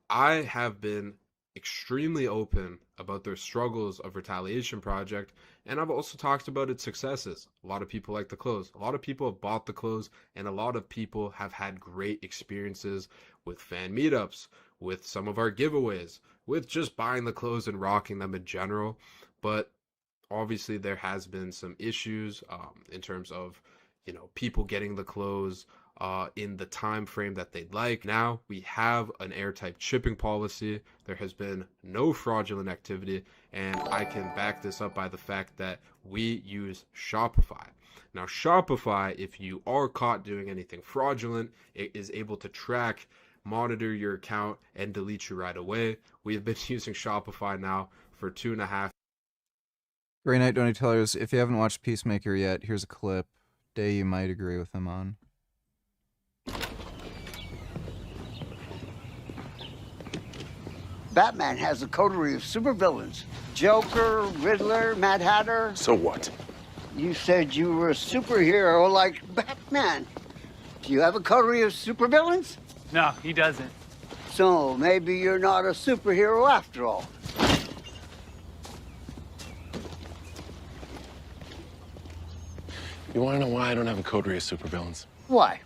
I have been extremely open about their struggles of Retaliation Project, and I've also talked about its successes. A lot of people like the clothes. A lot of people have bought the clothes, and a lot of people have had great experiences with fan meetups, with some of our giveaways, with just buying the clothes and rocking them in general. But obviously there has been some issues in terms of, you know, people getting the clothes in the time frame that they'd like. Now we have an airtight shipping policy. There has been no fraudulent activity, and I can back this up by the fact that we use Shopify. Now Shopify, if you are caught doing anything fraudulent, it is able to track, monitor your account, and delete you right away. We have been using Shopify now for 2.5. Grey Knight Donny Tellers, if you haven't watched Peacemaker yet, here's a clip. Day you might agree with him on. Batman has a coterie of supervillains. Joker, Riddler, Mad Hatter. So what? You said you were a superhero like Batman. Do you have a coterie of supervillains? No, he doesn't. So maybe you're not a superhero after all. You want to know why I don't have a coterie of supervillains? Why?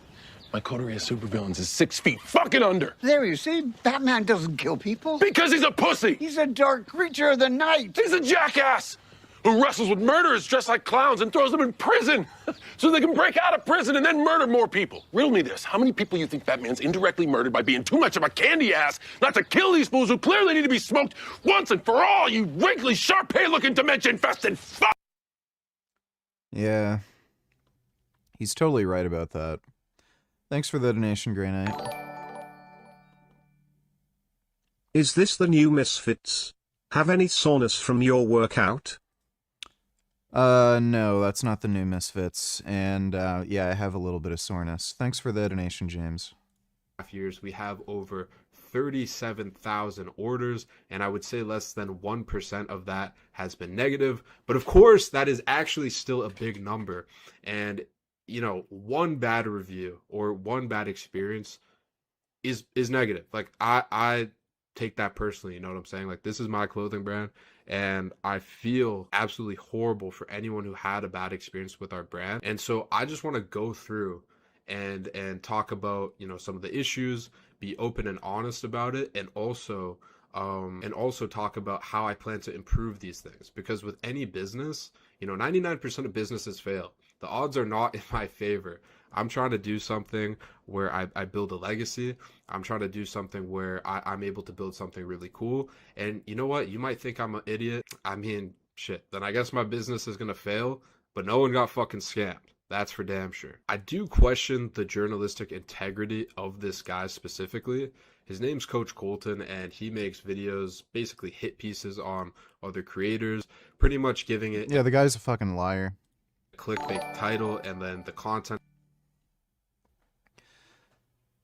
My coterie of supervillains is 6 feet fucking under. There, you see, Batman doesn't kill people. Because he's a pussy. He's a dark creature of the night. He's a jackass who wrestles with murderers dressed like clowns and throws them in prison so they can break out of prison and then murder more people. Riddle me this. How many people you think Batman's indirectly murdered by being too much of a candy ass not to kill these fools who clearly need to be smoked once and for all, you wrinkly, Shar-Pei-looking, dementia-infested fuck? Yeah. He's totally right about that. Thanks for the donation, Grey Knight. Is this the new Misfits? Have any soreness from your workout? No, that's not the new Misfits. And, yeah, I have a little bit of soreness. Thanks for the donation, James. Years, we have over 37,000 orders, and I would say less than 1% of that has been negative. But of course, that is actually still a big number. And, you know, one bad review or one bad experience is negative. Like, I take that personally, you know what I'm saying? Like, this is my clothing brand, and I feel absolutely horrible for anyone who had a bad experience with our brand. And so I just want to go through and talk about, you know, some of the issues, be open and honest about it, and also talk about how I plan to improve these things. Because with any business, you know, 99% of businesses fail. The odds are not in my favor. I'm trying to do something where I build a legacy. I'm trying to do something where I'm able to build something really cool. And you know what? You might think I'm an idiot. I mean, shit, then I guess my business is going to fail, but no one got fucking scammed. That's for damn sure. I do question the journalistic integrity of this guy specifically. His name's Coach Colton, and he makes videos, basically hit pieces on other creators, pretty much giving it... Yeah, the guy's a fucking liar. ...clickbait title, and then the content...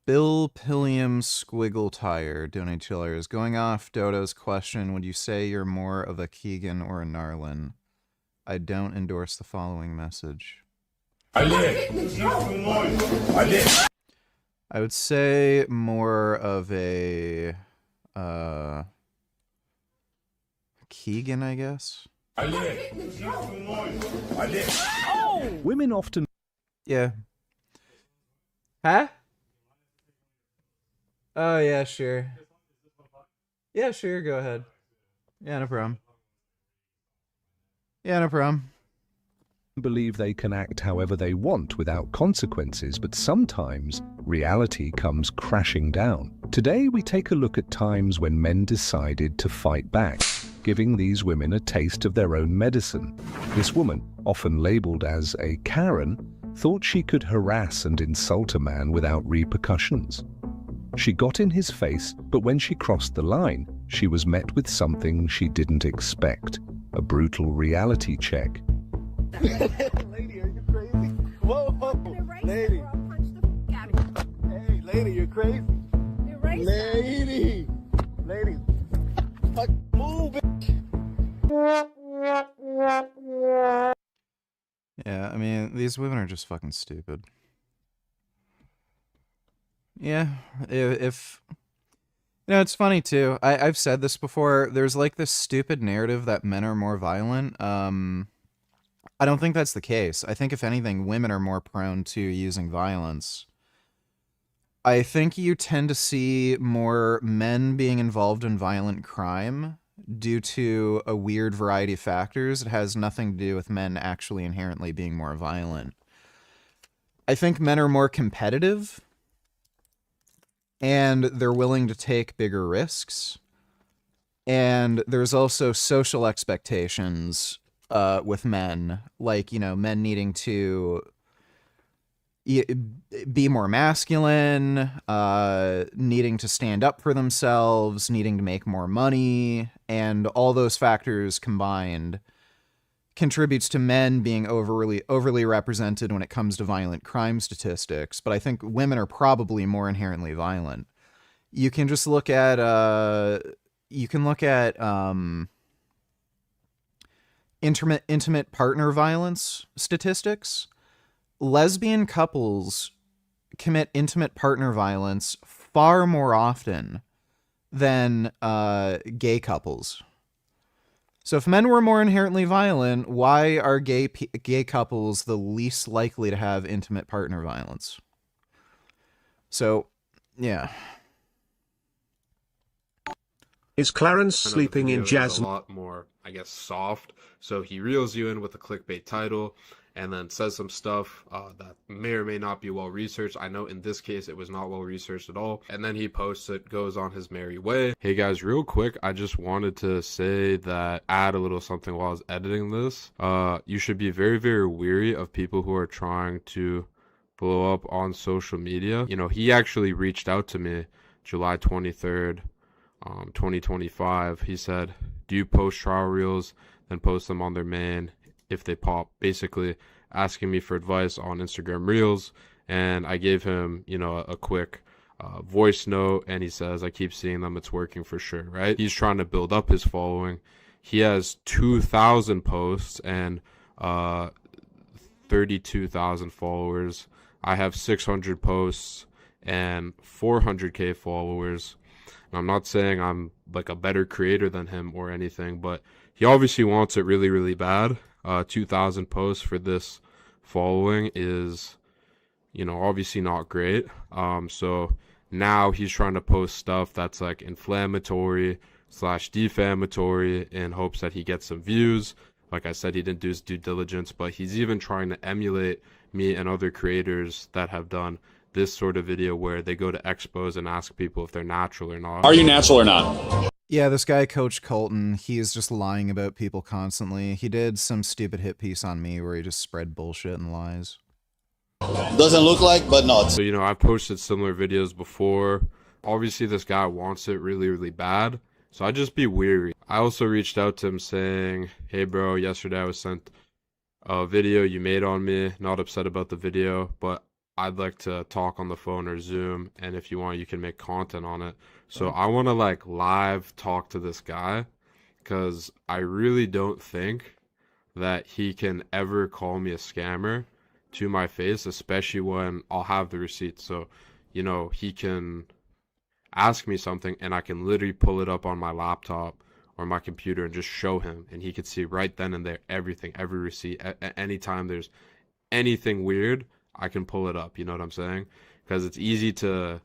Bill Pilliam Squiggle Tire, donate $2. Going off Dodo's question, would you say you're more of a Keegan or a Narlin? I don't endorse the following message. I would say more of a Keegan, I guess. Women often... Yeah. Huh? Oh, yeah, sure. Yeah, sure, go ahead. Yeah, no problem. Yeah, no problem. Believe they can act however they want without consequences, but sometimes reality comes crashing down. Today we take a look at times when men decided to fight back, giving these women a taste of their own medicine. This woman, often labeled as a Karen, thought she could harass and insult a man without repercussions. She got in his face, but when she crossed the line, she was met with something she didn't expect, a brutal reality check. Lady, are you crazy? Whoa, lady. Hey, lady, you're crazy. Lady, fuck, move it. Yeah, I mean, these women are just fucking stupid. Yeah, if you know, it's funny too. I've said this before. There's like this stupid narrative that men are more violent. I don't think that's the case. I think if anything, women are more prone to using violence. I think you tend to see more men being involved in violent crime due to a weird variety of factors. It has nothing to do with men actually inherently being more violent. I think men are more competitive, and they're willing to take bigger risks. And there's also social expectations with men, like, you know, men needing to be more masculine, needing to stand up for themselves, needing to make more money, and all those factors combined contributes to men being overly represented when it comes to violent crime statistics. But I think women are probably more inherently violent. You can just look at intimate partner violence statistics. Lesbian couples commit intimate partner violence far more often than gay couples. So if men were more inherently violent, why are gay couples the least likely to have intimate partner violence? So, yeah. Is Clarence sleeping in jazz? A lot more, I guess, soft. So he reels you in with a clickbait title and then says some stuff that may or may not be well researched. I know in this case it was not well researched at all. And then he posts it, goes on his merry way. Hey guys, real quick, I just wanted to say that, add a little something while I was editing this. You should be very, very weary of people who are trying to blow up on social media. You know, he actually reached out to me July 23rd, 2025. He said, do you post trial reels, then post them on their main if they pop, basically asking me for advice on Instagram Reels. And I gave him, you know, a quick voice note, and he says, I keep seeing them, it's working for sure, right? He's trying to build up his following. He has 2,000 posts and 32,000 followers. I have 600 posts and 400k followers. And I'm not saying I'm like a better creator than him or anything, but he obviously wants it really, really bad. 2,000 posts for this following is, you know, obviously not great. So now he's trying to post stuff that's like inflammatory / defamatory in hopes that he gets some views. Like I said, he didn't do his due diligence, but he's even trying to emulate me and other creators that have done this sort of video where they go to expos and ask people if they're natural or not. Are you natural or not? Yeah, this guy, Coach Colton, he is just lying about people constantly. He did some stupid hit piece on me where he just spread bullshit and lies. Doesn't look like, but not. So, you know, I've posted similar videos before. Obviously, this guy wants it really, really bad. So I just be weary. I also reached out to him saying, hey, bro, yesterday I was sent a video you made on me. Not upset about the video, but I'd like to talk on the phone or Zoom, and if you want, you can make content on it. So I want to like live talk to this guy, because I really don't think that he can ever call me a scammer to my face, especially when I'll have the receipts. So, you know, he can ask me something and I can literally pull it up on my laptop or my computer and just show him, and he could see right then and there everything, every receipt. Anytime there's anything weird, I can pull it up, you know what I'm saying? Because it's easy to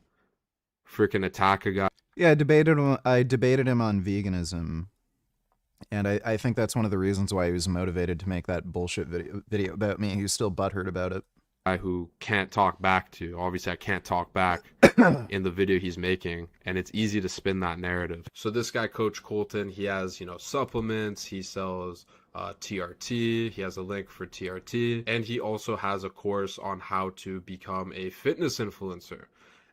freaking attack a guy. Yeah, I debated him on veganism, and I think that's one of the reasons why he was motivated to make that bullshit video about me. He was still butthurt about it. Guy who can't talk back to. Obviously, I can't talk back in the video he's making, and it's easy to spin that narrative. So this guy, Coach Colton, he has, you know, supplements, he sells TRT, he has a link for TRT, and he also has a course on how to become a fitness influencer.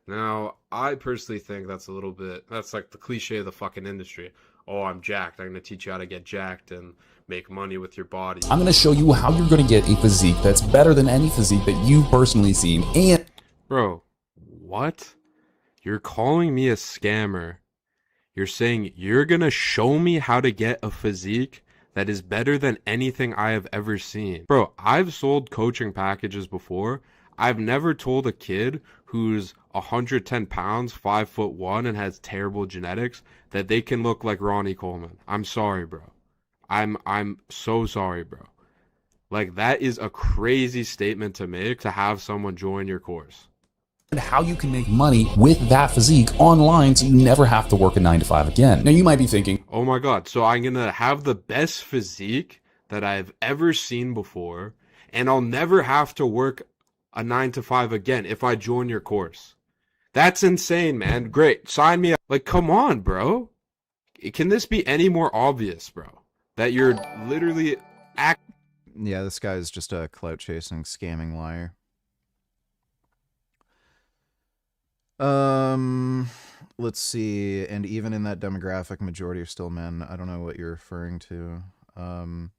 Now, I personally think that's a little bit, that's like the cliche of the fucking industry. Oh, I'm jacked, I'm going to teach you how to get jacked and make money with your body. I'm going to show you how you're going to get a physique that's better than any physique that you've personally seen. And bro, what? You're calling me a scammer. You're saying you're going to show me how to get a physique that is better than anything I have ever seen. Bro, I've sold coaching packages before. I've never told a kid who's 110 pounds, 5'1", and has terrible genetics that they can look like Ronnie Coleman. I'm sorry, bro. I'm so sorry, bro. Like, that is a crazy statement to make, to have someone join your course. how you can make money with that physique online so you never have to work a 9-to-5 again. Now you might be thinking, oh my God, so I'm going to have the best physique that I've ever seen before, and I'll never have to work a 9-to-5 again if I join your course. That's insane, man. Great. Sign me up. Like, come on, bro. Can this be any more obvious, bro? That you're literally Yeah, this guy is just a clout-chasing, scamming liar. Let's see. And even in that demographic, majority are still men. I don't know what you're referring to. Who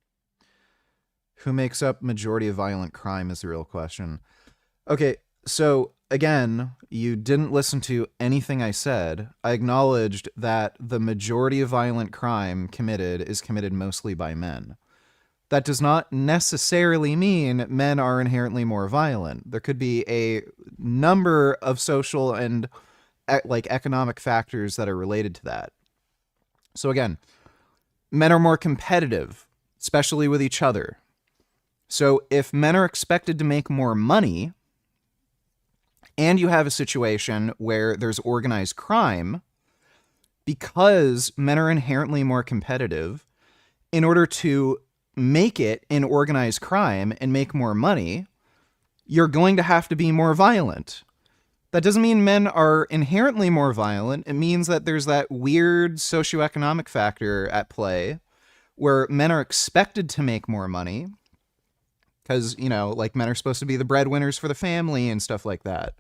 makes up majority of violent crime is the real question. Okay, so again, you didn't listen to anything I said. I acknowledged that the majority of violent crime is committed mostly by men. That does not necessarily mean men are inherently more violent. There could be a number of social and like economic factors that are related to that. So again, men are more competitive, especially with each other. So if men are expected to make more money, and you have a situation where there's organized crime, because men are inherently more competitive, in order to make it in organized crime and make more money, you're going to have to be more violent. That doesn't mean men are inherently more violent. It means that there's that weird socioeconomic factor at play where men are expected to make more money because, you know, like men are supposed to be the breadwinners for the family and stuff like that.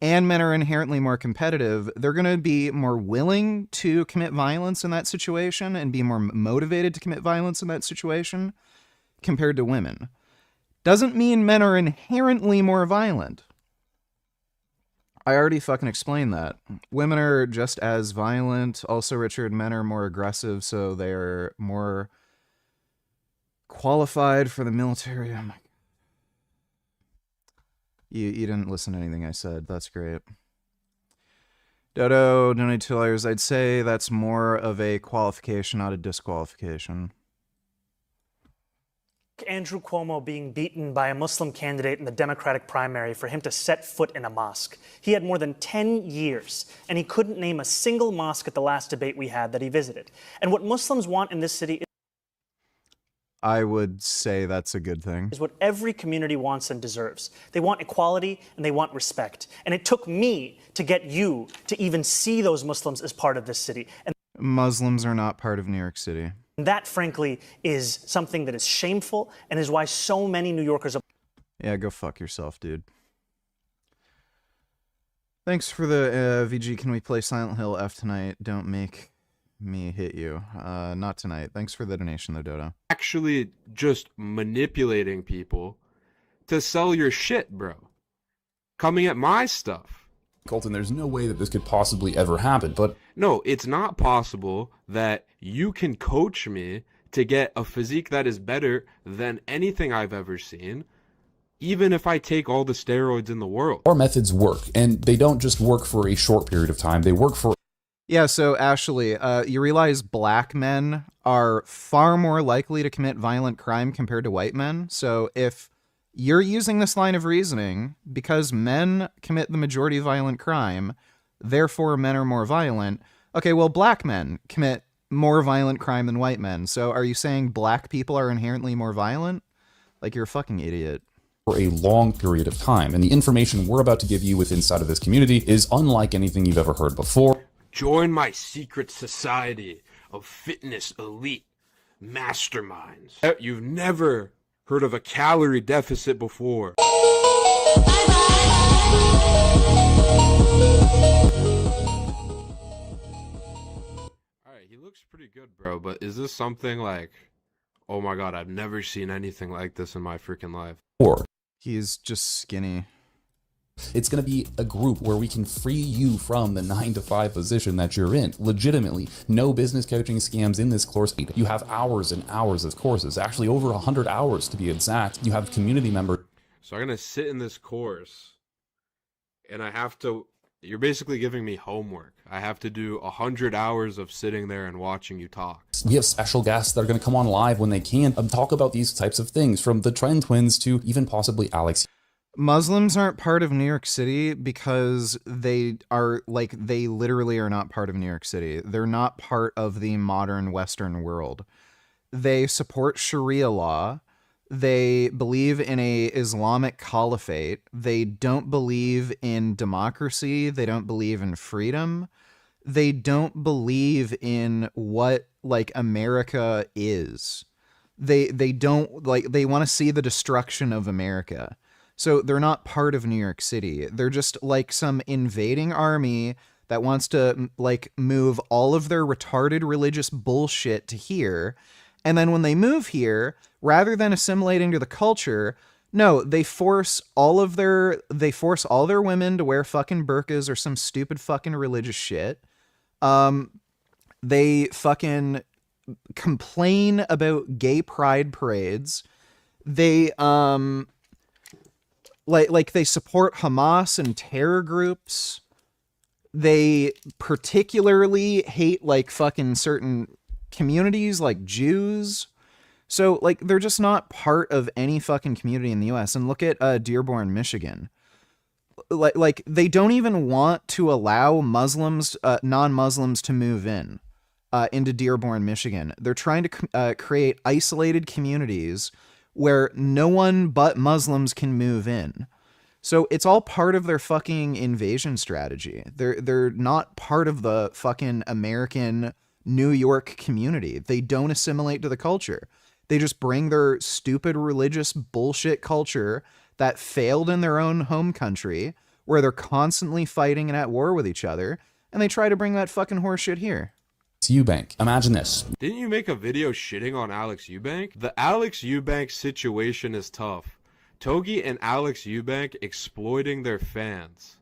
And men are inherently more competitive. They're going to be more willing to commit violence in that situation and be more motivated to commit violence in that situation compared to women. Doesn't mean men are inherently more violent. I already fucking explained that. Women are just as violent. Also, Richard, men are more aggressive, so they're more qualified for the military. Oh my... You didn't listen to anything I said. That's great. Dodo, donate $2. I'd say that's more of a qualification, not a disqualification. Andrew Cuomo being beaten by a Muslim candidate in the Democratic primary for him to set foot in a mosque. He had more than 10 years, and he couldn't name a single mosque at the last debate we had that he visited. And what Muslims want in this city I would say that's a good thing. is what every community wants and deserves. They want equality and they want respect. And it took me to get you to even see those Muslims as part of this city. And Muslims are not part of New York City. that, frankly, is something that is shameful and is why so many New Yorkers are... Yeah, go fuck yourself, dude. Thanks for the VG. Can we play Silent Hill F tonight? Don't make me hit you. Not tonight. Thanks for the donation, though, Dodo. Actually just manipulating people to sell your shit, bro. Coming at my stuff. Colton, there's no way that this could possibly ever happen, but... No, it's not possible that you can coach me to get a physique that is better than anything I've ever seen, even if I take all the steroids in the world. Our methods work, and they don't just work for a short period of time, they work for... Yeah, so Ashley, you realize black men are far more likely to commit violent crime compared to white men. So if you're using this line of reasoning, because men commit the majority of violent crime, therefore men are more violent. Okay, well, black men commit more violent crime than white men. So are you saying black people are inherently more violent? Like, you're a fucking idiot. For a long period of time, and the information we're about to give you with inside of this community is unlike anything you've ever heard before. Join my secret society of fitness elite masterminds. You've never heard of a calorie deficit before. Alright, he looks pretty good, bro, but is this something like, oh my god, I've never seen anything like this in my freaking life? Or he's just skinny. It's going to be a group where we can free you from the 9-to-5 position that you're in. Legitimately, no business coaching scams in this course. You have hours and hours of courses, actually over 100 hours to be exact. You have community members. So I'm going to sit in this course, and I have to, you're basically giving me homework. I have to do 100 hours of sitting there and watching you talk. We have special guests that are going to come on live when they can and talk about these types of things, from the Trend Twins to even possibly Alex. Muslims aren't part of New York City because they are, like, they literally are not part of New York City. They're not part of the modern Western world. They support Sharia law. They believe in a Islamic caliphate. They don't believe in democracy. They don't believe in freedom. They don't believe in what, like, America is. They don't, like, they want to see the destruction of America. So they're not part of New York City. They're just like some invading army that wants to, like, move all of their retarded religious bullshit to here. And then when they move here, rather than assimilating to the culture, no, they force all their women to wear fucking burqas or some stupid fucking religious shit. They fucking complain about gay pride parades. They, like they support Hamas and terror groups. They particularly hate, like, fucking certain communities like Jews. So, like, they're just not part of any fucking community in the US. And look at Dearborn, Michigan. Like they don't even want to allow Muslims, non-Muslims to move into Dearborn, Michigan. They're trying to create isolated communities where no one but Muslims can move in. So it's all part of their fucking invasion strategy. They're not part of the fucking American New York community. They don't assimilate to the culture. They just bring their stupid religious bullshit culture that failed in their own home country, where they're constantly fighting and at war with each other, and they try to bring that fucking horseshit here. Eubank. Imagine this. Didn't you make a video shitting on Alex Eubank? The Alex Eubank situation is tough. Togi and Alex Eubank exploiting their fans.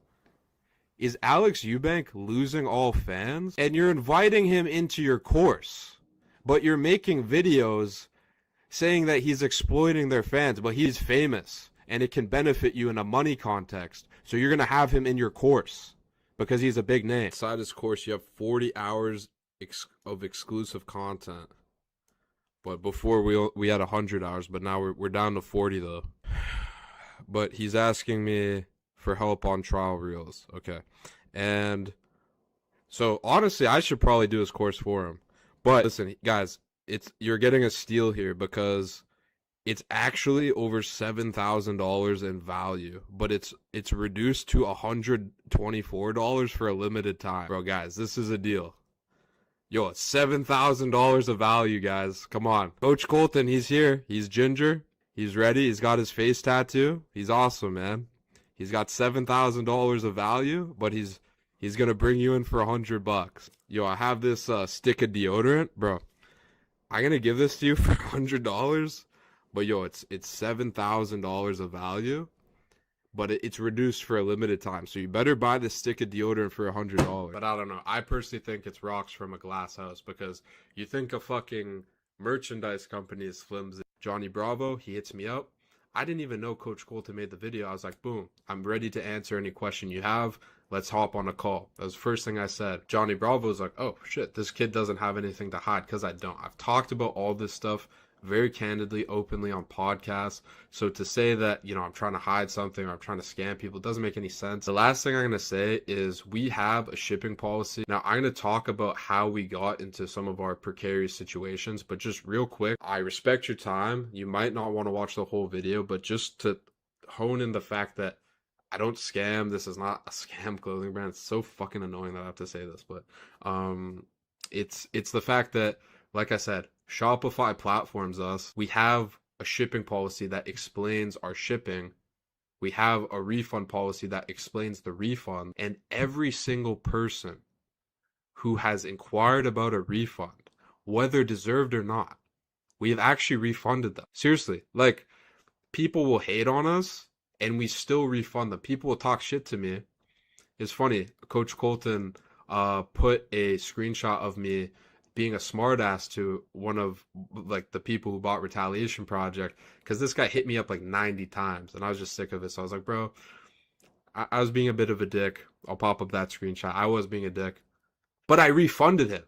is Alex Eubank losing all fans? And you're inviting him into your course, but you're making videos saying that he's exploiting their fans, but he's famous and it can benefit you in a money context. So you're going to have him in your course because he's a big name. Inside this course, you have 40 hours of exclusive content. But before we had 100 hours, but now we're down to 40 though. But he's asking me for help on trial reels. Okay. And so honestly, I should probably do his course for him. But listen, guys, you're getting a steal here because it's actually over $7,000 in value, but it's reduced to $124 for a limited time. Bro, guys, this is a deal. Yo, it's $7,000 of value, guys. Come on. Coach Colton, he's here. He's ginger. He's ready. He's got his face tattoo. He's awesome, man. He's got $7,000 of value, but he's gonna bring you in for $100. Yo, I have this stick of deodorant, bro. I'm gonna give this to you for $100, but yo, it's $7,000 of value, but it's reduced for a limited time. So you better buy this stick of deodorant for $100. But I don't know. I personally think it's rocks from a glass house because you think a fucking merchandise company is flimsy. Johnny Bravo, he hits me up. I didn't even know Coach Colton made the video. I was like, boom, I'm ready to answer any question you have. Let's hop on a call. That was the first thing I said. Johnny Bravo was like, oh shit, this kid doesn't have anything to hide, because I don't. I've talked about all this stuff very candidly, openly on podcasts. So to say that, you know, I'm trying to hide something or I'm trying to scam people doesn't make any sense. The last thing I'm going to say is we have a shipping policy. Now, I'm going to talk about how we got into some of our precarious situations, but just real quick, I respect your time. You might not want to watch the whole video, but just to hone in the fact that I don't scam. This is not a scam clothing brand. It's so fucking annoying that I have to say this, but it's the fact that, like I said, Shopify platforms us. We have a shipping policy that explains our shipping. We have a refund policy that explains the refund. And every single person who has inquired about a refund, whether deserved or not, we have actually refunded them. Seriously, like, people will hate on us and we still refund them. People will talk shit to me. It's funny, Coach Colton put a screenshot of me being a smartass to one of like the people who bought Retaliation Project, because this guy hit me up like 90 times and I was just sick of it. So I was like, bro, I was being a bit of a dick. I'll pop up that screenshot. I was being a dick, but I refunded him.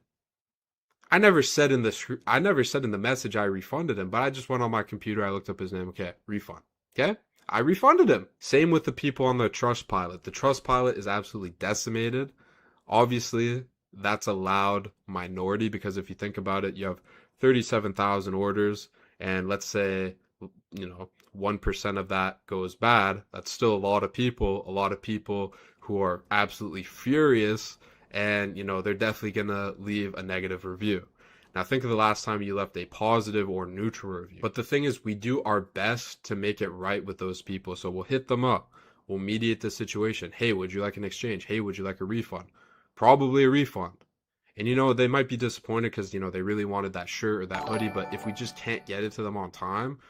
I never said in the message I refunded him, but I just went on my computer. I looked up his name. Okay, refund. Okay, I refunded him. Same with the people on the Trustpilot. The Trustpilot is absolutely decimated. Obviously, that's a loud minority, because if you think about it, you have 37,000 orders, and let's say, you know, 1% of that goes bad. That's still a lot of people who are absolutely furious, and, you know, they're definitely going to leave a negative review. Now, think of the last time you left a positive or neutral review. But the thing is, we do our best to make it right with those people. So we'll hit them up. We'll mediate the situation. Hey, would you like an exchange? Hey, would you like a refund? Probably a refund. And, you know, they might be disappointed because, you know, they really wanted that shirt or that hoodie. But if we just can't get it to them on time.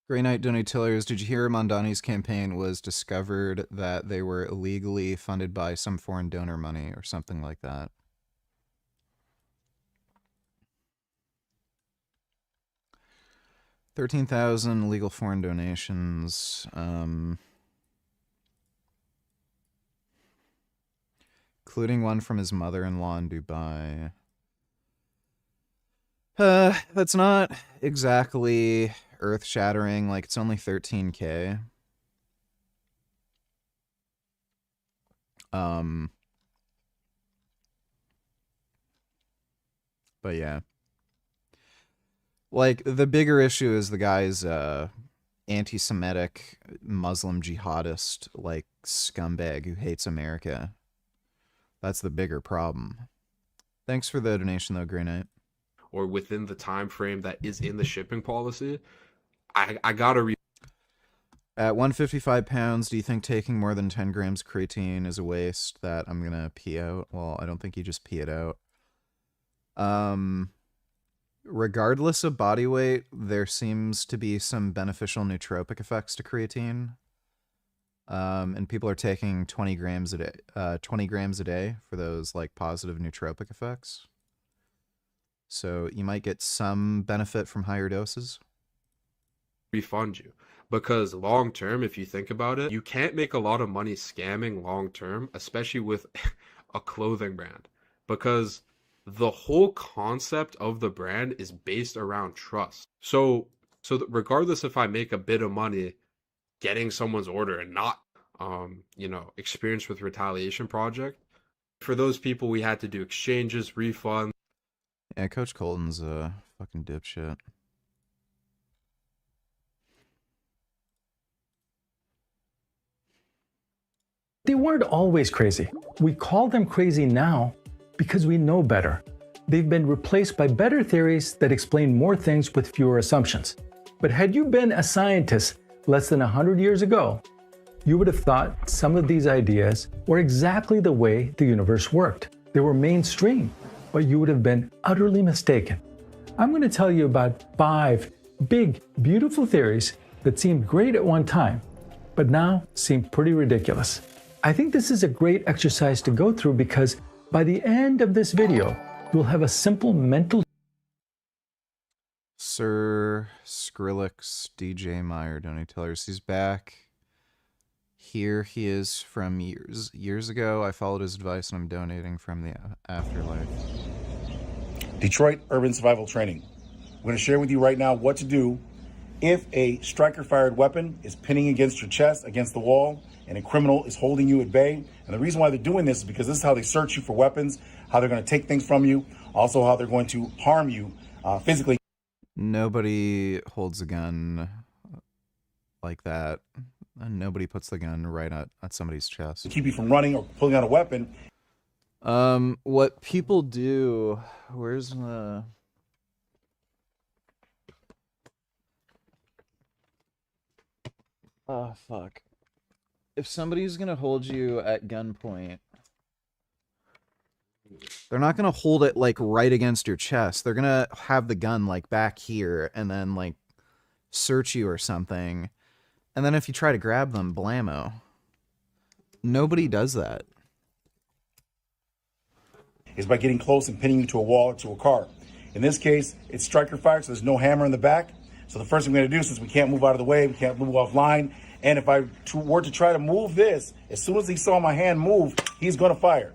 Grey Knight Donatillers, did you hear Mondani's campaign was discovered that they were illegally funded by some foreign donor money or something like that? $13,000 illegal foreign donations. Including one from his mother-in-law in Dubai. That's not exactly earth-shattering. Like, it's only $13K. But yeah. Like, the bigger issue is the guy's anti-Semitic Muslim jihadist, like, scumbag who hates America. That's the bigger problem. Thanks for the donation, though, Grey Knight. Or within the time frame that is in the shipping policy, I gotta At 155 pounds, do you think taking more than 10 grams creatine is a waste that I'm gonna pee out? Well, I don't think you just pee it out. Regardless of body weight, there seems to be some beneficial nootropic effects to creatine. And people are taking 20 grams a day, 20 grams a day for those like positive nootropic effects. So you might get some benefit from higher doses. Refund you. Because long term, if you think about it, you can't make a lot of money scamming long term, especially with a clothing brand. Because the whole concept of the brand is based around trust. So regardless if I make a bit of money getting someone's order and not, experience with retaliation project, for those people we had to do exchanges, refunds. Yeah, Coach Colton's a fucking dipshit. They weren't always crazy. We call them crazy now because we know better. They've been replaced by better theories that explain more things with fewer assumptions. But had you been a scientist less than 100 years ago, you would have thought some of these ideas were exactly the way the universe worked. They were mainstream, but you would have been utterly mistaken. I'm going to tell you about 5 big, beautiful theories that seemed great at one time, but now seem pretty ridiculous. I think this is a great exercise to go through because by the end of this video, you'll have a simple mental. Sir Skrillex DJ Meyer Donatellers, he's back. Here he is from years ago. I followed his advice and I'm donating from the afterlife. Detroit Urban Survival Training. I'm going to share with you right now what to do if a striker-fired weapon is pinning against your chest, against the wall, and a criminal is holding you at bay. And the reason why they're doing this is because this is how they search you for weapons, how they're going to take things from you, also how they're going to harm you physically. Nobody holds a gun like that. And nobody puts the gun right at somebody's chest. To keep you from running or pulling out a weapon. What people do, where's the... Oh, fuck. If somebody's gonna hold you at gunpoint, they're not gonna hold it like right against your chest. They're gonna have the gun like back here and then like search you or something. And then if you try to grab them, blammo. Nobody does that. Is by getting close and pinning you to a wall or to a car. In this case, it's striker fire, so there's no hammer in the back. So the first thing we're going to do, since we can't move out of the way, we can't move offline, and if I were to try to move this, as soon as he saw my hand move, he's going to fire.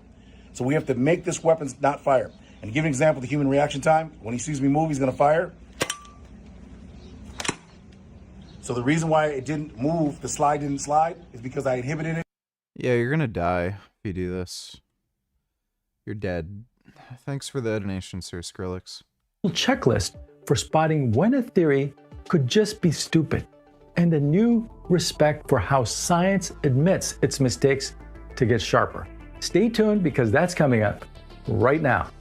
So we have to make this weapon not fire. And to give an example of the human reaction time, when he sees me move, he's going to fire. So the reason why it didn't move, the slide didn't slide, is because I inhibited it. Yeah, you're going to die if you do this. You're dead. Thanks for the donation, Sir Skrillex. Checklist for spotting when a theory could just be stupid, and a new respect for how science admits its mistakes to get sharper. Stay tuned because that's coming up right now.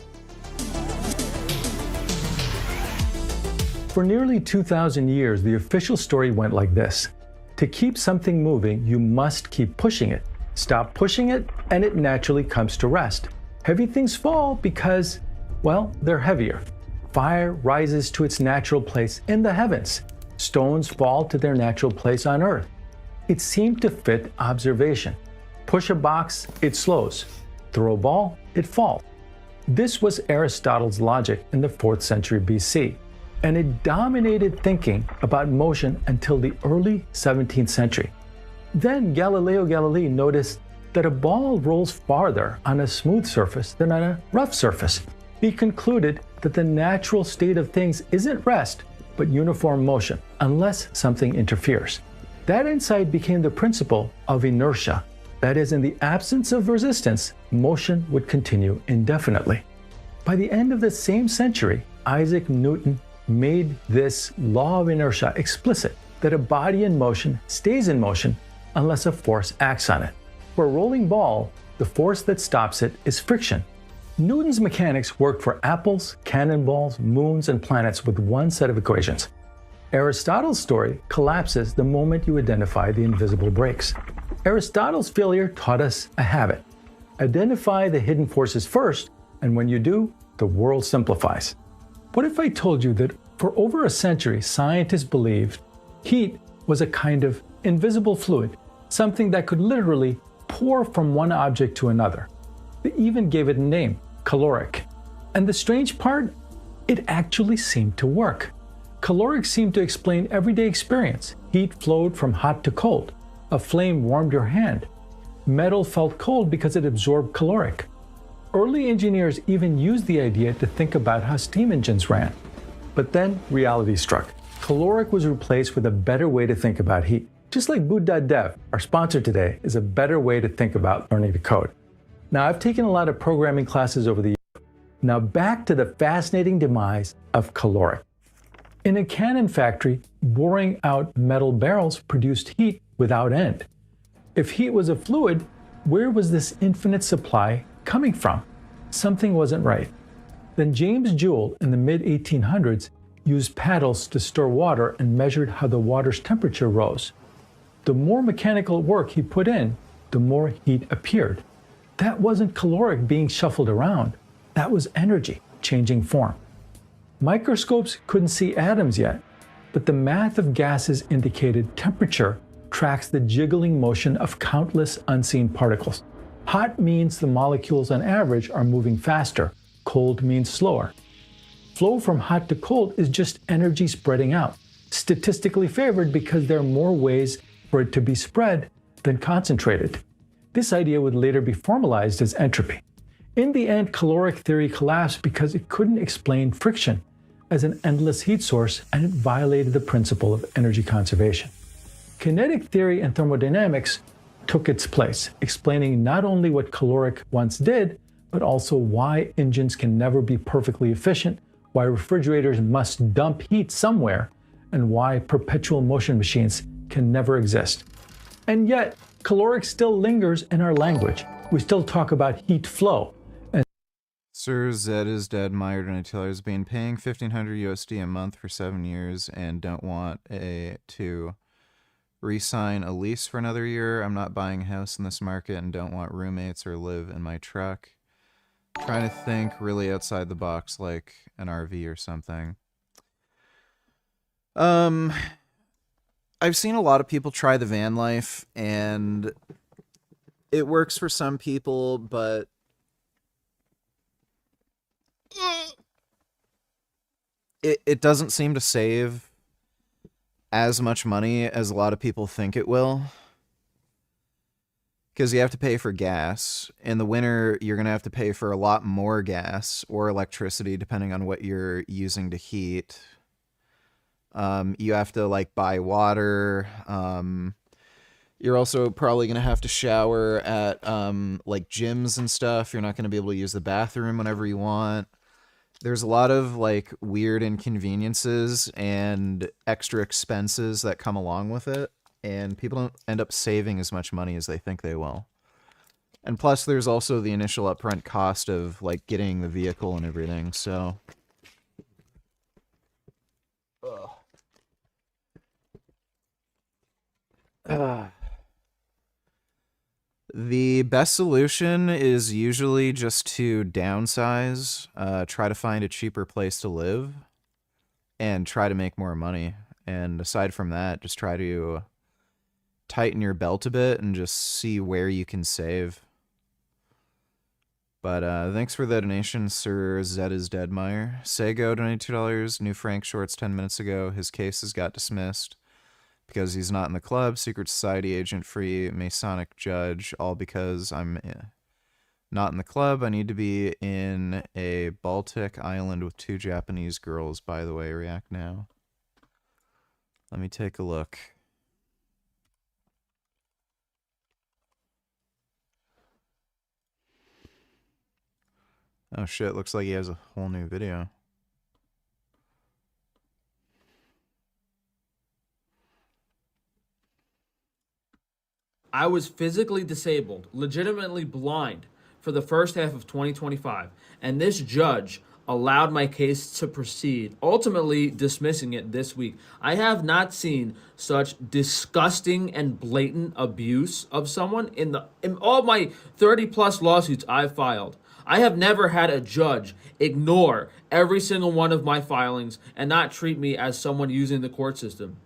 For nearly 2,000 years, the official story went like this. To keep something moving, you must keep pushing it. Stop pushing it, and it naturally comes to rest. Heavy things fall because, well, they're heavier. Fire rises to its natural place in the heavens. Stones fall to their natural place on earth. It seemed to fit observation. Push a box, it slows. Throw a ball, it falls. This was Aristotle's logic in the 4th century BC, and it dominated thinking about motion until the early 17th century. Then Galileo Galilei noticed that a ball rolls farther on a smooth surface than on a rough surface. He concluded that the natural state of things isn't rest, but uniform motion, unless something interferes. That insight became the principle of inertia. That is, in the absence of resistance, motion would continue indefinitely. By the end of the same century, Isaac Newton made this law of inertia explicit, that a body in motion stays in motion unless a force acts on it. For a rolling ball, the force that stops it is friction. Newton's mechanics worked for apples, cannonballs, moons, and planets with one set of equations. Aristotle's story collapses the moment you identify the invisible brakes. Aristotle's failure taught us a habit. Identify the hidden forces first, and when you do, the world simplifies. What if I told you that for over a century, scientists believed heat was a kind of invisible fluid something that could literally pour from one object to another. They even gave it a name, caloric. And the strange part, it actually seemed to work. Caloric seemed to explain everyday experience. Heat flowed from hot to cold. A flame warmed your hand. Metal felt cold because it absorbed caloric. Early engineers even used the idea to think about how steam engines ran. But then reality struck. Caloric was replaced with a better way to think about heat. Just like boot.dev, our sponsor today, is a better way to think about learning to code. Now, I've taken a lot of programming classes over the years. Now back to the fascinating demise of caloric. In a cannon factory, boring out metal barrels produced heat without end. If heat was a fluid, where was this infinite supply coming from? Something wasn't right. Then James Joule in the mid-1800s used paddles to store water and measured how the water's temperature rose. The more mechanical work he put in, the more heat appeared. That wasn't caloric being shuffled around. That was energy changing form. Microscopes couldn't see atoms yet, but the math of gases indicated temperature tracks the jiggling motion of countless unseen particles. Hot means the molecules on average are moving faster. Cold means slower. Flow from hot to cold is just energy spreading out, statistically favored because there are more ways for it to be spread than concentrated. This idea would later be formalized as entropy. In the end, caloric theory collapsed because it couldn't explain friction as an endless heat source, and it violated the principle of energy conservation. Kinetic theory and thermodynamics took its place, explaining not only what caloric once did, but also why engines can never be perfectly efficient, why refrigerators must dump heat somewhere, and why perpetual motion machines can never exist. And yet, caloric still lingers in our language. We still talk about heat flow. Sir Zed is dead. Meyer Donatello has been paying $1,500 USD a month for 7 years and don't want to re-sign a lease for another year. I'm not buying a house in this market and don't want roommates or live in my truck. Trying to think really outside the box, like an RV or something. I've seen a lot of people try the van life, and it works for some people, but it doesn't seem to save as much money as a lot of people think it will. Because you have to pay for gas. In the winter, you're going to have to pay for a lot more gas or electricity, depending on what you're using to heat. You have to, like, buy water. You're also probably going to have to shower at, like, gyms and stuff. You're not going to be able to use the bathroom whenever you want. There's a lot of, like, weird inconveniences and extra expenses that come along with it. And people don't end up saving as much money as they think they will. And plus, there's also the initial upfront cost of, like, getting the vehicle and everything, so... The best solution is usually just to downsize, try to find a cheaper place to live, and try to make more money. And aside from that, just try to tighten your belt a bit and just see where you can save. But thanks for the donation, Sir Zed is Dead Meyer. Sego donated $2. New Frank Shorts 10 minutes ago. His cases got dismissed because he's not in the club. Secret Society, Agent Free, Masonic Judge, all because I'm not in the club. I need to be in a Baltic island with 2 Japanese girls, by the way. React now. Let me take a look. Oh shit, looks like he has a whole new video. I was physically disabled, legitimately blind, for the first half of 2025, and this judge allowed my case to proceed, ultimately dismissing it this week. I have not seen such disgusting and blatant abuse of someone in all my 30-plus lawsuits I've filed. I have never had a judge ignore every single one of my filings and not treat me as someone using the court system.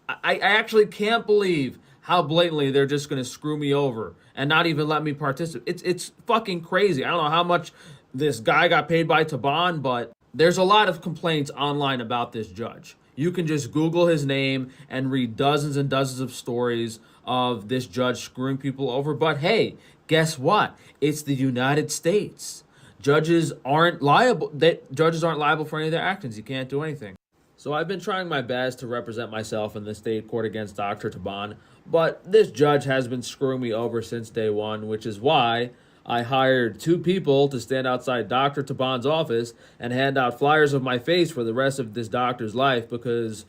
I actually can't believe how blatantly they're just going to screw me over and not even let me participate. It's fucking crazy. I don't know how much this guy got paid by Taban, but there's a lot of complaints online about this judge. You can just Google his name and read dozens and dozens of stories of this judge screwing people over. But hey, guess what? It's the United States. Judges aren't liable. Judges aren't liable for any of their actions. You can't do anything. So I've been trying my best to represent myself in the state court against Dr. Taban, but this judge has been screwing me over since day one, which is why I hired 2 people to stand outside Dr. Taban's office and hand out flyers of my face for the rest of this doctor's life, because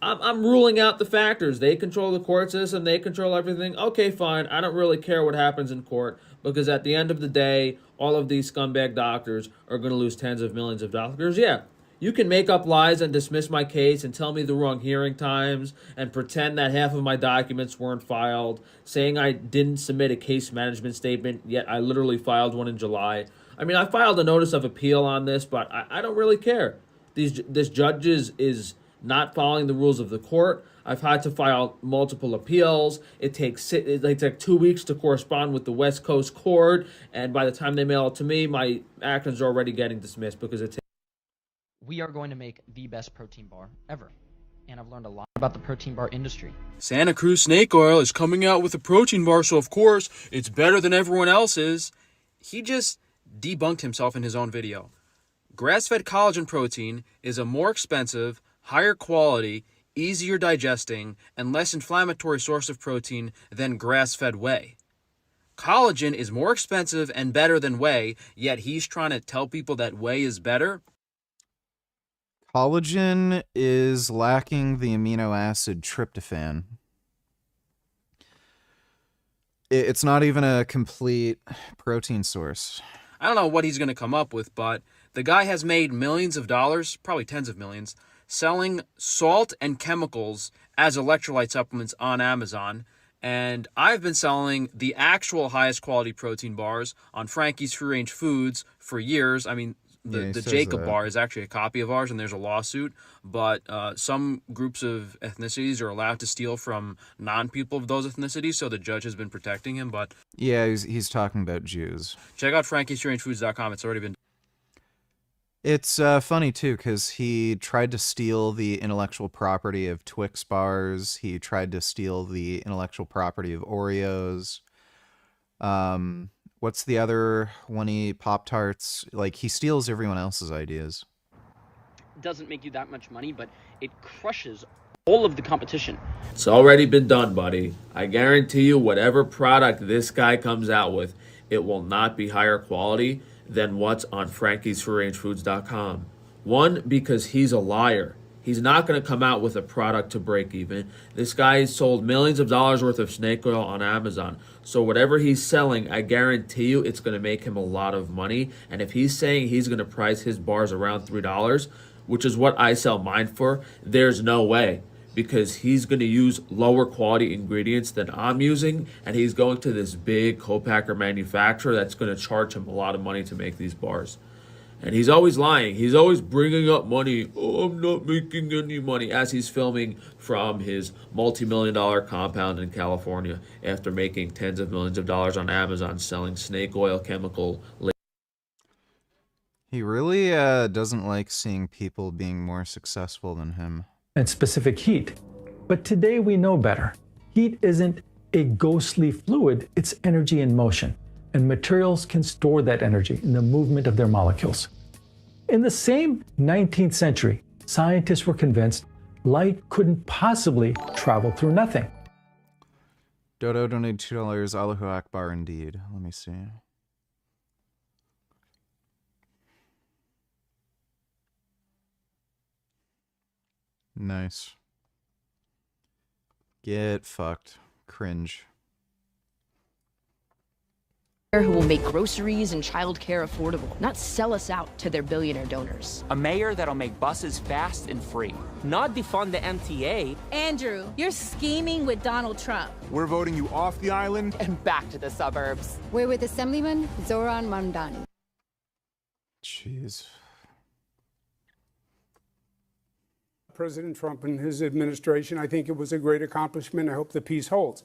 I'm ruling out the factors. They control the court system. They control everything. Okay, fine. I don't really care what happens in court, because at the end of the day, all of these scumbag doctors are going to lose tens of millions of dollars. Yeah, you can make up lies and dismiss my case and tell me the wrong hearing times and pretend that half of my documents weren't filed, saying I didn't submit a case management statement, yet I literally filed one in July. I mean, I filed a notice of appeal on this, but I don't really care. This judge is not following the rules of the court. I've had to file multiple appeals. It takes like 2 weeks to correspond with the West Coast court, and by the time they mail it to me, my actions are already getting dismissed because it takes. We are going to make the best protein bar ever, and I've learned a lot about the protein bar industry. Santa Cruz Snake Oil is coming out with a protein bar, so of course it's better than everyone else's. He just debunked himself in his own video. Grass-fed collagen protein is a more expensive, higher quality, easier digesting, and less inflammatory source of protein than grass-fed whey. Collagen is more expensive and better than whey, yet he's trying to tell people that whey is better. Collagen is lacking the amino acid tryptophan. It's not even a complete protein source. I don't know what he's going to come up with, but the guy has made millions of dollars, probably tens of millions, selling salt and chemicals as electrolyte supplements on Amazon. And I've been selling the actual highest quality protein bars on Frankie's Free Range Foods for years. I mean, the Jacob bar is actually a copy of ours, and there's a lawsuit. But some groups of ethnicities are allowed to steal from non-people of those ethnicities, so the judge has been protecting him. But yeah, he's talking about Jews. Check out Frankie'sFreeRangeFoods.com. It's already been. It's funny, too, because he tried to steal the intellectual property of Twix bars. He tried to steal the intellectual property of Oreos. What's the other one? Pop-Tarts. Like, he steals everyone else's ideas. Doesn't make you that much money, but it crushes all of the competition. It's already been done, buddy. I guarantee you whatever product this guy comes out with, it will not be higher quality than what's on Frankie'sFreeRangeFoods.com. One, because he's a liar. He's not going to come out with a product to break even. This guy has sold millions of dollars worth of snake oil on Amazon. So whatever he's selling, I guarantee you it's going to make him a lot of money. And if he's saying he's going to price his bars around $3, which is what I sell mine for, there's no way. Because he's going to use lower quality ingredients than I'm using. And he's going to this big co-packer manufacturer that's going to charge him a lot of money to make these bars. And he's always lying. He's always bringing up money. Oh, I'm not making any money, as he's filming from his multi-million-dollar compound in California after making tens of millions of dollars on Amazon selling snake oil chemical. He really doesn't like seeing people being more successful than him. And specific heat. But today we know better. Heat isn't a ghostly fluid, it's energy in motion. And materials can store that energy in the movement of their molecules. In the same 19th century, scientists were convinced light couldn't possibly travel through nothing. Dodo donated $2. Allahu Akbar indeed. Let me see. Nice. Get fucked. Cringe. Who will make groceries and childcare affordable, not sell us out to their billionaire donors. A mayor that'll make buses fast and free, not defund the MTA. Andrew, you're scheming with Donald Trump. We're voting you off the island and back to the suburbs. We're with Assemblyman Zoran Mamdani. Jeez. President Trump and his administration. I think it was a great accomplishment. I hope the peace holds.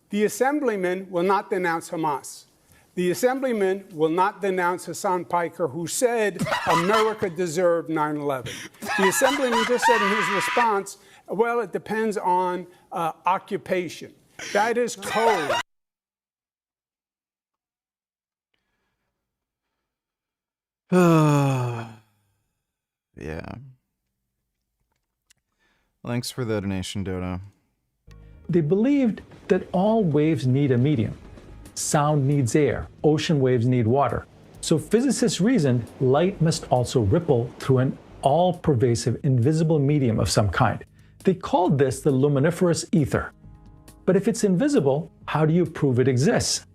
The assemblyman will not denounce Hamas. The assemblyman will not denounce Hassan Piker, who said America deserved 9/11. The assemblyman just said in his response, well, it depends on occupation. That is code. Yeah. Thanks for the donation, Dodo. They believed that all waves need a medium. Sound needs air, ocean waves need water. So physicists reasoned light must also ripple through an all-pervasive invisible medium of some kind. They called this the luminiferous ether. But if it's invisible, how do you prove it exists?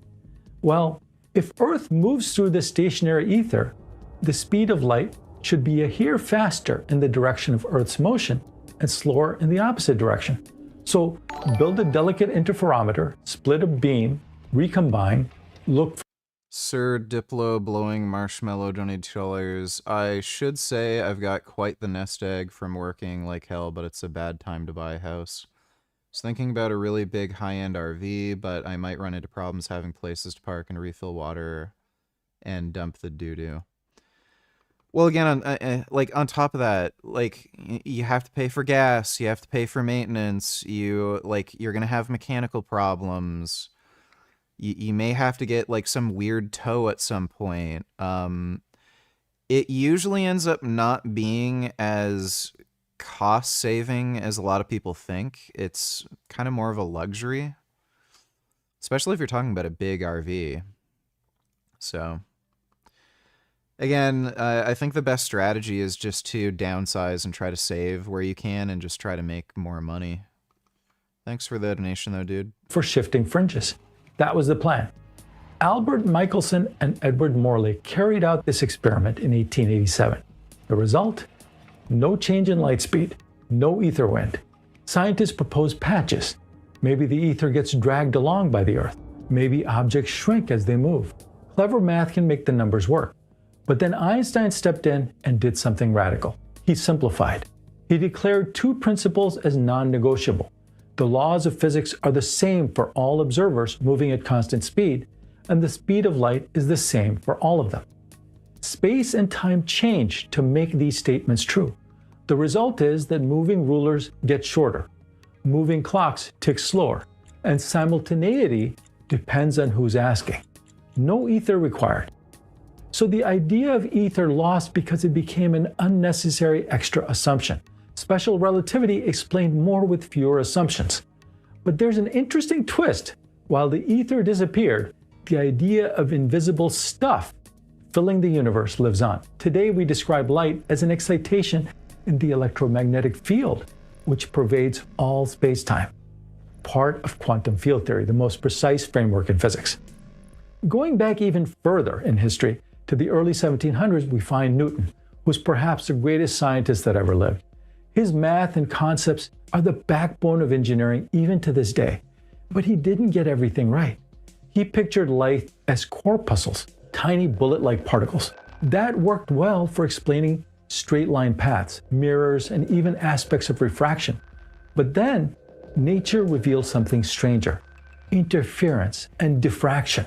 Well, if Earth moves through the stationary ether, the speed of light should be a hair faster in the direction of Earth's motion and slower in the opposite direction. So build a delicate interferometer, split a beam, recombine, look for Sir Diplo blowing marshmallow donated $2. I should say I've got quite the nest egg from working like hell, but it's a bad time to buy a house. I was thinking about a really big high-end RV, but I might run into problems having places to park and refill water and dump the doo-doo. Well, again, on top of that, like, you have to pay for gas, you have to pay for maintenance, you're gonna have mechanical problems. You may have to get like some weird tow at some point. It usually ends up not being as cost saving as a lot of people think. It's kind of more of a luxury, especially if you're talking about a big RV. So again, I think the best strategy is just to downsize and try to save where you can and just try to make more money. Thanks for the donation though, dude. for shifting fringes. That was the plan. Albert Michelson and Edward Morley carried out this experiment in 1887. The result? No change in light speed, no ether wind. Scientists proposed patches. Maybe the ether gets dragged along by the Earth. Maybe objects shrink as they move. Clever math can make the numbers work. But then Einstein stepped in and did something radical. He simplified. He declared two principles as non-negotiable. The laws of physics are the same for all observers moving at constant speed, and the speed of light is the same for all of them. Space and time change to make these statements true. The result is that moving rulers get shorter, moving clocks tick slower, and simultaneity depends on who's asking. No ether required. So the idea of ether lost because it became an unnecessary extra assumption. Special relativity explained more with fewer assumptions. But there's an interesting twist. While the ether disappeared, the idea of invisible stuff filling the universe lives on. Today we describe light as an excitation in the electromagnetic field, which pervades all space-time. Part of quantum field theory, the most precise framework in physics. Going back even further in history, to the early 1700s, we find Newton, who's perhaps the greatest scientist that ever lived. His math and concepts are the backbone of engineering even to this day. But he didn't get everything right. He pictured light as corpuscles, tiny bullet-like particles. That worked well for explaining straight line paths, mirrors, and even aspects of refraction. But then, nature revealed something stranger: interference and diffraction.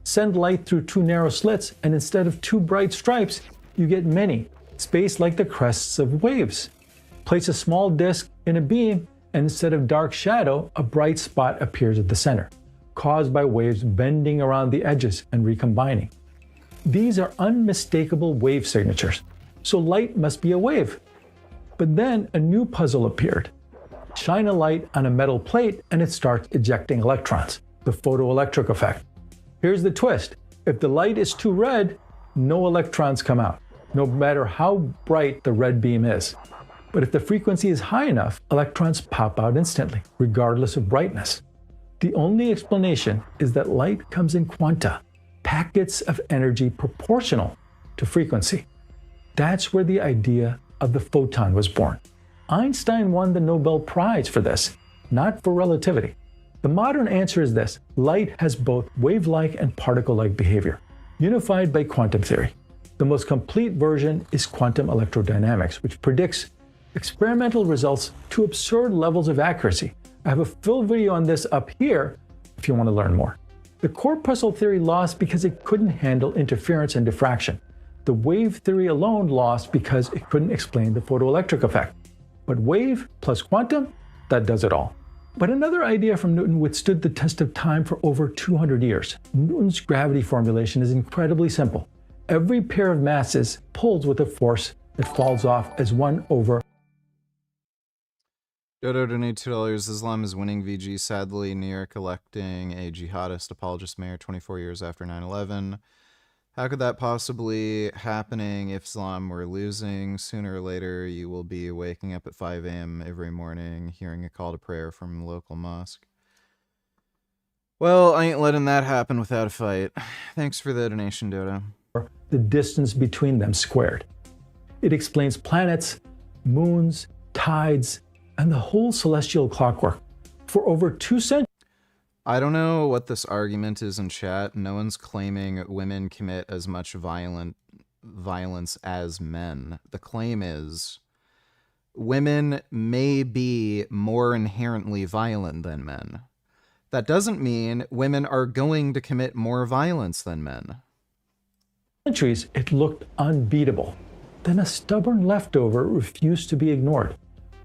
Send light through two narrow slits, and instead of two bright stripes, you get many, spaced like the crests of waves. Place a small disk in a beam, and instead of dark shadow, a bright spot appears at the center, caused by waves bending around the edges and recombining. These are unmistakable wave signatures, so light must be a wave. But then a new puzzle appeared. Shine a light on a metal plate and it starts ejecting electrons, the photoelectric effect. Here's the twist. If the light is too red, no electrons come out, no matter how bright the red beam is. But if the frequency is high enough, electrons pop out instantly, regardless of brightness. The only explanation is that light comes in quanta, packets of energy proportional to frequency. That's where the idea of the photon was born. Einstein won the Nobel Prize for this, not for relativity. The modern answer is this: light has both wave-like and particle-like behavior, unified by quantum theory. The most complete version is quantum electrodynamics, which predicts experimental results to absurd levels of accuracy. I have a full video on this up here if you want to learn more. The corpuscle theory lost because it couldn't handle interference and diffraction. The wave theory alone lost because it couldn't explain the photoelectric effect. But wave plus quantum, that does it all. But another idea from Newton withstood the test of time for over 200 years. Newton's gravity formulation is incredibly simple. Every pair of masses pulls with a force that falls off as 1 over. Dodo donate $2. Islam is winning VG. Sadly, New York electing a jihadist apologist mayor 24 years after 9/11. How could that possibly happening if Islam were losing? Sooner or later, you will be waking up at 5 a.m. every morning, hearing a call to prayer from the local mosque. Well, I ain't letting that happen without a fight. Thanks for the donation, Dodo. The distance between them squared. It explains planets, moons, tides, and the whole celestial clockwork. For over 2 centuries, I don't know what this argument is in chat. No one's claiming women commit as much violence as men. The claim is women may be more inherently violent than men. That doesn't mean women are going to commit more violence than men. It looked unbeatable. Then a stubborn leftover refused to be ignored.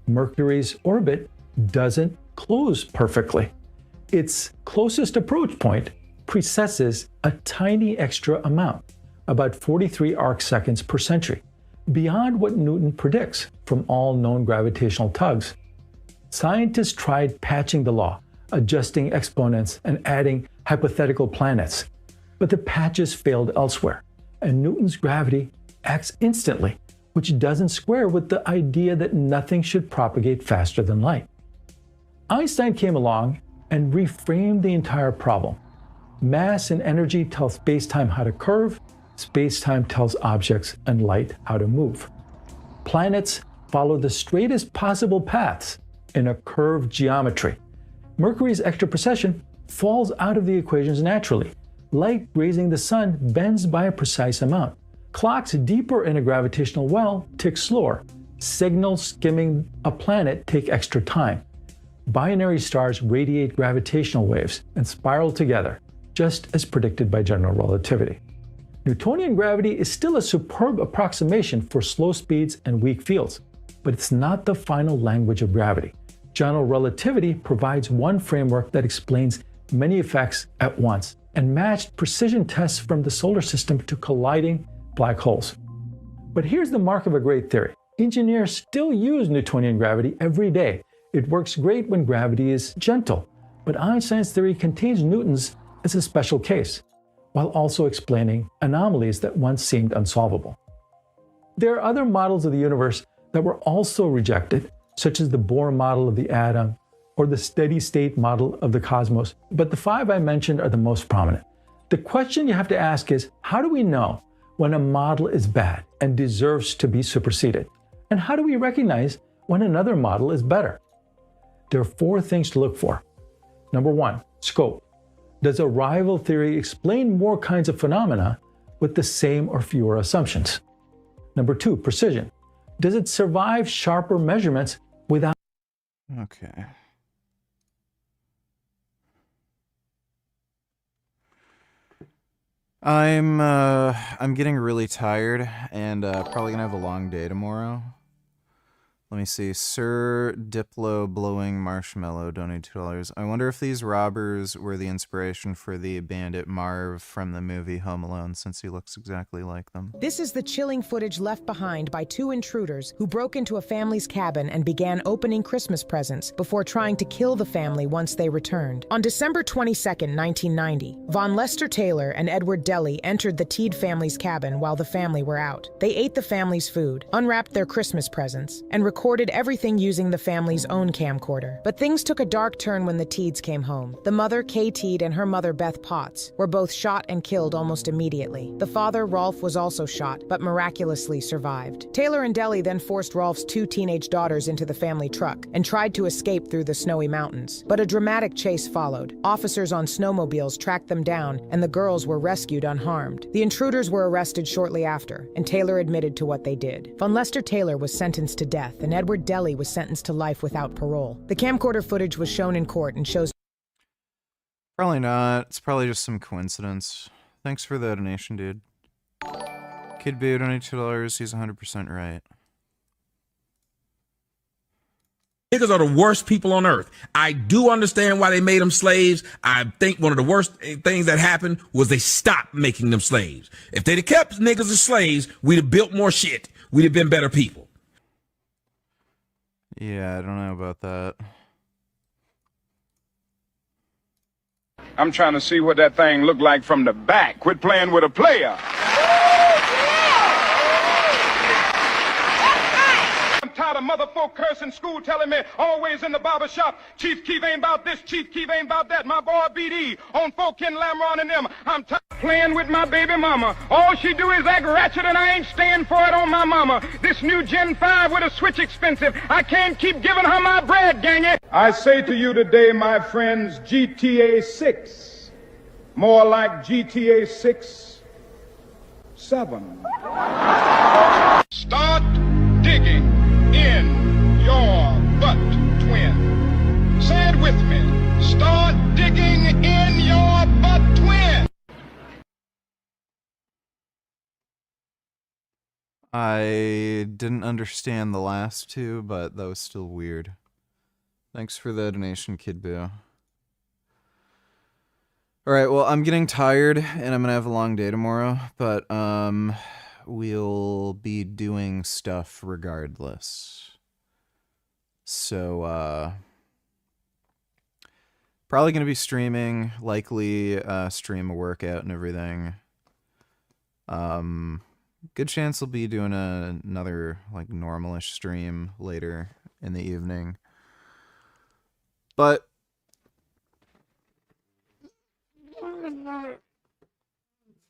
Mercury's orbit doesn't close perfectly. Its closest approach point precesses a tiny extra amount, about 43 arcseconds per century, beyond what Newton predicts from all known gravitational tugs. Scientists tried patching the law, adjusting exponents and adding hypothetical planets, but the patches failed elsewhere, and Newton's gravity acts instantly, which doesn't square with the idea that nothing should propagate faster than light. Einstein came along and reframed the entire problem. Mass and energy tell space-time how to curve, space-time tells objects and light how to move. Planets follow the straightest possible paths in a curved geometry. Mercury's extra precession falls out of the equations naturally. Light grazing the sun bends by a precise amount. Clocks deeper in a gravitational well tick slower. Signals skimming a planet take extra time. Binary stars radiate gravitational waves and spiral together, just as predicted by general relativity. Newtonian gravity is still a superb approximation for slow speeds and weak fields, but it's not the final language of gravity. General relativity provides one framework that explains many effects at once and matched precision tests from the solar system to colliding black holes. But here's the mark of a great theory. Engineers still use Newtonian gravity every day. It works great when gravity is gentle, but Einstein's theory contains Newton's as a special case, while also explaining anomalies that once seemed unsolvable. There are other models of the universe that were also rejected, such as the Bohr model of the atom or the steady-state model of the cosmos, but the 5 I mentioned are the most prominent. The question you have to ask is, how do we know when a model is bad and deserves to be superseded? And how do we recognize when another model is better? There are 4 things to look for. Number 1, scope. Does a rival theory explain more kinds of phenomena with the same or fewer assumptions? Number 2, precision. Does it survive sharper measurements without... Okay. I'm getting really tired and probably gonna have a long day tomorrow. Let me see. Sir Diplo Blowing Marshmallow donated $2. I wonder if these robbers were the inspiration for the bandit Marv from the movie Home Alone, since he looks exactly like them. This is the chilling footage left behind by 2 intruders who broke into a family's cabin and began opening Christmas presents before trying to kill the family once they returned. On December 22, 1990, Von Lester Taylor and Edward Deli entered the Teed family's cabin while the family were out. They ate the family's food, unwrapped their Christmas presents, and recorded everything using the family's own camcorder. But things took a dark turn when the Teeds came home. The mother, Kay Teed, and her mother, Beth Potts, were both shot and killed almost immediately. The father, Rolf, was also shot, but miraculously survived. Taylor and Deli then forced Rolf's 2 teenage daughters into the family truck and tried to escape through the snowy mountains. But a dramatic chase followed. Officers on snowmobiles tracked them down, and the girls were rescued unharmed. The intruders were arrested shortly after, and Taylor admitted to what they did. Von Lester Taylor was sentenced to death and Edward Deli was sentenced to life without parole. The camcorder footage was shown in court and shows... Probably not. It's probably just some coincidence. Thanks for the donation, dude. Kid Boo, $22. He's 100% right. Niggas are the worst people on earth. I do understand why they made them slaves. I think one of the worst things that happened was they stopped making them slaves. If they'd have kept niggas as slaves, we'd have built more shit. We'd have been better people. Yeah, I don't know about that. I'm trying to see what that thing looked like from the back. Quit playing with a player. I'm tired of motherfucker cursing school telling me always in the barber shop, Chief Keef ain't about this, Chief Keef ain't about that. My boy BD on 4 Ken Lamron and them. I'm tired of playing with my baby mama. All she do is act ratchet and I ain't staying for it on my mama. This new Gen 5 with a switch expensive. I can't keep giving her my bread, gang it. I say to you today, my friends, GTA 6. More like GTA 6, 7. Start digging in your butt, twin. Say it with me. Start digging in your butt, twin. I didn't understand the last two, but that was still weird. Thanks for the donation, Kid Boo. Alright, well, I'm getting tired, and I'm gonna have a long day tomorrow, but, we'll be doing stuff regardless. So, probably gonna be streaming, likely, stream a workout and everything. Good chance I'll be doing another, like, normalish stream later in the evening. But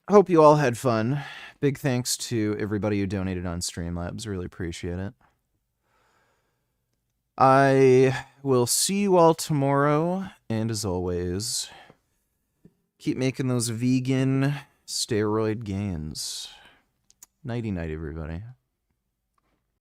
hope you all had fun. Big thanks to everybody who donated on Streamlabs. Really appreciate it. I will see you all tomorrow, and as always, keep making those vegan steroid gains. Nighty-night, everybody.